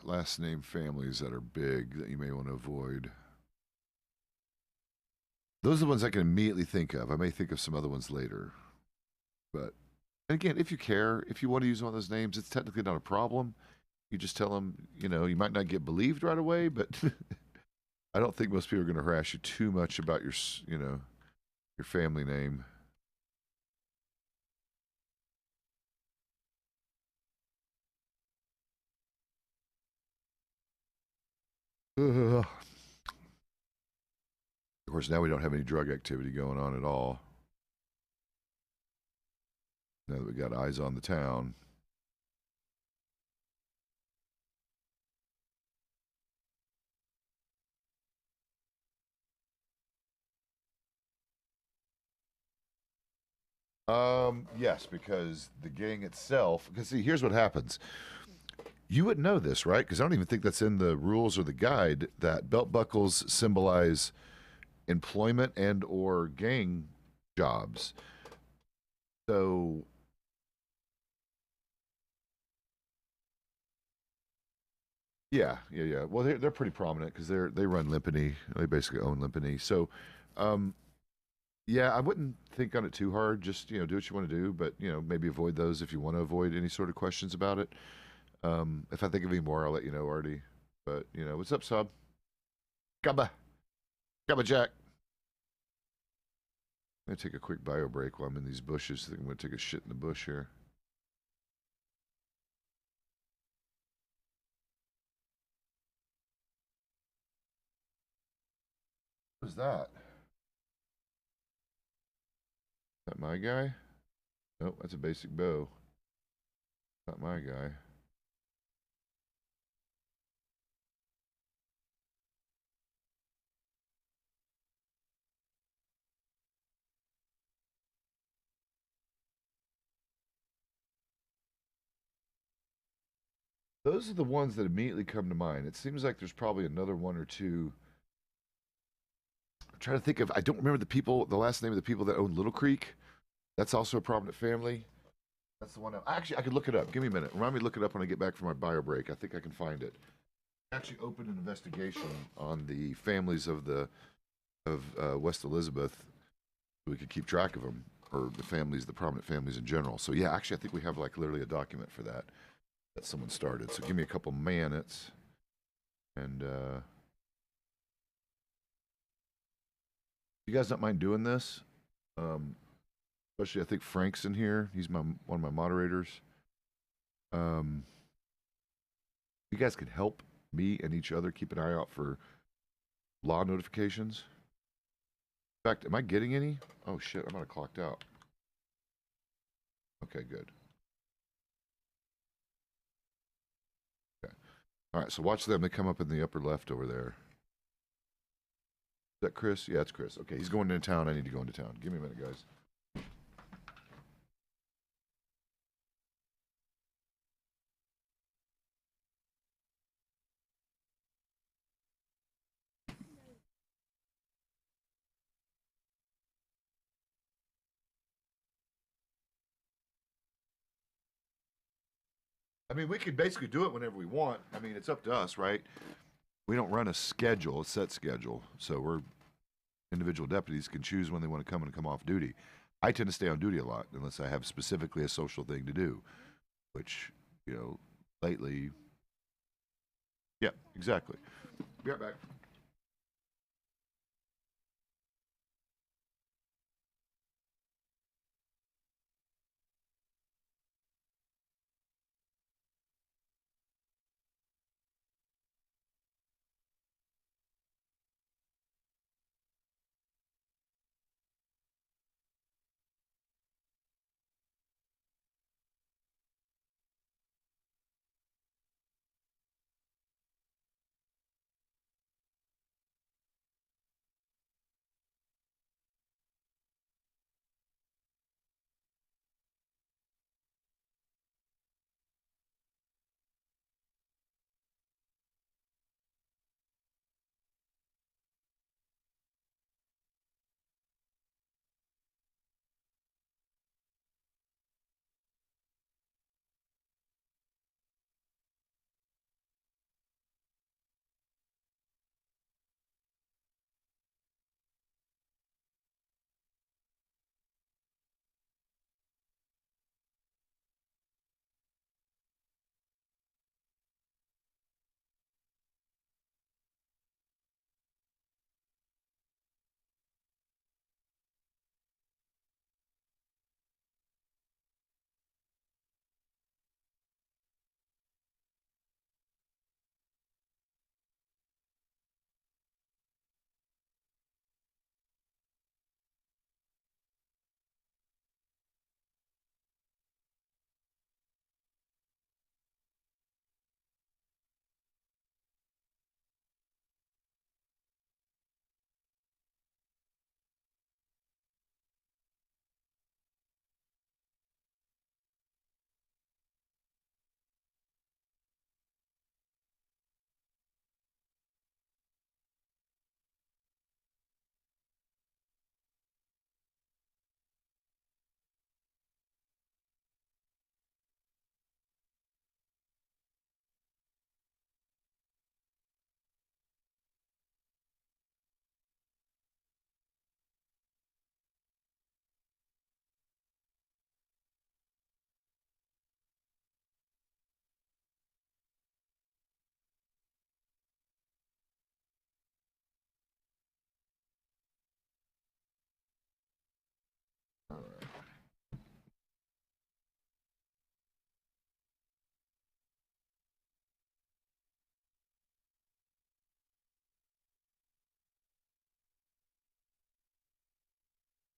last name families that are big that you may want to avoid? Those are the ones I can immediately think of. I may think of some other ones later. But and again, if you care, if you want to use one of those names, it's technically not a problem. You just tell them, you might not get believed right away, but I don't think most people are going to harass you too much about your family name. Ugh. Of course, now we don't have any drug activity going on at all. Now that we got eyes on the town. Yes, because the gang itself. Because see, here's what happens. You wouldn't know this, right? Because I don't even think that's in the rules or the guide that belt buckles symbolize employment and or gang jobs. So yeah. Well, they're pretty prominent because they run Limpany. They basically own Limpany. So, um, yeah, I wouldn't think on it too hard. Just do what you want to do, but maybe avoid those if you want to avoid any sort of questions about it. If I think of any more, I'll let you know, Artie. But what's up, Sub? Gabba, Gabba Jack. I'm gonna take a quick bio break while I'm in these bushes. I think I'm gonna take a shit in the bush here. Who's that? Is that my guy? Nope, that's a basic bow. Not my guy. Those are the ones that immediately come to mind. It seems like there's probably another one or two. I'm trying to think of. I don't remember the last name of the people that own Little Creek. That's also a prominent family. That's the one. Actually, I could look it up. Give me a minute. Remind me to look it up when I get back from my bio break. I think I can find it. I actually opened an investigation on the families of West Elizabeth. So we could keep track of them, or the prominent families in general. So yeah, actually, I think we have like literally a document for that someone started. So give me a couple minutes, and you guys don't mind doing this, especially I think Frank's in here. He's one of my moderators. Um, you guys could help me and each other keep an eye out for law notifications. In fact, am I getting any? Oh shit, I'm not clocked out. Okay, good. Okay. All right, so watch them. They come up in the upper left over there. Is that Chris? Yeah, it's Chris. Okay, he's going into town. I need to go into town. Give me a minute, guys. I mean, we could basically do it whenever we want. I mean, it's up to us, right? We don't run a schedule, a set schedule. So individual deputies can choose when they want to come and come off duty. I tend to stay on duty a lot unless I have specifically a social thing to do, which, lately. Yeah, exactly. Be right back.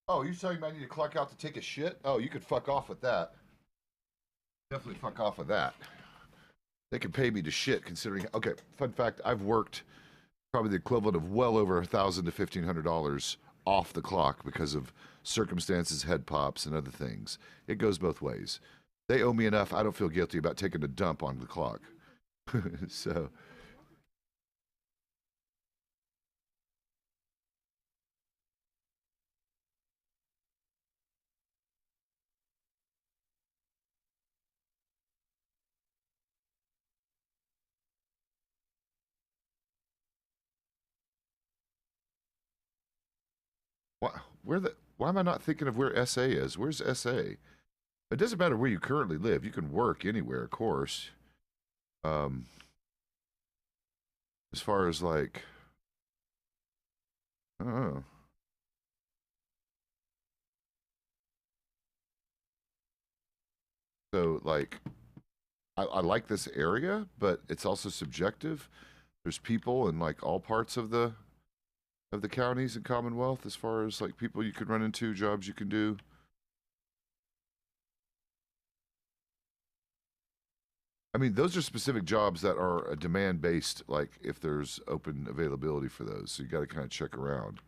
Oh, you're telling me I need to clock out to take a shit? Oh, you could fuck off with that. Definitely fuck off with that. They can pay me to shit considering. Okay, fun fact: I've worked probably the equivalent of well over $1,000 to $1,500 off the clock because of circumstances, head pops, and other things. It goes both ways. They owe me enough. I don't feel guilty about taking a dump on the clock. So, why am I not thinking of where SA is? Where's SA? It doesn't matter where you currently live. You can work anywhere, of course. Um, as far as like, I don't know. So like, I like this area, but it's also subjective. There's people in like all parts of the counties and Commonwealth as far as like people you could run into, jobs you can do. I mean, those are specific jobs that are demand based, like if there's open availability for those. So you got to kind of check around.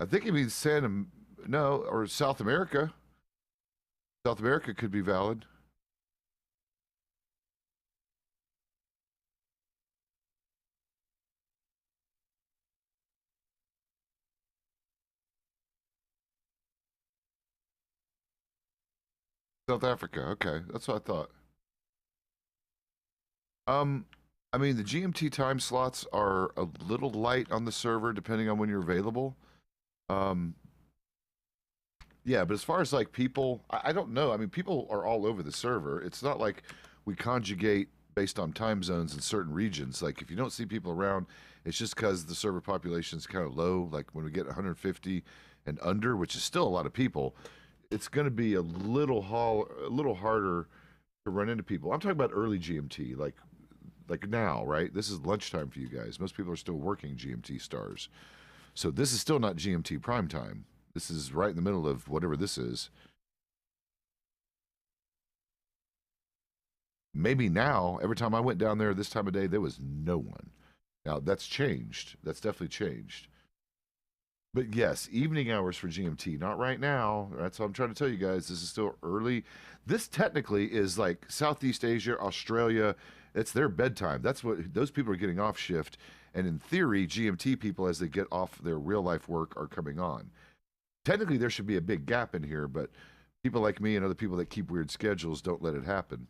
I think it means Santa, no, or South America. South America could be valid. South Africa, okay, that's what I thought. Um, I mean, the GMT time slots are a little light on the server depending on when you're available. Um, yeah, but as far as like people, I don't know. I mean, people are all over the server. It's not like we conjugate based on time zones in certain regions. Like if you don't see people around, it's just because the server population is kind of low. Like when we get 150 and under, which is still a lot of people, it's going to be a little harder to run into people. I'm talking about early GMT, like now, right? This is lunchtime for you guys. Most people are still working GMT stars. So this is still not GMT prime time. This is right in the middle of whatever this is. Maybe now, every time I went down there this time of day, there was no one. Now that's changed. That's definitely changed. But yes, evening hours for GMT, not right now. That's what I'm trying to tell you guys. This is still early. This technically is like Southeast Asia, Australia. It's their bedtime. That's what those people are getting off shift. And in theory, GMT people, as they get off their real life work, are coming on. Technically, there should be a big gap in here, but people like me and other people that keep weird schedules don't let it happen.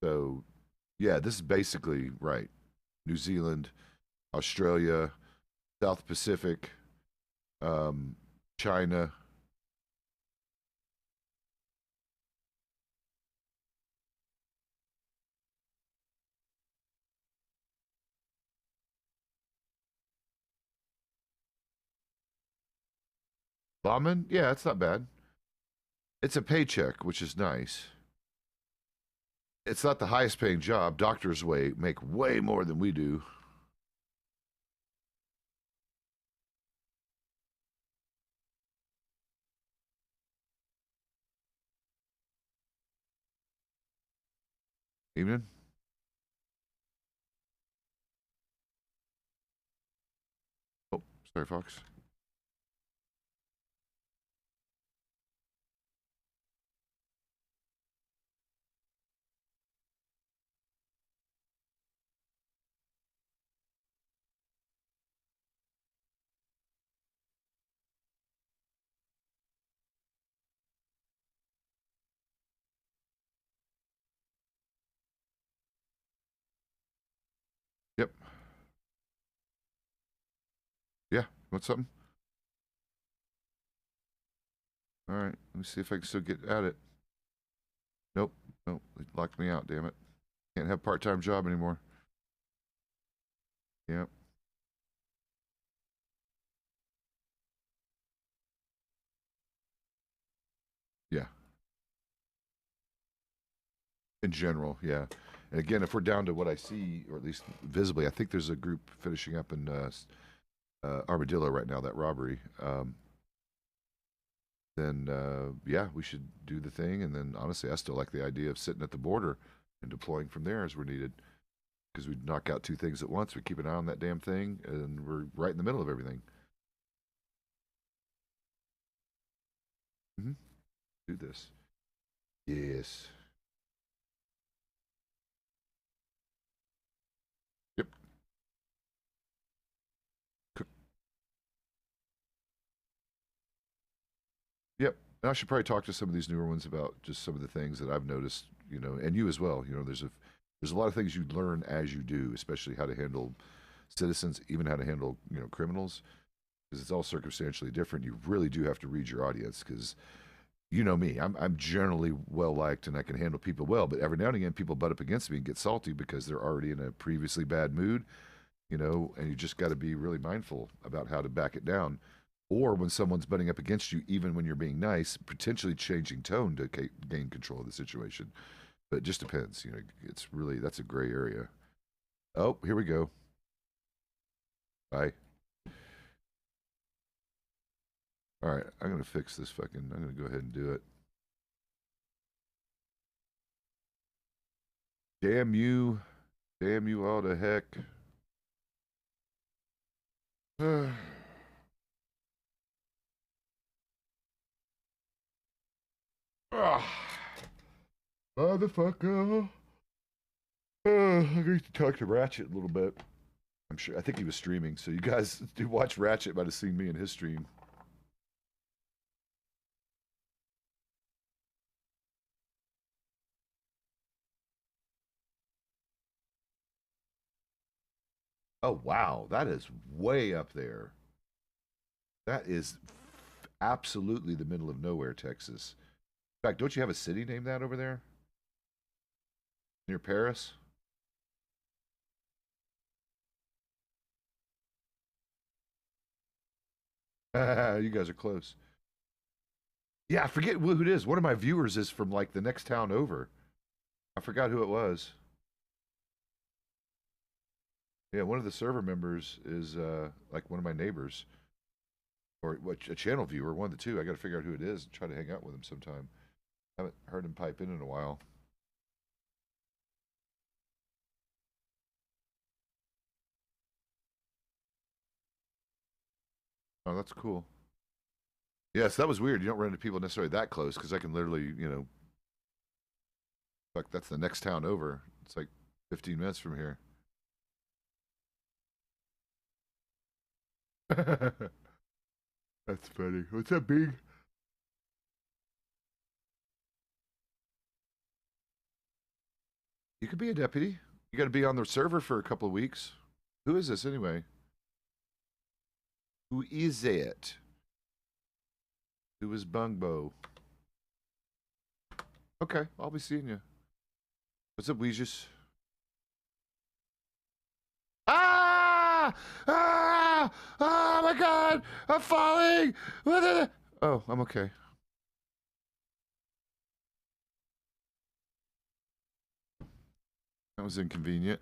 So, yeah, this is basically right. New Zealand, Australia, South Pacific, um, China. Lawman, yeah, it's not bad. It's a paycheck, which is nice. It's not the highest paying job. Doctors make way more than we do. Evening. Oh, sorry, Fox. Yep. Yeah. What's something? All right. Let me see if I can still get at it. Nope. Nope. It locked me out. Damn it. Can't have part time job anymore. Yep. In general, yeah. And again, if we're down to what I see, or at least visibly, I think there's a group finishing up in Armadillo right now, that robbery. Then, yeah, we should do the thing. And then, honestly, I still like the idea of sitting at the border and deploying from there as we're needed. Because we knock out two things at once. We keep an eye on that damn thing, and we're right in the middle of everything. Mm-hmm. Do this. Yes. Yep. Yep. And I should probably talk to some of these newer ones about just some of the things that I've noticed, and you as well. There's a lot of things you learn as you do, especially how to handle citizens, even how to handle, criminals, because it's all circumstantially different. You really do have to read your audience because you know me. I'm generally well liked and I can handle people well, but every now and again people butt up against me and get salty because they're already in a previously bad mood, and you just got to be really mindful about how to back it down. Or when someone's butting up against you, even when you're being nice, potentially changing tone to gain control of the situation. But it just depends. That's a gray area. Oh, here we go. Bye. All right, I'm going to fix this I'm going to go ahead and do it. Damn you. Damn you all to heck. Motherfucker. I need to talk to Ratchet a little bit. I think he was streaming, so you guys who watch Ratchet might have seen me in his stream. Oh, wow. That is way up there. That is absolutely the middle of nowhere, Texas. In fact, don't you have a city named that over there? Near Paris? You guys are close. Yeah, I forget who it is. One of my viewers is from like the next town over. I forgot who it was. Yeah, one of the server members is like one of my neighbors. Or a channel viewer, one of the two. I got to figure out who it is and try to hang out with him sometime. I haven't heard him pipe in a while. Oh, that's cool. Yes, that was weird. You don't run into people necessarily that close because I can literally, like that's the next town over. It's like 15 minutes from here. That's funny. What's up, Big? You could be a deputy. You got to be on the server for a couple of weeks. Who is this anyway? Who is it? Who is Bungbo? Okay, I'll be seeing you. What's up, Weezus? Ah! Ah! Oh my God! I'm falling! Oh, I'm okay. That was inconvenient.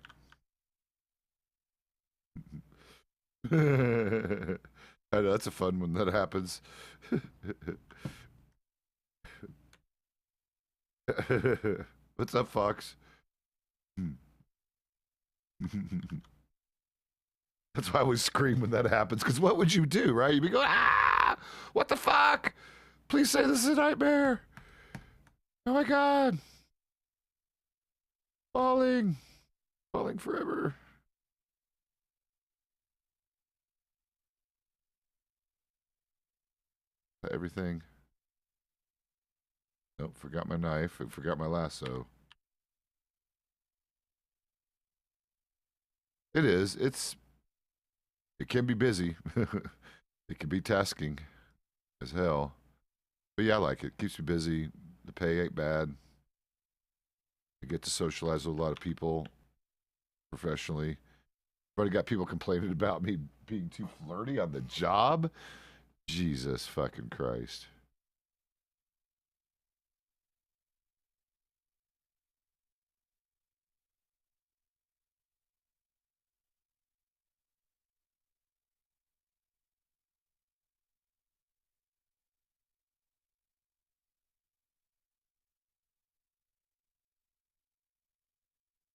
I know, that's a fun one that happens. What's up, Fox? That's why I always scream when that happens, because what would you do, right? You'd be going, ah! What the fuck? Please say this is a nightmare. Oh my God. Falling. Falling forever. Everything. Nope, forgot my knife. Forgot my lasso. It is. It can be busy. It can be tasking as hell. But yeah, I like it. Keeps me busy. The pay ain't bad. I get to socialize with a lot of people professionally. I've already got people complaining about me being too flirty on the job. Jesus fucking Christ.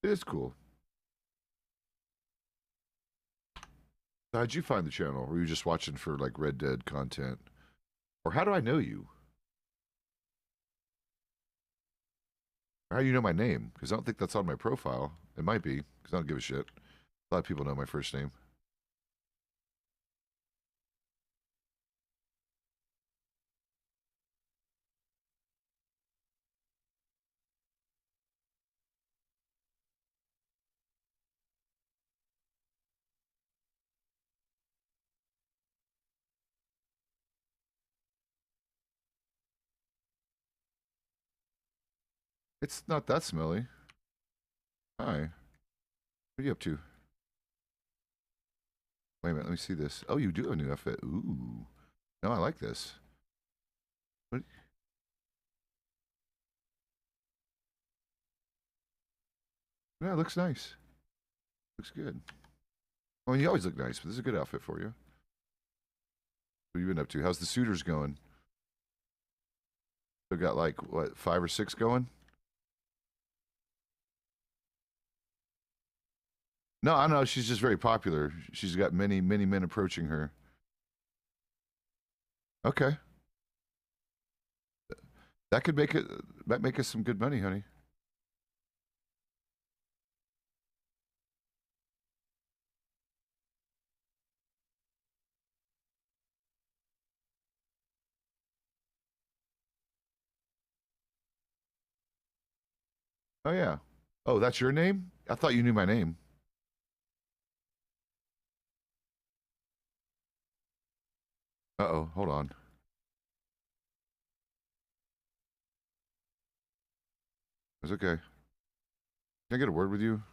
It is cool. How'd you find the channel? Were you just watching for like Red Dead content? Or how do I know you? How do you know my name? Because I don't think that's on my profile. It might be, because I don't give a shit. A lot of people know my first name. It's not that smelly. Hi. What are you up to? Wait a minute, let me see this. Oh, you do have a new outfit. Ooh. No, I like this. What? Yeah, it looks nice. Looks good. I mean, you always look nice, but this is a good outfit for you. What have you been up to? How's the suitors going? Still got like, what, 5 or 6 going? No, I know. She's just very popular. She's got many, many men approaching her. Okay. That could make it, that make us some good money, honey. Oh, yeah. Oh, that's your name? I thought you knew my name. Uh-oh, hold on. It's okay. Can I get a word with you?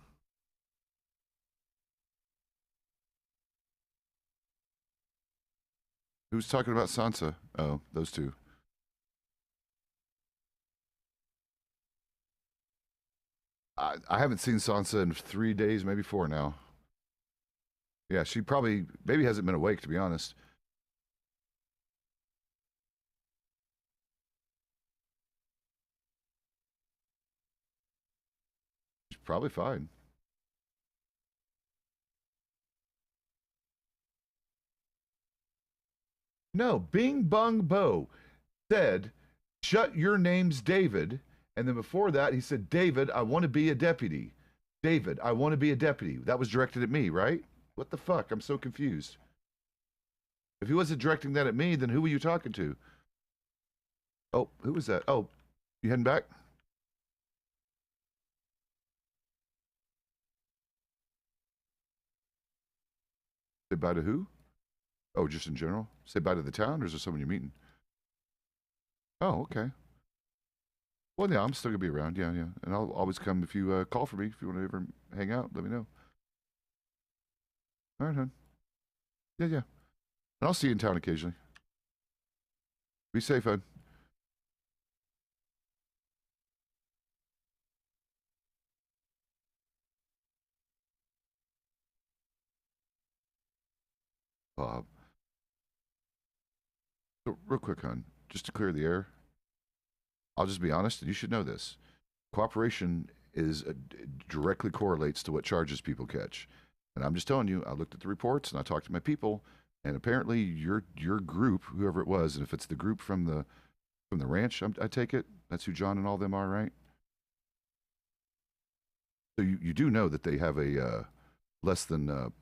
Who's talking about Sansa? Oh, those two. I haven't seen Sansa in 3 days, maybe 4 now. Yeah, she probably, maybe hasn't been awake, to be honest. She's probably fine. No, Bing Bong Bo said, shut your name's David. And then before that, he said, David, I want to be a deputy. David, I want to be a deputy. That was directed at me, right? What the fuck? I'm so confused. If he wasn't directing that at me, then who were you talking to? Oh, who was that? Oh, you heading back? Say bye to who? Oh, just in general? Say bye to the town, or is there someone you're meeting? Oh, okay. Well, yeah, I'm still gonna be around. Yeah, yeah, and I'll always come if you call for me. If you want to ever hang out, let me know. All right, hon. Yeah, yeah, and I'll see you in town occasionally. Be safe, hon. Bob. So, real quick, hon, just to clear the air, I'll just be honest, and you should know this. Cooperation is directly correlates to what charges people catch. And I'm just telling you, I looked at the reports and I talked to my people, and apparently your group, whoever it was, and if it's the group from the ranch, I take it that's who John and all them are, right? So you do know that they have a less than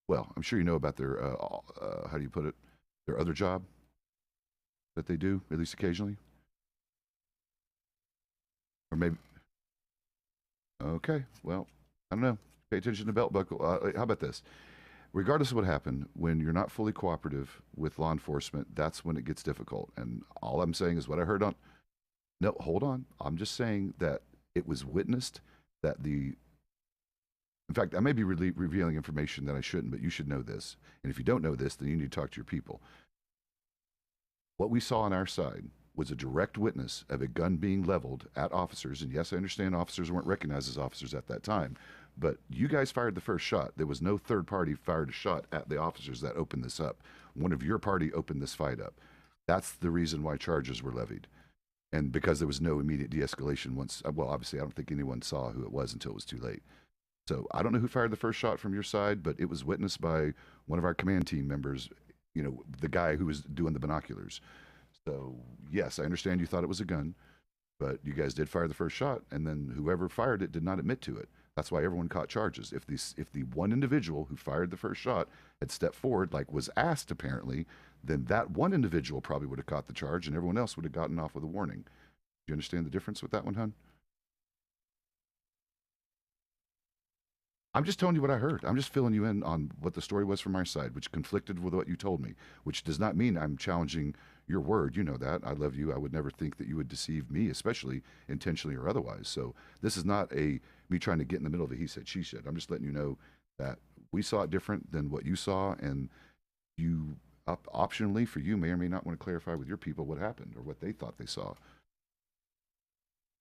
well, I'm sure you know about their how do you put it, their other job that they do at least occasionally, or maybe. Okay, well, I don't know. Pay attention to belt buckle. How about this? Regardless of what happened, when you're not fully cooperative with law enforcement, that's when it gets difficult. And all I'm saying is what I heard on. No, hold on. I'm just saying that it was witnessed that the. In fact, I may be revealing information that I shouldn't, but you should know this. And if you don't know this, then you need to talk to your people. What we saw on our side was a direct witness of a gun being leveled at officers. And yes, I understand officers weren't recognized as officers at that time, but you guys fired the first shot. There was no third party fired a shot at the officers that opened this up. One of your party opened this fight up. That's the reason why charges were levied. And because there was no immediate de-escalation once, well, obviously, I don't think anyone saw who it was until it was too late. So I don't know who fired the first shot from your side, but it was witnessed by one of our command team members, you know, the guy who was doing the binoculars. So, yes, I understand you thought it was a gun, but you guys did fire the first shot, and then whoever fired it did not admit to it. That's why everyone caught charges. If the one individual who fired the first shot had stepped forward, like was asked apparently, then that one individual probably would have caught the charge, and everyone else would have gotten off with a warning. Do you understand the difference with that one, hun? I'm just telling you what I heard. I'm just filling you in on what the story was from our side, which conflicted with what you told me, which does not mean I'm challenging your word. You know that. I love you. I would never think that you would deceive me, especially intentionally or otherwise. So this is not a me trying to get in the middle of a he said, she said. I'm just letting you know that we saw it different than what you saw, and you optionally for you may or may not want to clarify with your people what happened or what they thought they saw.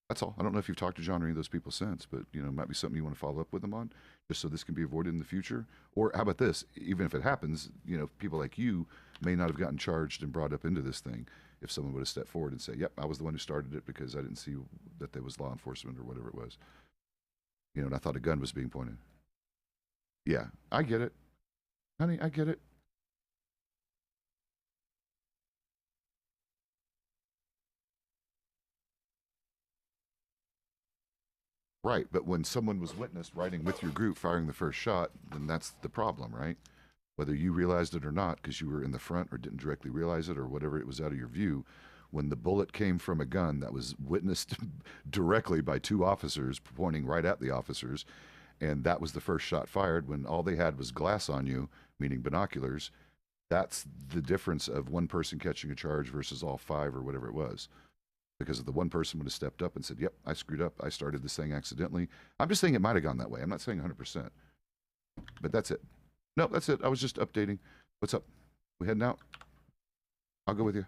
That's all. I don't know if you've talked to John or any of those people since, but you know, it might be something you want to follow up with them on, just so this can be avoided in the future. Or how about this? Even if it happens, you know, people like you may not have gotten charged and brought up into this thing if someone would have stepped forward and say, "Yep, I was the one who started it because I didn't see that there was law enforcement or whatever it was." You know, and I thought a gun was being pointed. Yeah, I get it, honey. I get it. Right, but when someone was witnessed riding with your group firing the first shot, then that's the problem, right? Whether you realized it or not, because you were in the front or didn't directly realize it or whatever, it was out of your view. When the bullet came from a gun that was witnessed directly by two officers pointing right at the officers, and that was the first shot fired when all they had was glass on you, meaning binoculars, that's the difference of one person catching a charge versus all five or whatever it was. Because if the one person would have stepped up and said, "Yep, I screwed up. I started this thing accidentally." I'm just saying it might have gone that way. I'm not saying 100%. But that's it. No, that's it. I was just updating. What's up? We heading out? I'll go with you.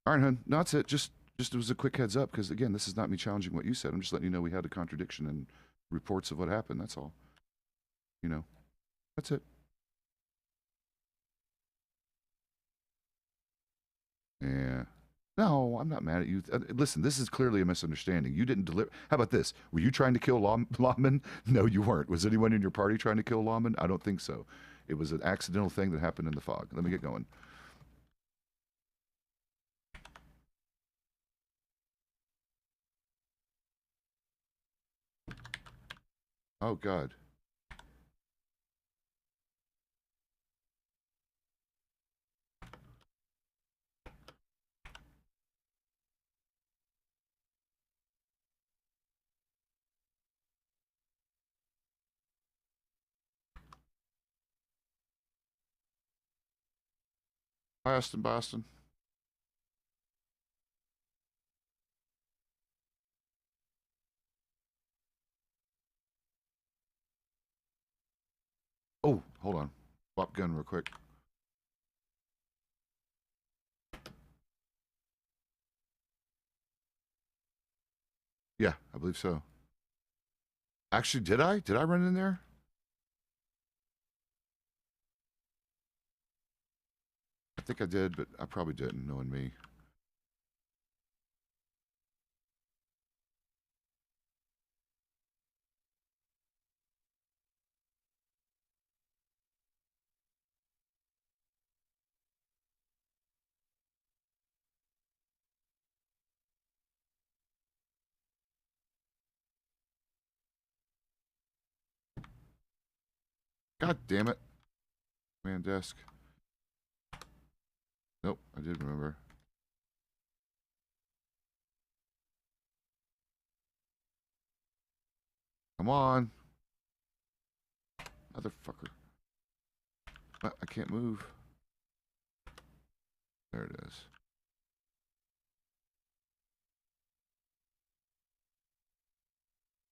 All right, hun. No, that's it. Just it was a quick heads up because again, this is not me challenging what you said. I'm just letting you know we had a contradiction in reports of what happened. That's all. You know, that's it. Yeah. No, I'm not mad at you. Listen, this is clearly a misunderstanding. You didn't deliver. How about this? Were you trying to kill lawmen? No, you weren't. Was anyone in your party trying to kill lawmen? I don't think so. It was an accidental thing that happened in the fog. Let me get going. Oh, God. Boston, Boston. Oh, hold on. Swap gun real quick. Yeah, I believe so. Actually, did I? Did I run in there? I think I did, but I probably didn't, knowing me. God damn it. Man desk. Nope, I did remember. Come on. Motherfucker. I can't move. There it is.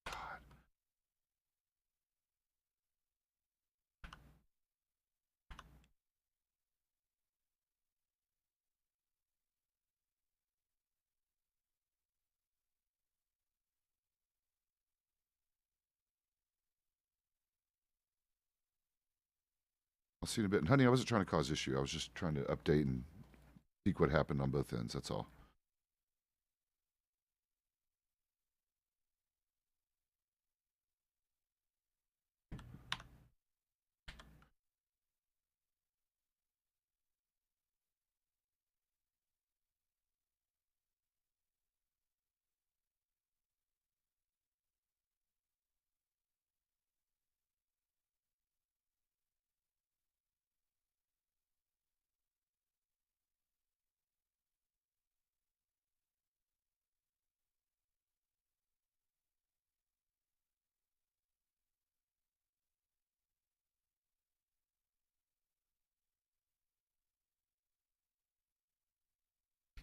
God. I'll see you in a bit. And honey, I wasn't trying to cause issue. I was just trying to update and seek what happened on both ends. That's all.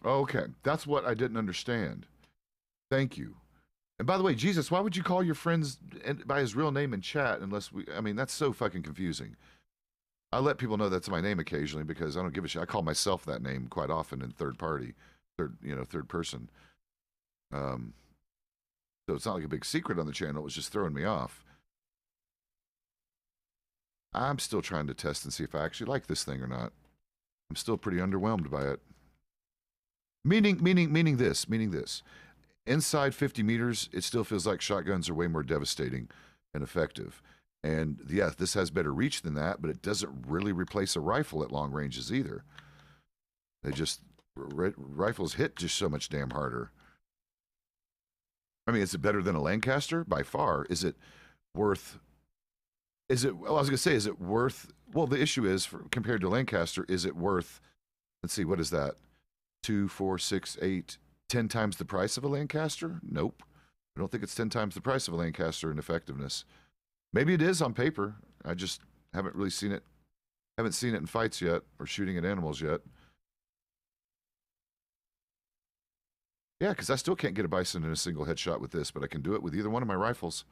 Okay, that's what I didn't understand. Thank you. And by the way, Jesus, why would you call your friends by his real name in chat unless we? I mean, that's so fucking confusing. I let people know that's my name occasionally because I don't give a shit. I call myself that name quite often in third party, third person. Um, so it's not like a big secret on the channel. It was just throwing me off. I'm still trying to test and see if I actually like this thing or not. I'm still pretty underwhelmed by it. Meaning this. Inside 50 meters, it still feels like shotguns are way more devastating and effective. And yeah, this has better reach than that, but it doesn't really replace a rifle at long ranges either. They just rifles hit just so much damn harder. I mean, is it better than a Lancaster? By far. Is it worth? Is it? Well, I was gonna say, is it worth? Well, the issue is, compared to Lancaster, is it worth? Let's see, what is that? 2, 4, 6, 8, 10 times the price of a Lancaster? Nope. I don't think it's 10 times the price of a Lancaster in effectiveness. Maybe it is on paper. I just haven't really seen it. Haven't seen it in fights yet or shooting at animals yet. Yeah, because I still can't get a bison in a single headshot with this, but I can do it with either one of my rifles.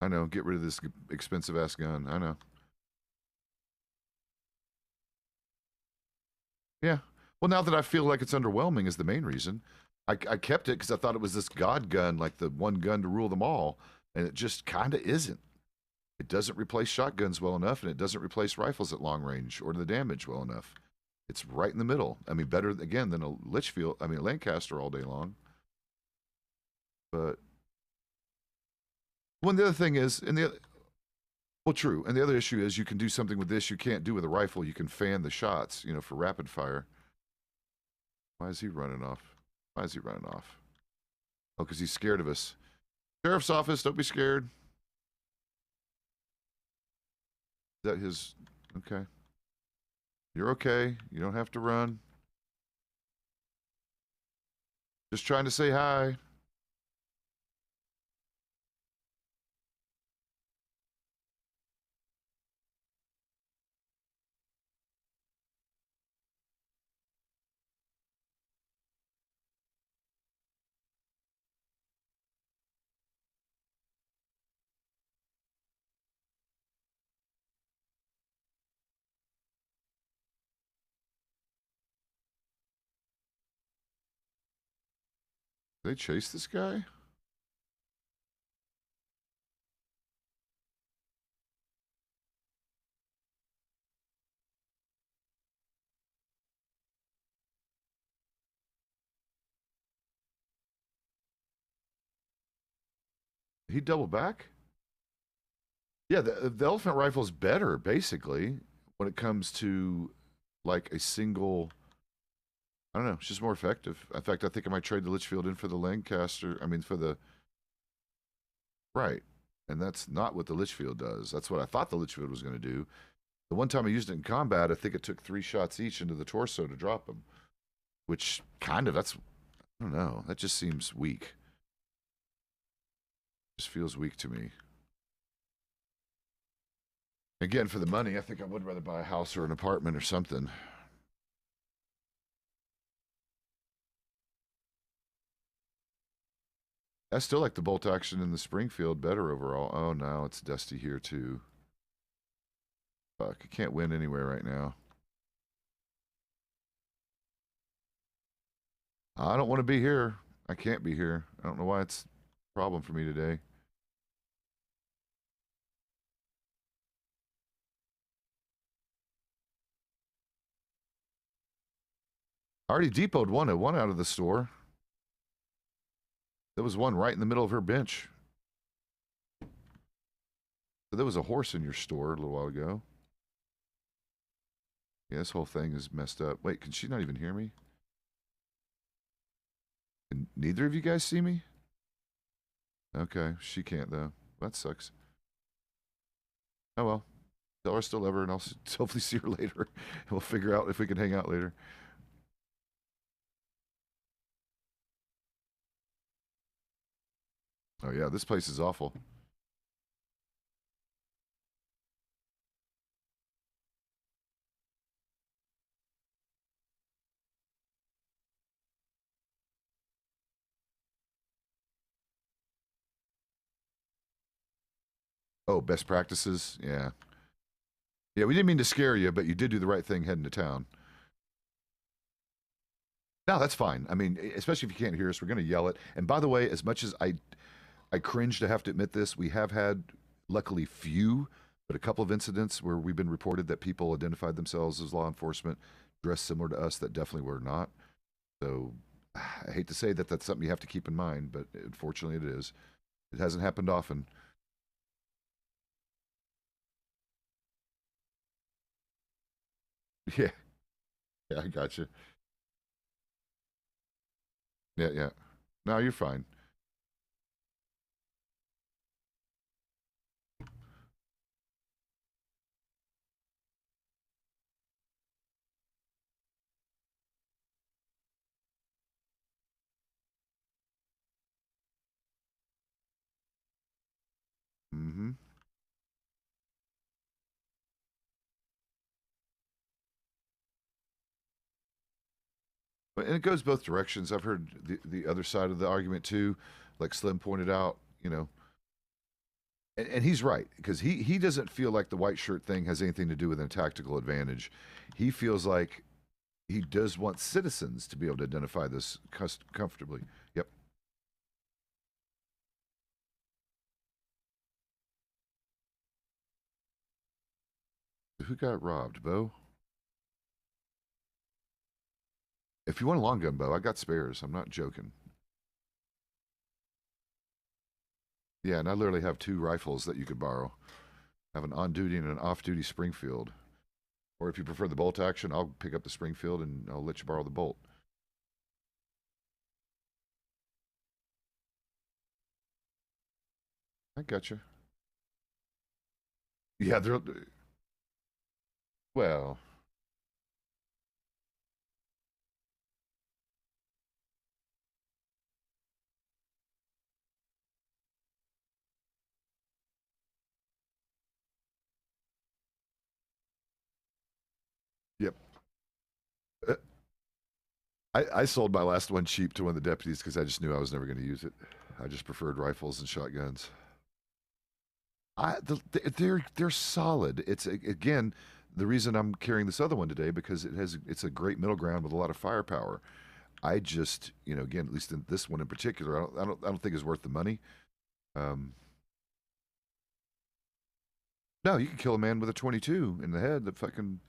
I know. Get rid of this expensive ass gun. I know. Yeah. Well, now that I feel like it's underwhelming is the main reason. I kept it because I thought it was this god gun, like the one gun to rule them all, and it just kind of isn't. It doesn't replace shotguns well enough, and it doesn't replace rifles at long range or the damage well enough. It's right in the middle. I mean, better again than a Litchfield. I mean, a Lancaster all day long. But one the other thing is, well, true. And the other issue is you can do something with this you can't do with a rifle. You can fan the shots, for rapid fire. Why is he running off? Why is he running off? Oh, because he's scared of us. Sheriff's office, don't be scared. Is that his? Okay. You're okay. You don't have to run. Just trying to say hi. They chase this guy? He double back? Yeah, the elephant rifle is better, basically, when it comes to like a single. I don't know. It's just more effective. In fact, I think I might trade the Litchfield in for the Lancaster. I mean, for the right, and that's not what the Litchfield does. That's what I thought the Litchfield was going to do. The one time I used it in combat, I think it took 3 shots each into the torso to drop him, which kind of that's I don't know. That just seems weak. Just feels weak to me. Again, for the money, I think I would rather buy a house or an apartment or something. I still like the bolt action in the Springfield better overall. Oh, no, it's dusty here too. Fuck, I can't win anywhere right now. I don't want to be here. I can't be here. I don't know why it's a problem for me today. I already depoted one out of the store. There was one right in the middle of her bench. So there was a horse in your store a little while ago. Yeah, this whole thing is messed up. Wait, can she not even hear me? Can neither of you guys see me? Okay, she can't though. That sucks. Oh well. Tell her I still love her and I'll hopefully see her later. And we'll figure out if we can hang out later. Oh yeah, this place is awful. Oh, best practices? Yeah. Yeah, we didn't mean to scare you, but you did do the right thing heading to town. No, that's fine. I mean, especially if you can't hear us, we're going to yell it. And by the way, as much as I cringe to have to admit this, we have had, luckily, few, but a couple of incidents where we've been reported that people identified themselves as law enforcement, dressed similar to us, that definitely were not. So I hate to say that that's something you have to keep in mind, but unfortunately it is. It hasn't happened often. Yeah, yeah, I got you. Yeah, yeah. No, you're fine. Mm-hmm. And it goes both directions. I've heard the other side of the argument too, like Slim pointed out. And he's right because he doesn't feel like the white shirt thing has anything to do with a tactical advantage. He feels like he does want citizens to be able to identify this comfortably. Yep. Who got robbed, Bo? If you want a long gun, Bo, I got spares. I'm not joking. Yeah, and I literally have two rifles that you could borrow. I have an on duty and an off duty Springfield. Or if you prefer the bolt action, I'll pick up the Springfield and I'll let you borrow the bolt. I got you. Yeah, they're well. Yep. Uh, I sold my last one cheap to one of the deputies because I just knew I was never going to use it. I just preferred rifles and shotguns. They're solid. It's again the reason I'm carrying this other one today because it's a great middle ground with a lot of firepower. I just again at least in this one in particular I don't think is worth the money. Um, no, you can kill a man with a 22 in the head. The fucking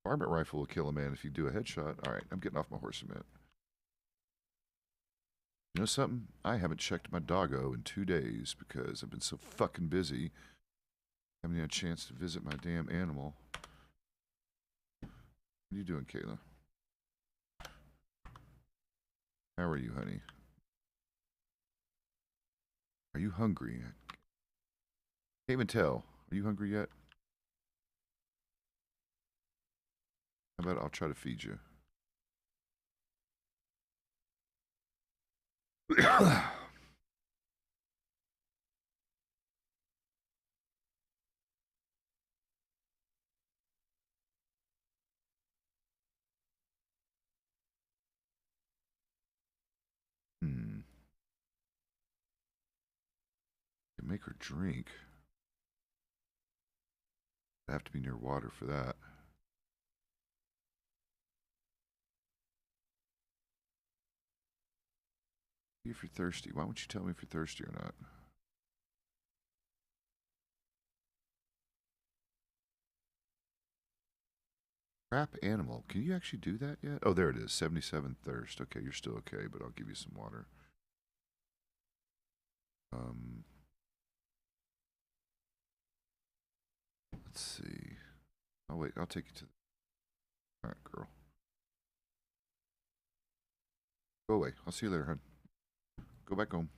varmint rifle will kill a man if you do a headshot. All right, I'm getting off my horse a minute. You know something? I haven't checked my doggo in 2 days because I've been so fucking busy. Haven't had a chance to visit my damn animal. What are you doing, Kayla? How are you, honey? Are you hungry? Can't even tell. Are you hungry yet? How about I'll try to feed you? Hmm. Can make her drink. I have to be near water for that. If you're thirsty, why won't you tell me if you're thirsty or not? Crap animal. Can you actually do that yet? Oh, there it is. 77 thirst. Okay, you're still okay, but I'll give you some water. Um, let's see. Oh wait, I'll take you to. All right, girl. Go away. I'll see you later, hon. Go back home.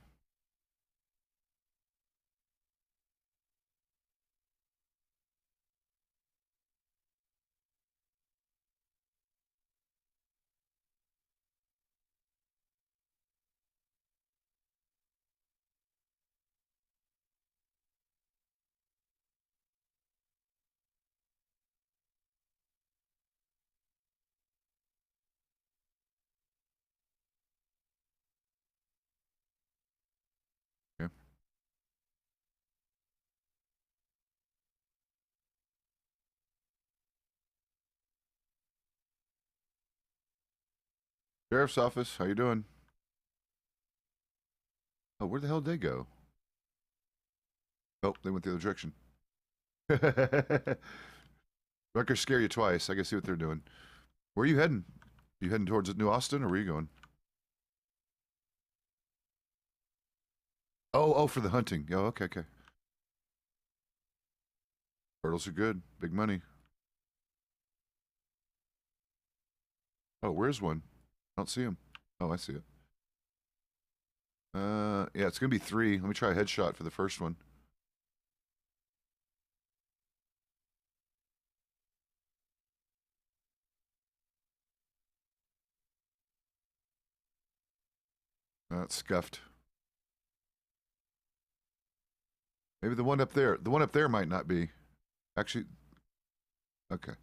Sheriff's office, how you doing? Oh, where the hell did they go? Oh, they went the other direction. Not gonna scare you twice. I gotta see what they're doing. Where are you heading? You heading towards New Austin, or where are you going? Oh, for the hunting. Oh, okay, okay. Turtles are good. Big money. Oh, where's one? I don't see him. Oh, I see it. Yeah, it's gonna be 3. Let me try a headshot for the first one. It's scuffed. Maybe the one up there. The one up there might not be. Actually, okay.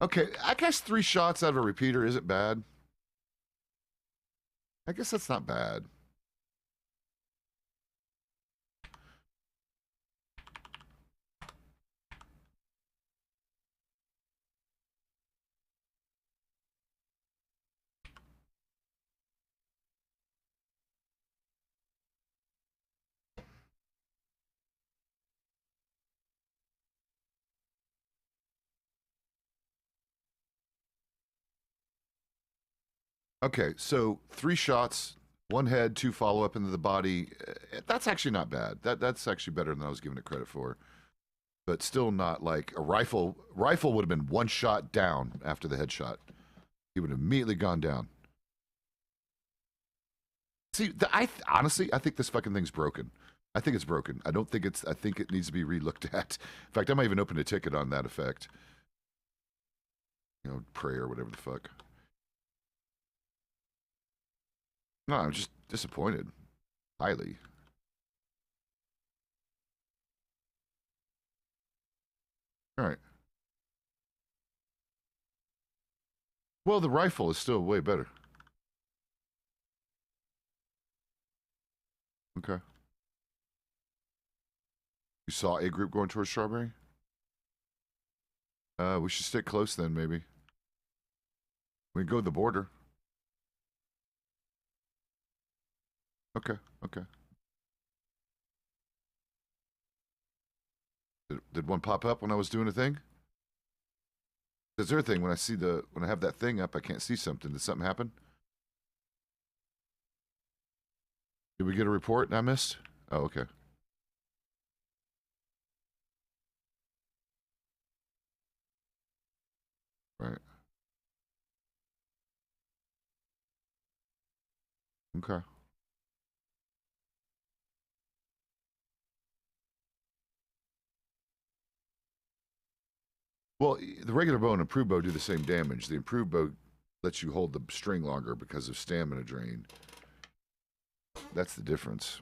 Okay, I guess 3 shots out of a repeater isn't bad. I guess that's not bad. Okay, so 3 shots, 1 head, 2 follow up into the body. That's actually not bad. That's actually better than I was giving it credit for. But still not like a rifle. Rifle would have been 1 shot down after the headshot. He would have immediately gone down. See, honestly, I think this fucking thing's broken. I think it's broken. I don't think it's. I think it needs to be relooked at. In fact, I might even open a ticket on that effect. You know, pray or whatever the fuck. No, I'm just disappointed. Highly. All right. Well, the rifle is still way better. Okay. You saw a group going towards Strawberry? We should stick close then, maybe. We can go to the border. Okay, okay. Did one pop up when I was doing a thing? Is there a thing when I have that thing up, I can't see something. Did something happen? Did we get a report and I missed? Oh, okay. Right. Okay. Well, the regular bow and improved bow do the same damage. The improved bow lets you hold the string longer because of stamina drain. That's the difference.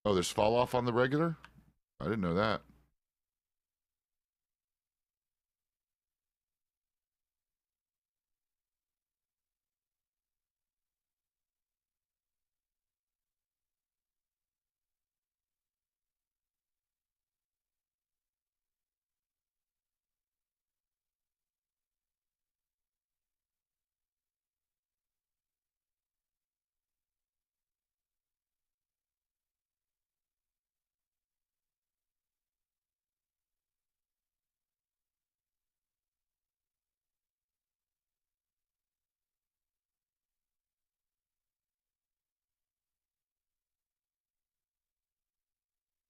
Oh, there's fall off on the regular? I didn't know that.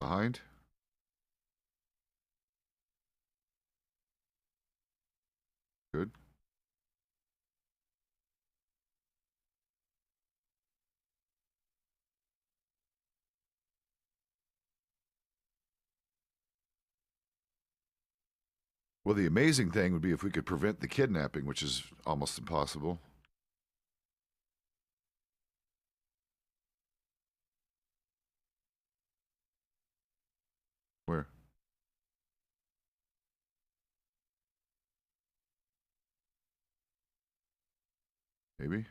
Behind? Good. Well, the amazing thing would be if we could prevent the kidnapping, which is almost impossible. Where? Maybe.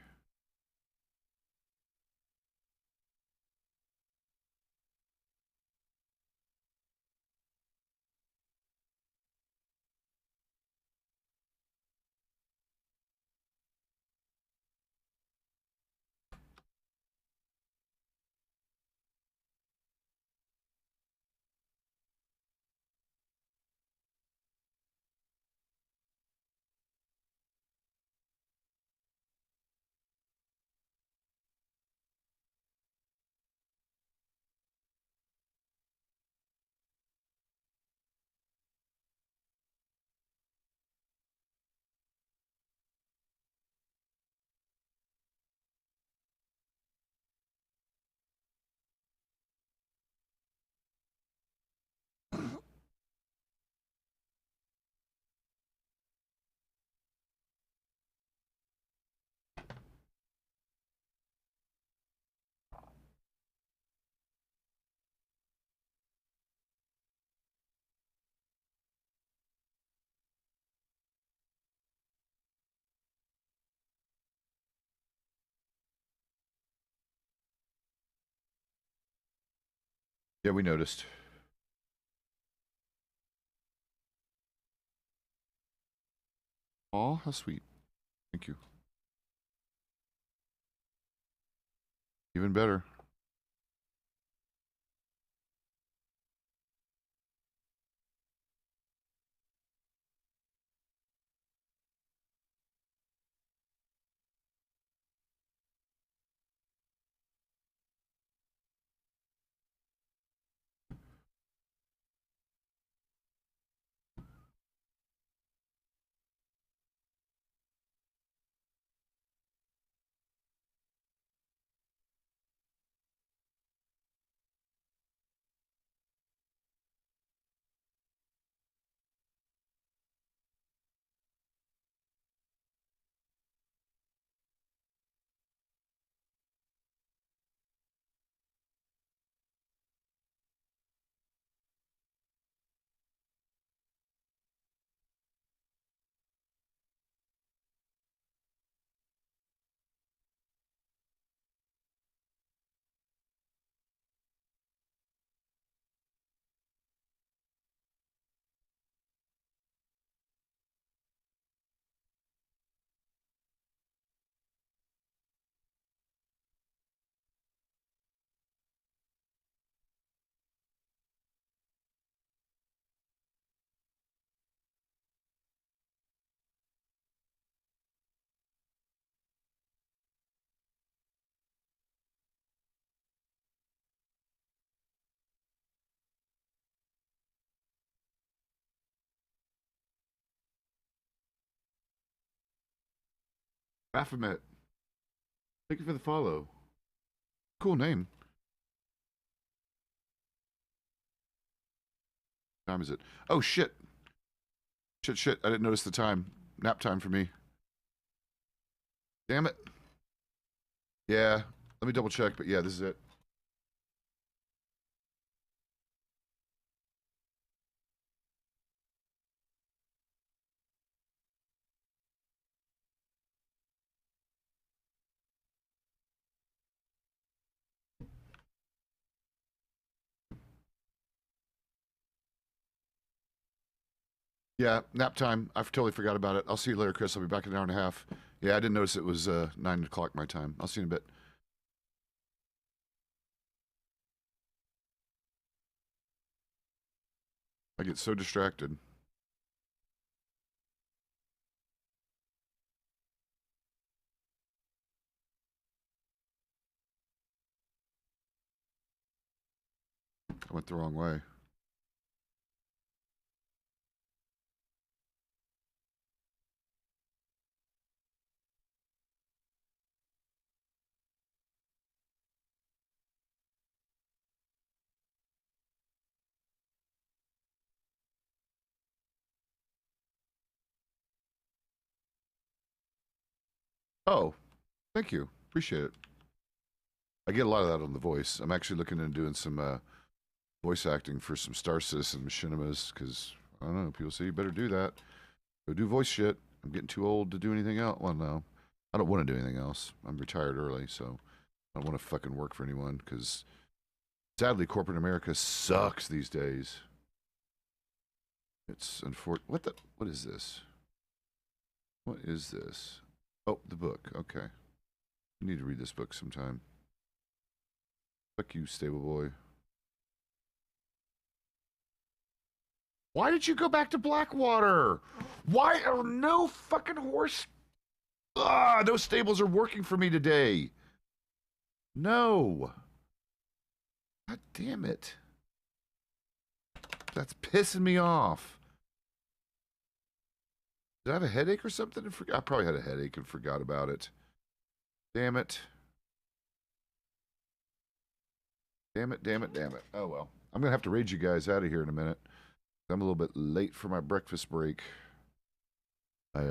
Yeah, we noticed. Aw, how sweet. Thank you. Even better. Baphomet. Thank you for the follow. Cool name. What time is it? Oh, shit. Shit. I didn't notice the time. Nap time for me. Damn it. Yeah. Let me double check, but yeah, this is it. Yeah, nap time. I totally forgot about it. I'll see you later, Chris. I'll be back in an hour and a half. Yeah, I didn't notice it was 9 o'clock my time. I'll see you in a bit. I get so distracted. I went the wrong way. Oh, thank you. Appreciate it. I get a lot of that on The Voice. I'm actually looking into doing some voice acting for some Star Citizen machinimas because, I don't know, people say you better do that. Go do voice shit. I'm getting too old to do anything else. Well, no. I don't want to do anything else. I'm retired early, so I don't want to fucking work for anyone because sadly, corporate America sucks these days. It's unfortunate. What is this? What is this? Oh, the book. Okay. I need to read this book sometime. Fuck you, stable boy. Why did you go back to Blackwater? Why are no fucking horse? Ah, those stables are working for me today. No. God damn it. That's pissing me off. Did I have a headache or something? I probably had a headache and forgot about it. Damn it. Damn it, damn it, damn it. Oh well. I'm gonna have to raid you guys out of here in a minute. I'm a little bit late for my breakfast break. I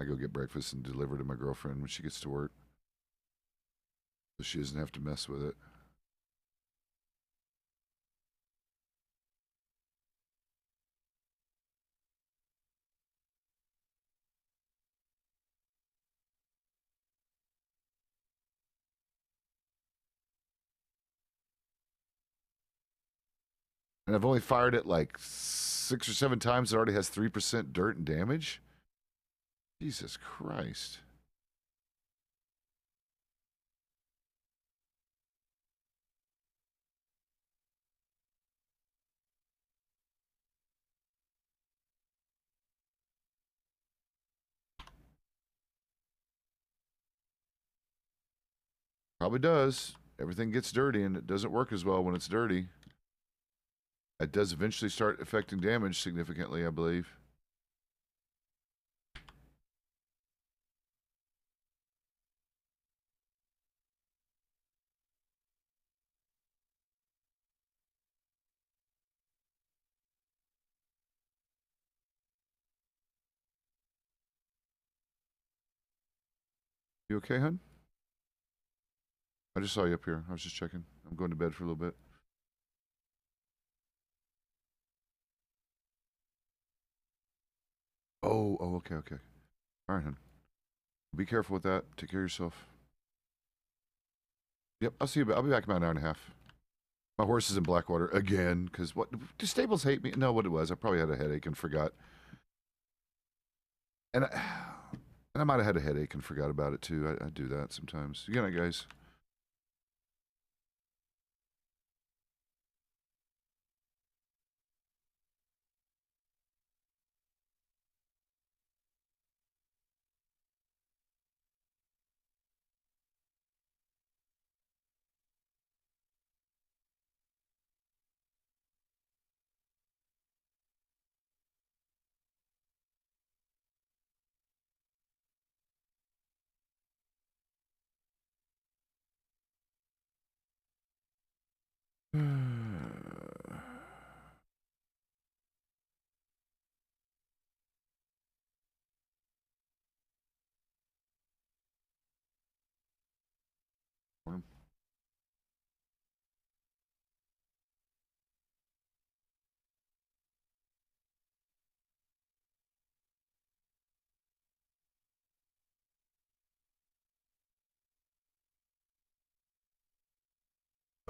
go get breakfast and deliver to my girlfriend when she gets to work. So she doesn't have to mess with it. And I've only fired it like 6 or 7 times. It already has 3% dirt and damage. Jesus Christ. Probably does. Everything gets dirty and it doesn't work as well when it's dirty. It does eventually start affecting damage significantly, I believe. You okay, hun? I just saw you up here. I was just checking. I'm going to bed for a little bit. Oh, okay, okay. All right, hun. Be careful with that. Take care of yourself. Yep, I'll see you. I'll be back in about an hour and a half. My horse is in Blackwater again, because what? Do stables hate me? No, what it was. I probably had a headache and forgot. And I might have had a headache and forgot about it too. I do that sometimes. Good night, guys.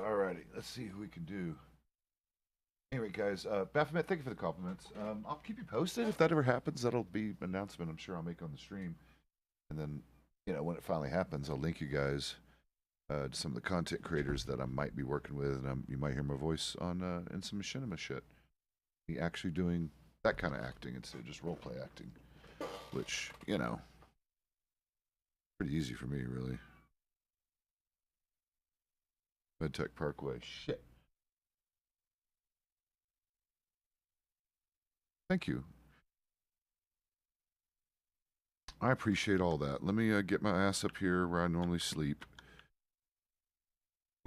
Alrighty, let's see who we can do. Anyway, guys, Baphomet, thank you for the compliments. I'll keep you posted if that ever happens. That'll be an announcement I'm sure I'll make on the stream. And then, when it finally happens, I'll link you guys to some of the content creators that I might be working with. And you might hear my voice on in some machinima shit. Me actually doing that kind of acting instead of just roleplay acting. Which, pretty easy for me, really. MedTech Parkway. Shit. Thank you. I appreciate all that. Let me get my ass up here where I normally sleep.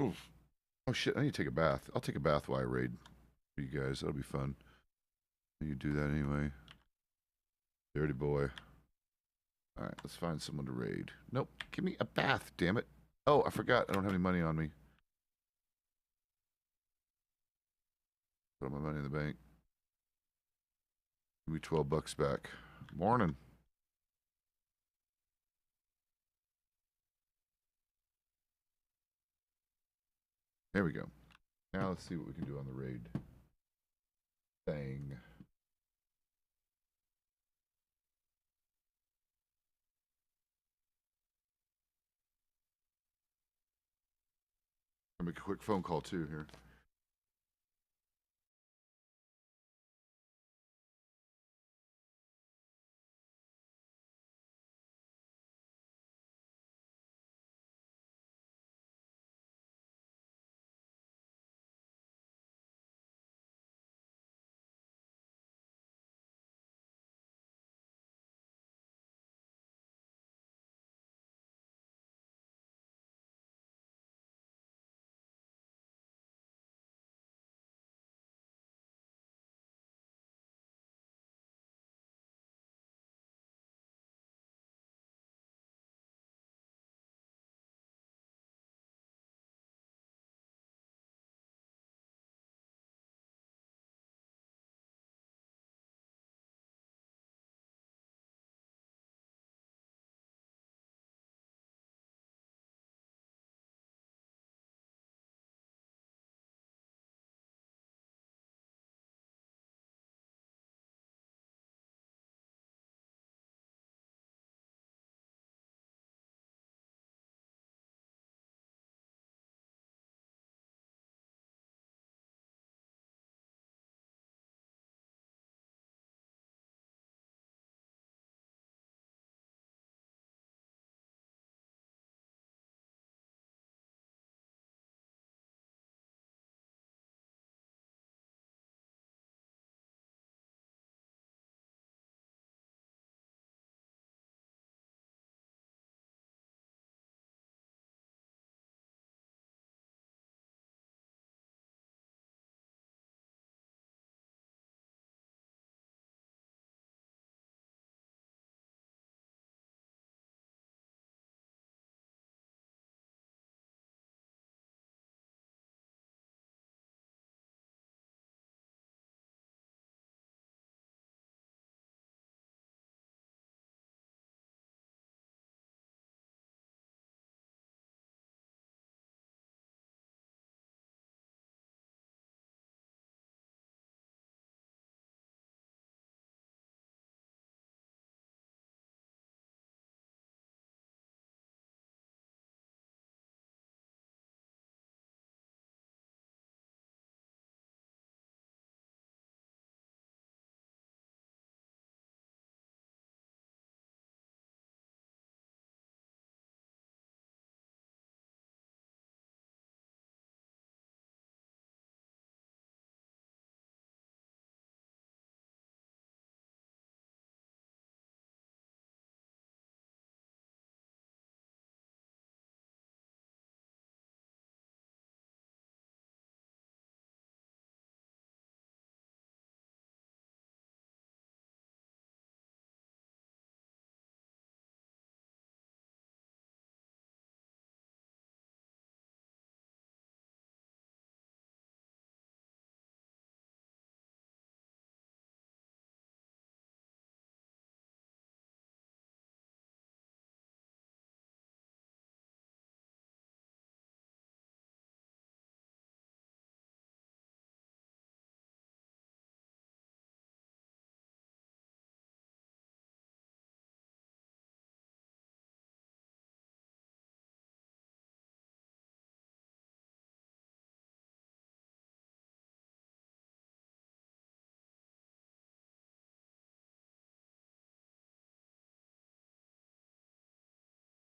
Oof. Oh shit, I need to take a bath. I'll take a bath while I raid for you guys. That'll be fun. You do that anyway. Dirty boy. Alright, let's find someone to raid. Nope, give me a bath, damn it. Oh, I forgot. I don't have any money on me. Put all my money in the bank. Give me $12 back. Morning. There we go. Now let's see what we can do on the raid thing. I'll make a quick phone call too here.